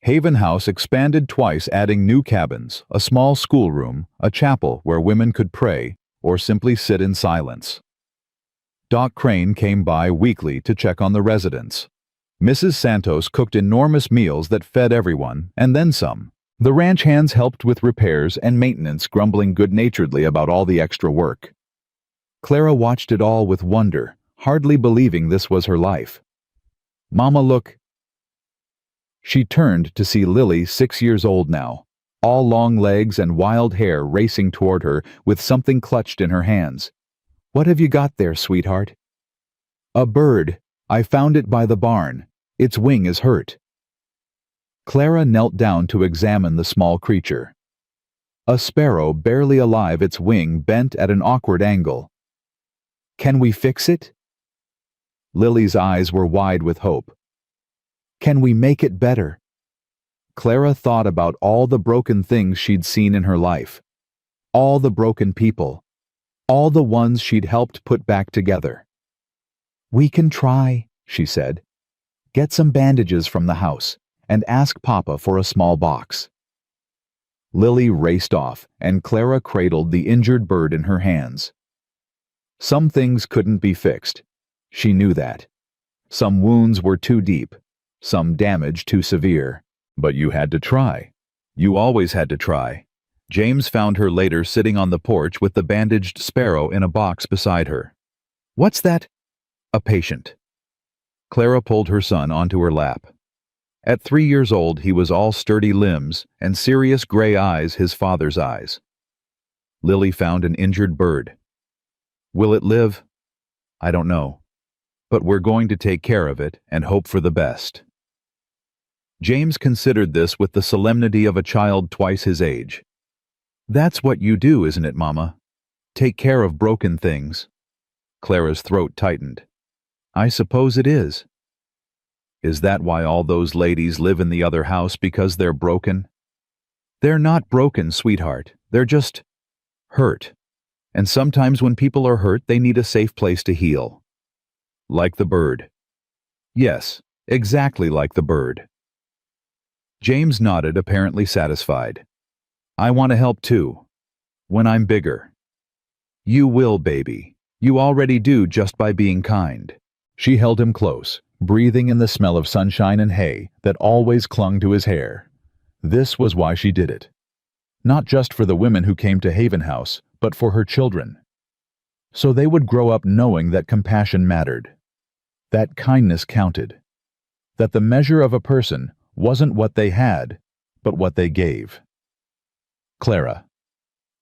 Haven House expanded twice, adding new cabins, a small schoolroom, a chapel where women could pray or simply sit in silence. Doc Crane came by weekly to check on the residents. Mrs. Santos cooked enormous meals that fed everyone, and then some. The ranch hands helped with repairs and maintenance, grumbling good-naturedly about all the extra work. Clara watched it all with wonder, hardly believing this was her life. "Mama, look." She turned to see Lily, 6 years old now, all long legs and wild hair, racing toward her with something clutched in her hands. "What have you got there, sweetheart?" "A bird. I found it by the barn. Its wing is hurt." Clara knelt down to examine the small creature. A sparrow, barely alive, its wing bent at an awkward angle. "Can we fix it?" Lily's eyes were wide with hope. "Can we make it better?" Clara thought about all the broken things she'd seen in her life. All the broken people. All the ones she'd helped put back together. "We can try," she said. "Get some bandages from the house, and ask Papa for a small box." Lily raced off, and Clara cradled the injured bird in her hands. Some things couldn't be fixed. She knew that. Some wounds were too deep. Some damage too severe. But you had to try. You always had to try. James found her later sitting on the porch with the bandaged sparrow in a box beside her. "What's that?" "A patient." Clara pulled her son onto her lap. At 3 years old, he was all sturdy limbs and serious gray eyes, his father's eyes. Lily found an injured bird. "Will it live?" "I don't know. But we're going to take care of it and hope for the best." James considered this with the solemnity of a child twice his age. "That's what you do, isn't it, Mama? Take care of broken things." Clara's throat tightened. "I suppose it is." "Is that why all those ladies live in the other house, because they're broken?" "They're not broken, sweetheart. They're just hurt. And sometimes when people are hurt, they need a safe place to heal." "Like the bird." "Yes, exactly like the bird." James nodded, apparently satisfied. "I want to help too." When I'm bigger. You will, baby. You already do just by being kind. She held him close, breathing in the smell of sunshine and hay that always clung to his hair. This was why she did it. Not just for the women who came to Haven House, but for her children. So they would grow up knowing that compassion mattered. That kindness counted. That the measure of a person wasn't what they had, but what they gave. Clara.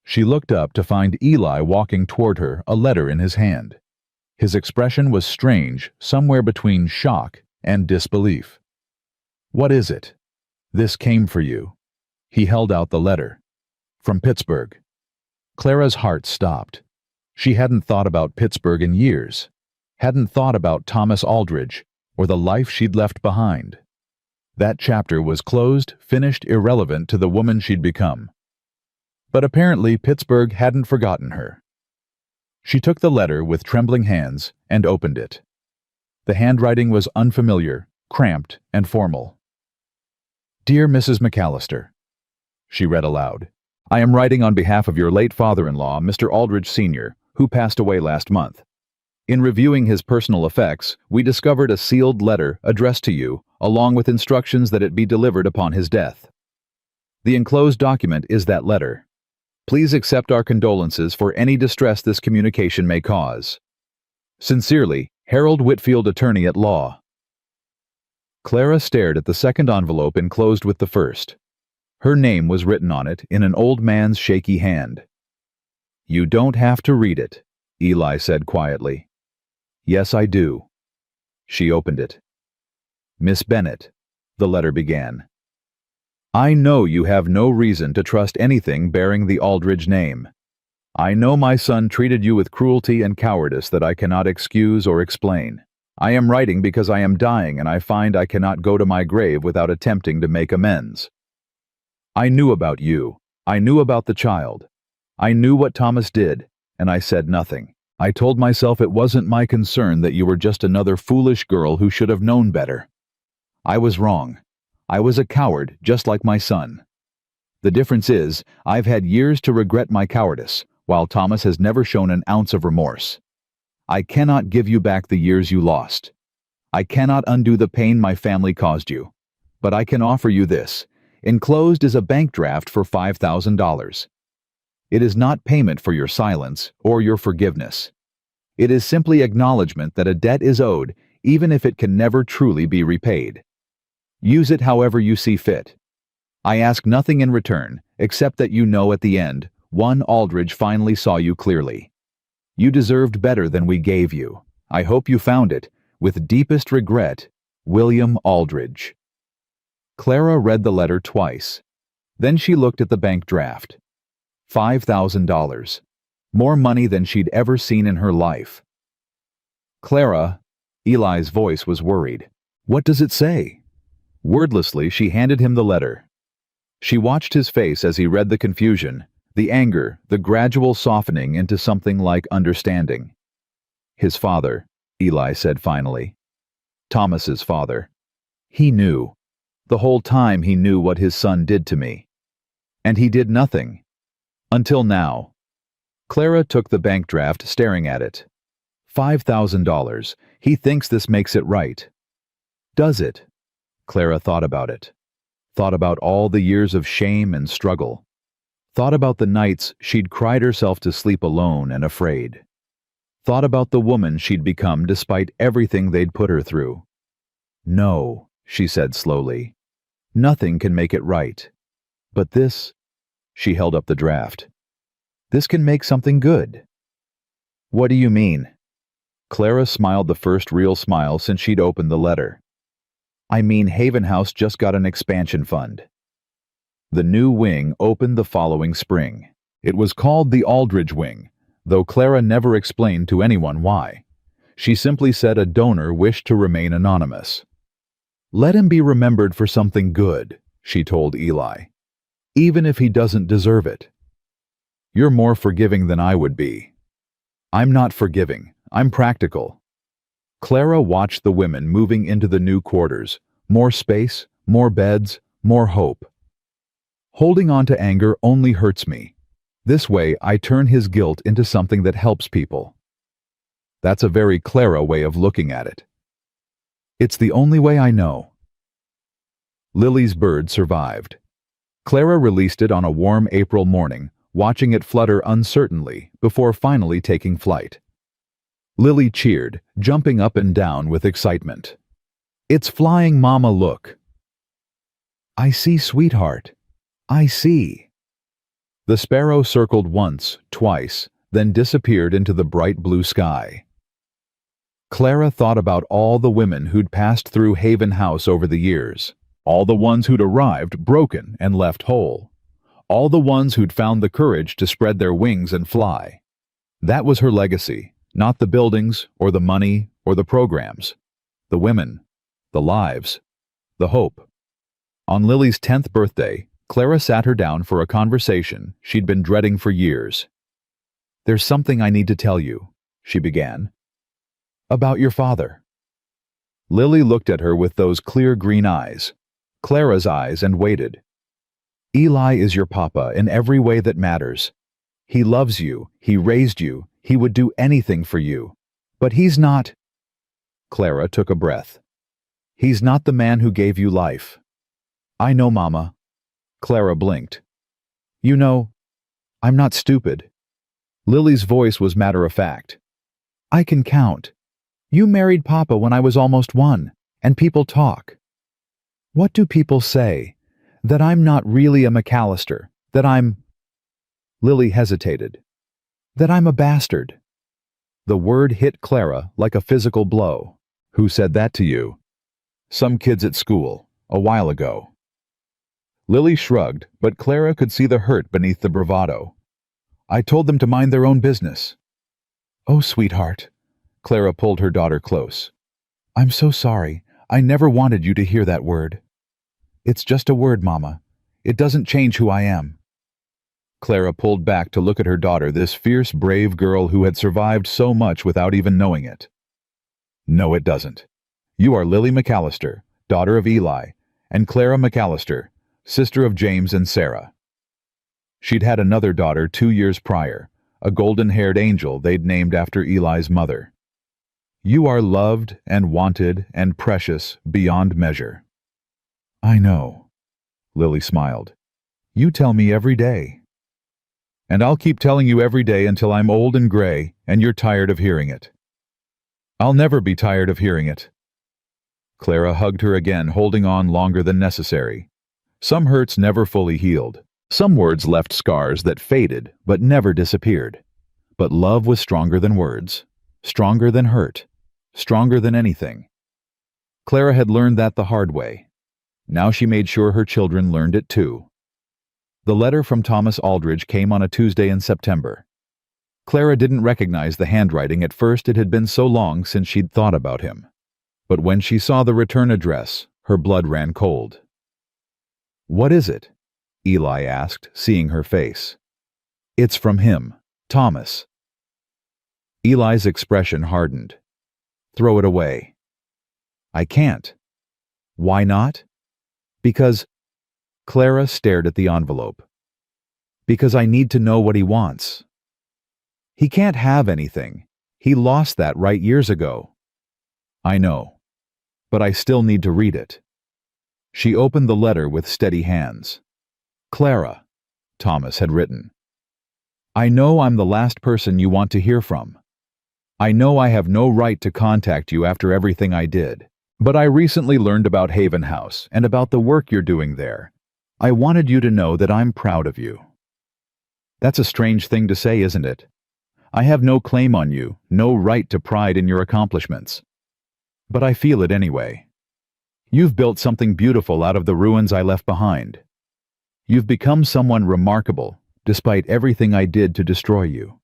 She looked up to find Eli walking toward her, a letter in his hand. His expression was strange, somewhere between shock and disbelief. What is it? This came for you. He held out the letter. From Pittsburgh. Clara's heart stopped. She hadn't thought about Pittsburgh in years. Hadn't thought about Thomas Aldridge or the life she'd left behind. That chapter was closed, finished, irrelevant to the woman she'd become. But apparently Pittsburgh hadn't forgotten her. She took the letter with trembling hands and opened it. The handwriting was unfamiliar, cramped, and formal. Dear Mrs. McAllister, she read aloud, I am writing on behalf of your late father-in-law, Mr. Aldridge Sr., who passed away last month. In reviewing his personal effects, we discovered a sealed letter addressed to you, along with instructions that it be delivered upon his death. The enclosed document is that letter. Please accept our condolences for any distress this communication may cause. Sincerely, Harold Whitfield, Attorney at Law. Clara stared at the second envelope enclosed with the first. Her name was written on it in an old man's shaky hand. You don't have to read it, Eli said quietly. Yes, I do. She opened it. Miss Bennett, the letter began. I know you have no reason to trust anything bearing the Aldridge name. I know my son treated you with cruelty and cowardice that I cannot excuse or explain. I am writing because I am dying and I find I cannot go to my grave without attempting to make amends. I knew about you. I knew about the child. I knew what Thomas did, and I said nothing. I told myself it wasn't my concern that you were just another foolish girl who should have known better. I was wrong. I was a coward, just like my son. The difference is, I've had years to regret my cowardice, while Thomas has never shown an ounce of remorse. I cannot give you back the years you lost. I cannot undo the pain my family caused you. But I can offer you this. Enclosed is a bank draft for $5,000. It is not payment for your silence or your forgiveness. It is simply acknowledgement that a debt is owed, even if it can never truly be repaid. Use it however you see fit. I ask nothing in return, except that you know at the end, one Aldridge finally saw you clearly. You deserved better than we gave you. I hope you found it. With deepest regret, William Aldridge. Clara read the letter twice. Then she looked at the bank draft. $5,000. More money than she'd ever seen in her life. Clara, Eli's voice was worried. What does it say? Wordlessly, she handed him the letter. She watched his face as he read the confusion, the anger, the gradual softening into something like understanding. His father, Eli said finally. Thomas's father. He knew. The whole time he knew what his son did to me. And he did nothing. Until now. Clara took the bank draft, staring at it. $5,000. He thinks this makes it right. Does it? Clara thought about it. Thought about all the years of shame and struggle. Thought about the nights she'd cried herself to sleep alone and afraid. Thought about the woman she'd become despite everything they'd put her through. No, she said slowly. Nothing can make it right. But this, she held up the draft. This can make something good. What do you mean? Clara smiled the first real smile since she'd opened the letter. I mean, Haven House just got an expansion fund. The new wing opened the following spring. It was called the Aldridge Wing, though Clara never explained to anyone why. She simply said a donor wished to remain anonymous. Let him be remembered for something good, she told Eli. Even if he doesn't deserve it. You're more forgiving than I would be. I'm not forgiving. I'm practical. Clara watched the women moving into the new quarters. More space, more beds, more hope. Holding on to anger only hurts me. This way, I turn his guilt into something that helps people. That's a very Clara way of looking at it. It's the only way I know. Lily's bird survived. Clara released it on a warm April morning, watching it flutter uncertainly before finally taking flight. Lily cheered, jumping up and down with excitement. "It's flying, Mama, look." "I see, sweetheart. I see." The sparrow circled once, twice, then disappeared into the bright blue sky. Clara thought about all the women who'd passed through Haven House over the years, all the ones who'd arrived broken and left whole, all the ones who'd found the courage to spread their wings and fly. That was her legacy, not the buildings or the money or the programs. The women, the lives, the hope. On Lily's 10th birthday, Clara sat her down for a conversation she'd been dreading for years. "There's something I need to tell you," she began. "About your father." Lily looked at her with those clear green eyes, Clara's eyes, and waited. "Eli is your papa in every way that matters. He loves you, he raised you, he would do anything for you. But he's not—" Clara took a breath. "He's not the man who gave you life." "I know, Mama." Clara blinked. "You know, I'm not stupid." Lily's voice was matter-of-fact. "I can count. You married Papa when I was almost 1, and people talk." "What do people say? That I'm not really a McAllister, that I'm—" Lily hesitated. "That I'm a bastard." The word hit Clara like a physical blow. "Who said that to you?" "Some kids at school, a while ago." Lily shrugged, but Clara could see the hurt beneath the bravado. "I told them to mind their own business." "Oh, sweetheart." Clara pulled her daughter close. "I'm so sorry. I never wanted you to hear that word." "It's just a word, Mama. It doesn't change who I am." Clara pulled back to look at her daughter, this fierce, brave girl who had survived so much without even knowing it. "No, it doesn't. You are Lily McAllister, daughter of Eli, and Clara McAllister, sister of James and Sarah." She'd had another daughter 2 years prior, a golden-haired angel they'd named after Eli's mother. "You are loved and wanted and precious beyond measure." "I know," Lily smiled. "You tell me every day." "And I'll keep telling you every day until I'm old and gray and you're tired of hearing it." "I'll never be tired of hearing it." Clara hugged her again, holding on longer than necessary. Some hurts never fully healed. Some words left scars that faded but never disappeared. But love was stronger than words, stronger than hurt, stronger than anything. Clara had learned that the hard way. Now she made sure her children learned it too. The letter from Thomas Aldridge came on a Tuesday in September. Clara didn't recognize the handwriting at first. It had been so long since she'd thought about him. But when she saw the return address, her blood ran cold. "What is it?" Eli asked, seeing her face. "It's from him, Thomas." Eli's expression hardened. "Throw it away." "I can't." "Why not?" "Because—" Clara stared at the envelope. "Because I need to know what he wants." "He can't have anything. He lost that right years ago." "I know. But I still need to read it." She opened the letter with steady hands. "Clara," Thomas had written. "I know I'm the last person you want to hear from. I know I have no right to contact you after everything I did. But I recently learned about Haven House and about the work you're doing there. I wanted you to know that I'm proud of you." That's a strange thing to say, isn't it? I have no claim on you, no right to pride in your accomplishments. But I feel it anyway. You've built something beautiful out of the ruins I left behind. You've become someone remarkable, despite everything I did to destroy you.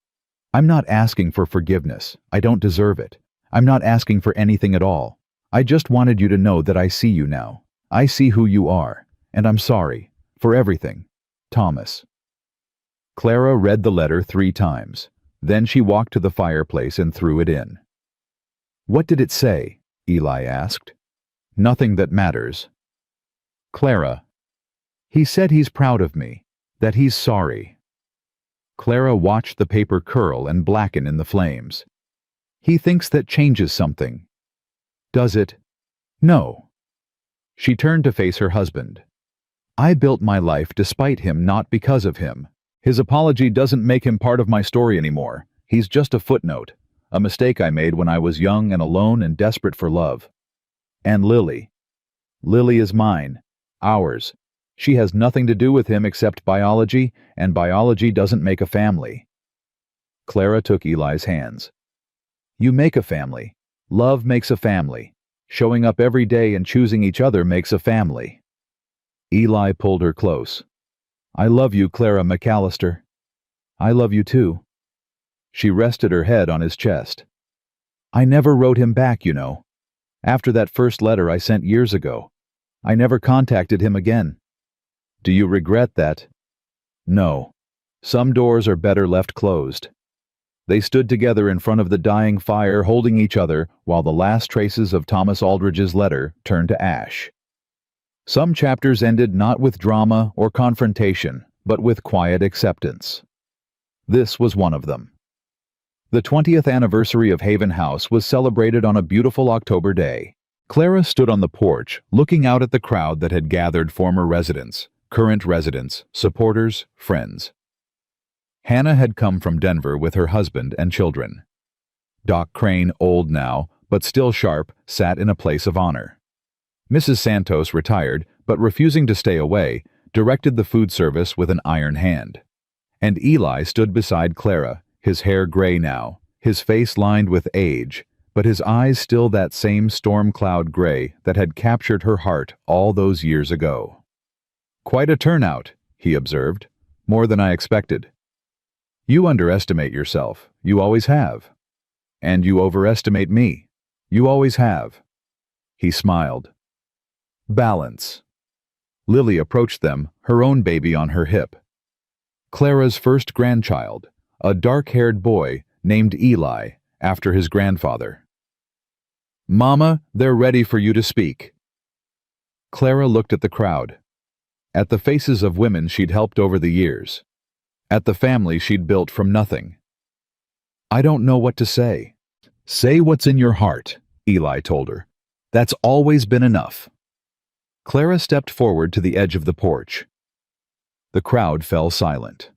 I'm not asking for forgiveness. I don't deserve it. I'm not asking for anything at all. I just wanted you to know that I see you now. I see who you are, and I'm sorry for everything. Thomas. Clara read the letter 3 times. Then she walked to the fireplace and threw it in. "What did it say?" Eli asked. "Nothing that matters." "Clara, he said he's proud of me, that he's sorry." Clara watched the paper curl and blacken in the flames. He thinks that changes something. Does it? No. She turned to face her husband. I built my life despite him, not because of him. His apology doesn't make him part of my story anymore. He's just a footnote, a mistake I made when I was young and alone and desperate for love. And Lily. Lily is mine, ours. She has nothing to do with him except biology, and biology doesn't make a family. Clara took Eli's hands. You make a family. Love makes a family. Showing up every day and choosing each other makes a family. Eli pulled her close. I love you, Clara McAllister. I love you too. She rested her head on his chest. I never wrote him back, you know. After that first letter I sent years ago, I never contacted him again. Do you regret that? No. Some doors are better left closed. They stood together in front of the dying fire, holding each other, while the last traces of Thomas Aldridge's letter turned to ash. Some chapters ended not with drama or confrontation, but with quiet acceptance. This was one of them. The 20th anniversary of Haven House was celebrated on a beautiful October day. Clara stood on the porch, looking out at the crowd that had gathered: former residents, current residents, supporters, friends. Hannah had come from Denver with her husband and children. Doc Crane, old now, but still sharp, sat in a place of honor. Mrs. Santos, retired, but refusing to stay away, directed the food service with an iron hand. And Eli stood beside Clara, his hair gray now, his face lined with age, but his eyes still that same storm cloud gray that had captured her heart all those years ago. Quite a turnout, he observed, more than I expected. You underestimate yourself, you always have. And you overestimate me, you always have. He smiled. Balance. Lily approached them, her own baby on her hip. Clara's first grandchild, a dark-haired boy named Eli, after his grandfather. Mama, they're ready for you to speak. Clara looked at the crowd, at the faces of women she'd helped over the years, at the family she'd built from nothing. I don't know what to say. Say what's in your heart, Eli told her. That's always been enough. Clara stepped forward to the edge of the porch. The crowd fell silent.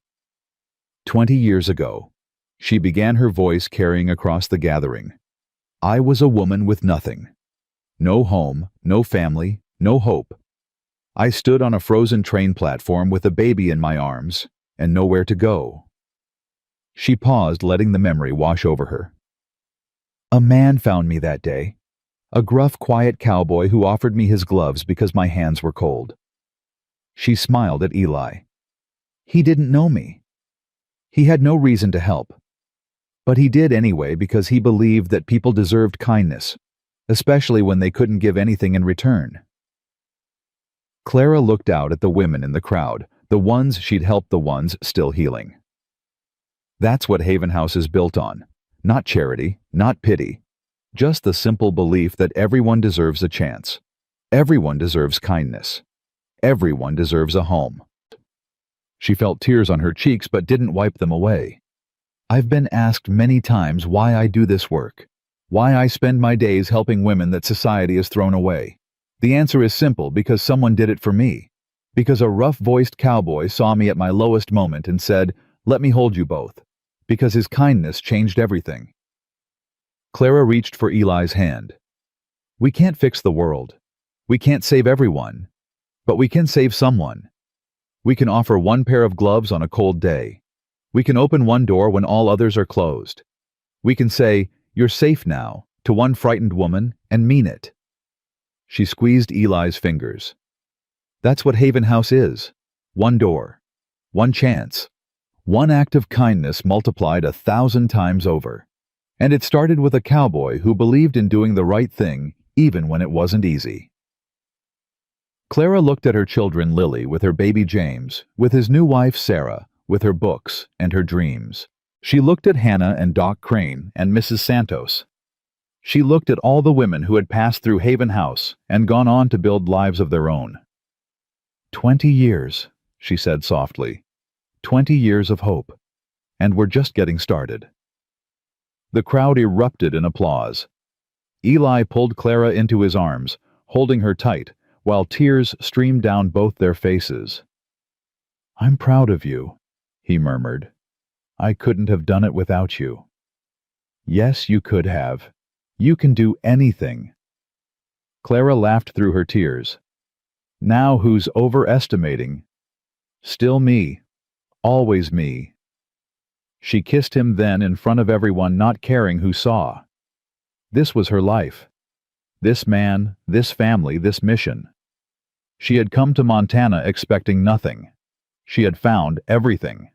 20 years ago, she began, her voice carrying across the gathering. I was a woman with nothing. No home, no family, no hope. I stood on a frozen train platform with a baby in my arms and nowhere to go. She paused, letting the memory wash over her. A man found me that day. A gruff, quiet cowboy who offered me his gloves because my hands were cold. She smiled at Eli. He didn't know me. He had no reason to help. But he did anyway because he believed that people deserved kindness, especially when they couldn't give anything in return. Clara looked out at the women in the crowd, the ones she'd helped, the ones still healing. That's what Haven House is built on. Not charity, not pity. Just the simple belief that everyone deserves a chance. Everyone deserves kindness. Everyone deserves a home. She felt tears on her cheeks but didn't wipe them away. I've been asked many times why I do this work, why I spend my days helping women that society has thrown away. The answer is simple: because someone did it for me. Because a rough-voiced cowboy saw me at my lowest moment and said, "Let me hold you both." Because his kindness changed everything. Clara reached for Eli's hand. We can't fix the world. We can't save everyone. But we can save someone. We can offer one pair of gloves on a cold day. We can open one door when all others are closed. We can say, "You're safe now," to one frightened woman and mean it. She squeezed Eli's fingers. That's what Haven House is. One door. One chance. One act of kindness multiplied 1,000 times over. And it started with a cowboy who believed in doing the right thing even when it wasn't easy. Clara looked at her children, Lily with her baby James, with his new wife Sarah, with her books and her dreams. She looked at Hannah and Doc Crane and Mrs. Santos. She looked at all the women who had passed through Haven House and gone on to build lives of their own. 20 years, she said softly. 20 years of hope. and we're just getting started." The crowd erupted in applause. Eli pulled Clara into his arms, holding her tight, while tears streamed down both their faces. "I'm proud of you," he murmured. "I couldn't have done it without you." "Yes, you could have. You can do anything." Clara laughed through her tears. "Now who's overestimating?" "Still me. Always me." She kissed him then in front of everyone, not caring who saw. This was her life. This man, this family, this mission. She had come to Montana expecting nothing. She had found everything.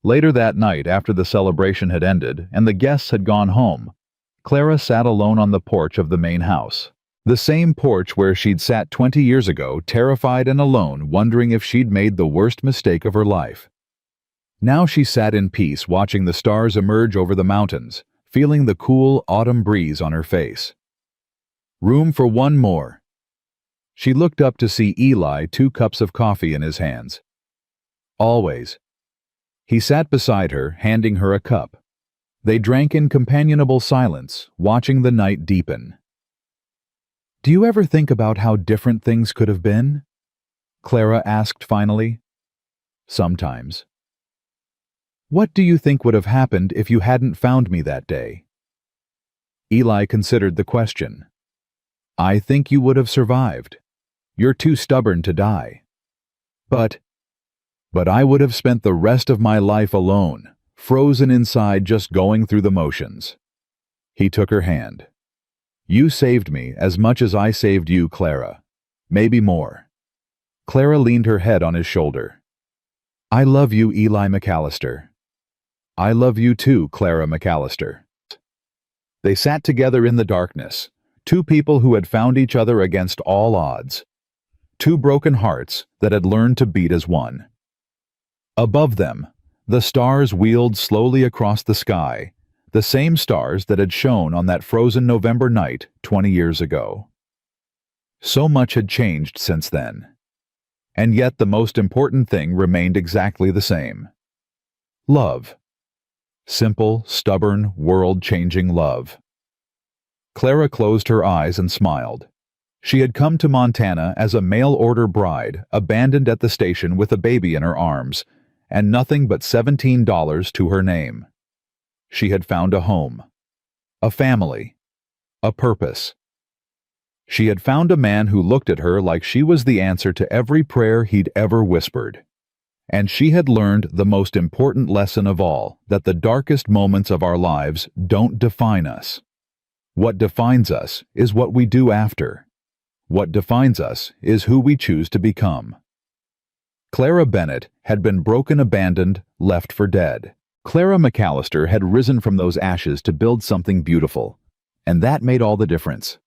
Later that night, after the celebration had ended and the guests had gone home, Clara sat alone on the porch of the main house. The same porch where she'd sat 20 years ago, terrified and alone, wondering if she'd made the worst mistake of her life. Now she sat in peace, watching the stars emerge over the mountains, feeling the cool autumn breeze on her face. Room for one more. She looked up to see Eli, 2 cups of coffee in his hands. Always. He sat beside her, handing her a cup. They drank in companionable silence, watching the night deepen. "Do you ever think about how different things could have been?" Clara asked finally. "Sometimes." "What do you think would have happened if you hadn't found me that day?" Eli considered the question. "I think you would have survived. You're too stubborn to die. But I would have spent the rest of my life alone, frozen inside, just going through the motions." He took her hand. "You saved me as much as I saved you, Clara. Maybe more." Clara leaned her head on his shoulder. "I love you, Eli McAllister." "I love you too, Clara McAllister." They sat together in the darkness, 2 people who had found each other against all odds. 2 broken hearts that had learned to beat as one. Above them, the stars wheeled slowly across the sky, the same stars that had shone on that frozen November night 20 years ago. So much had changed since then. And yet the most important thing remained exactly the same. Love. Simple, stubborn, world-changing love. Clara closed her eyes and smiled. She had come to Montana as a mail-order bride, abandoned at the station with a baby in her arms, and nothing but $17 to her name. She had found a home, a family, a purpose. She had found a man who looked at her like she was the answer to every prayer he'd ever whispered. And she had learned the most important lesson of all, that the darkest moments of our lives don't define us. What defines us is what we do after. What defines us is who we choose to become. Clara Bennett had been broken, abandoned, left for dead. Clara McAllister had risen from those ashes to build something beautiful, and that made all the difference.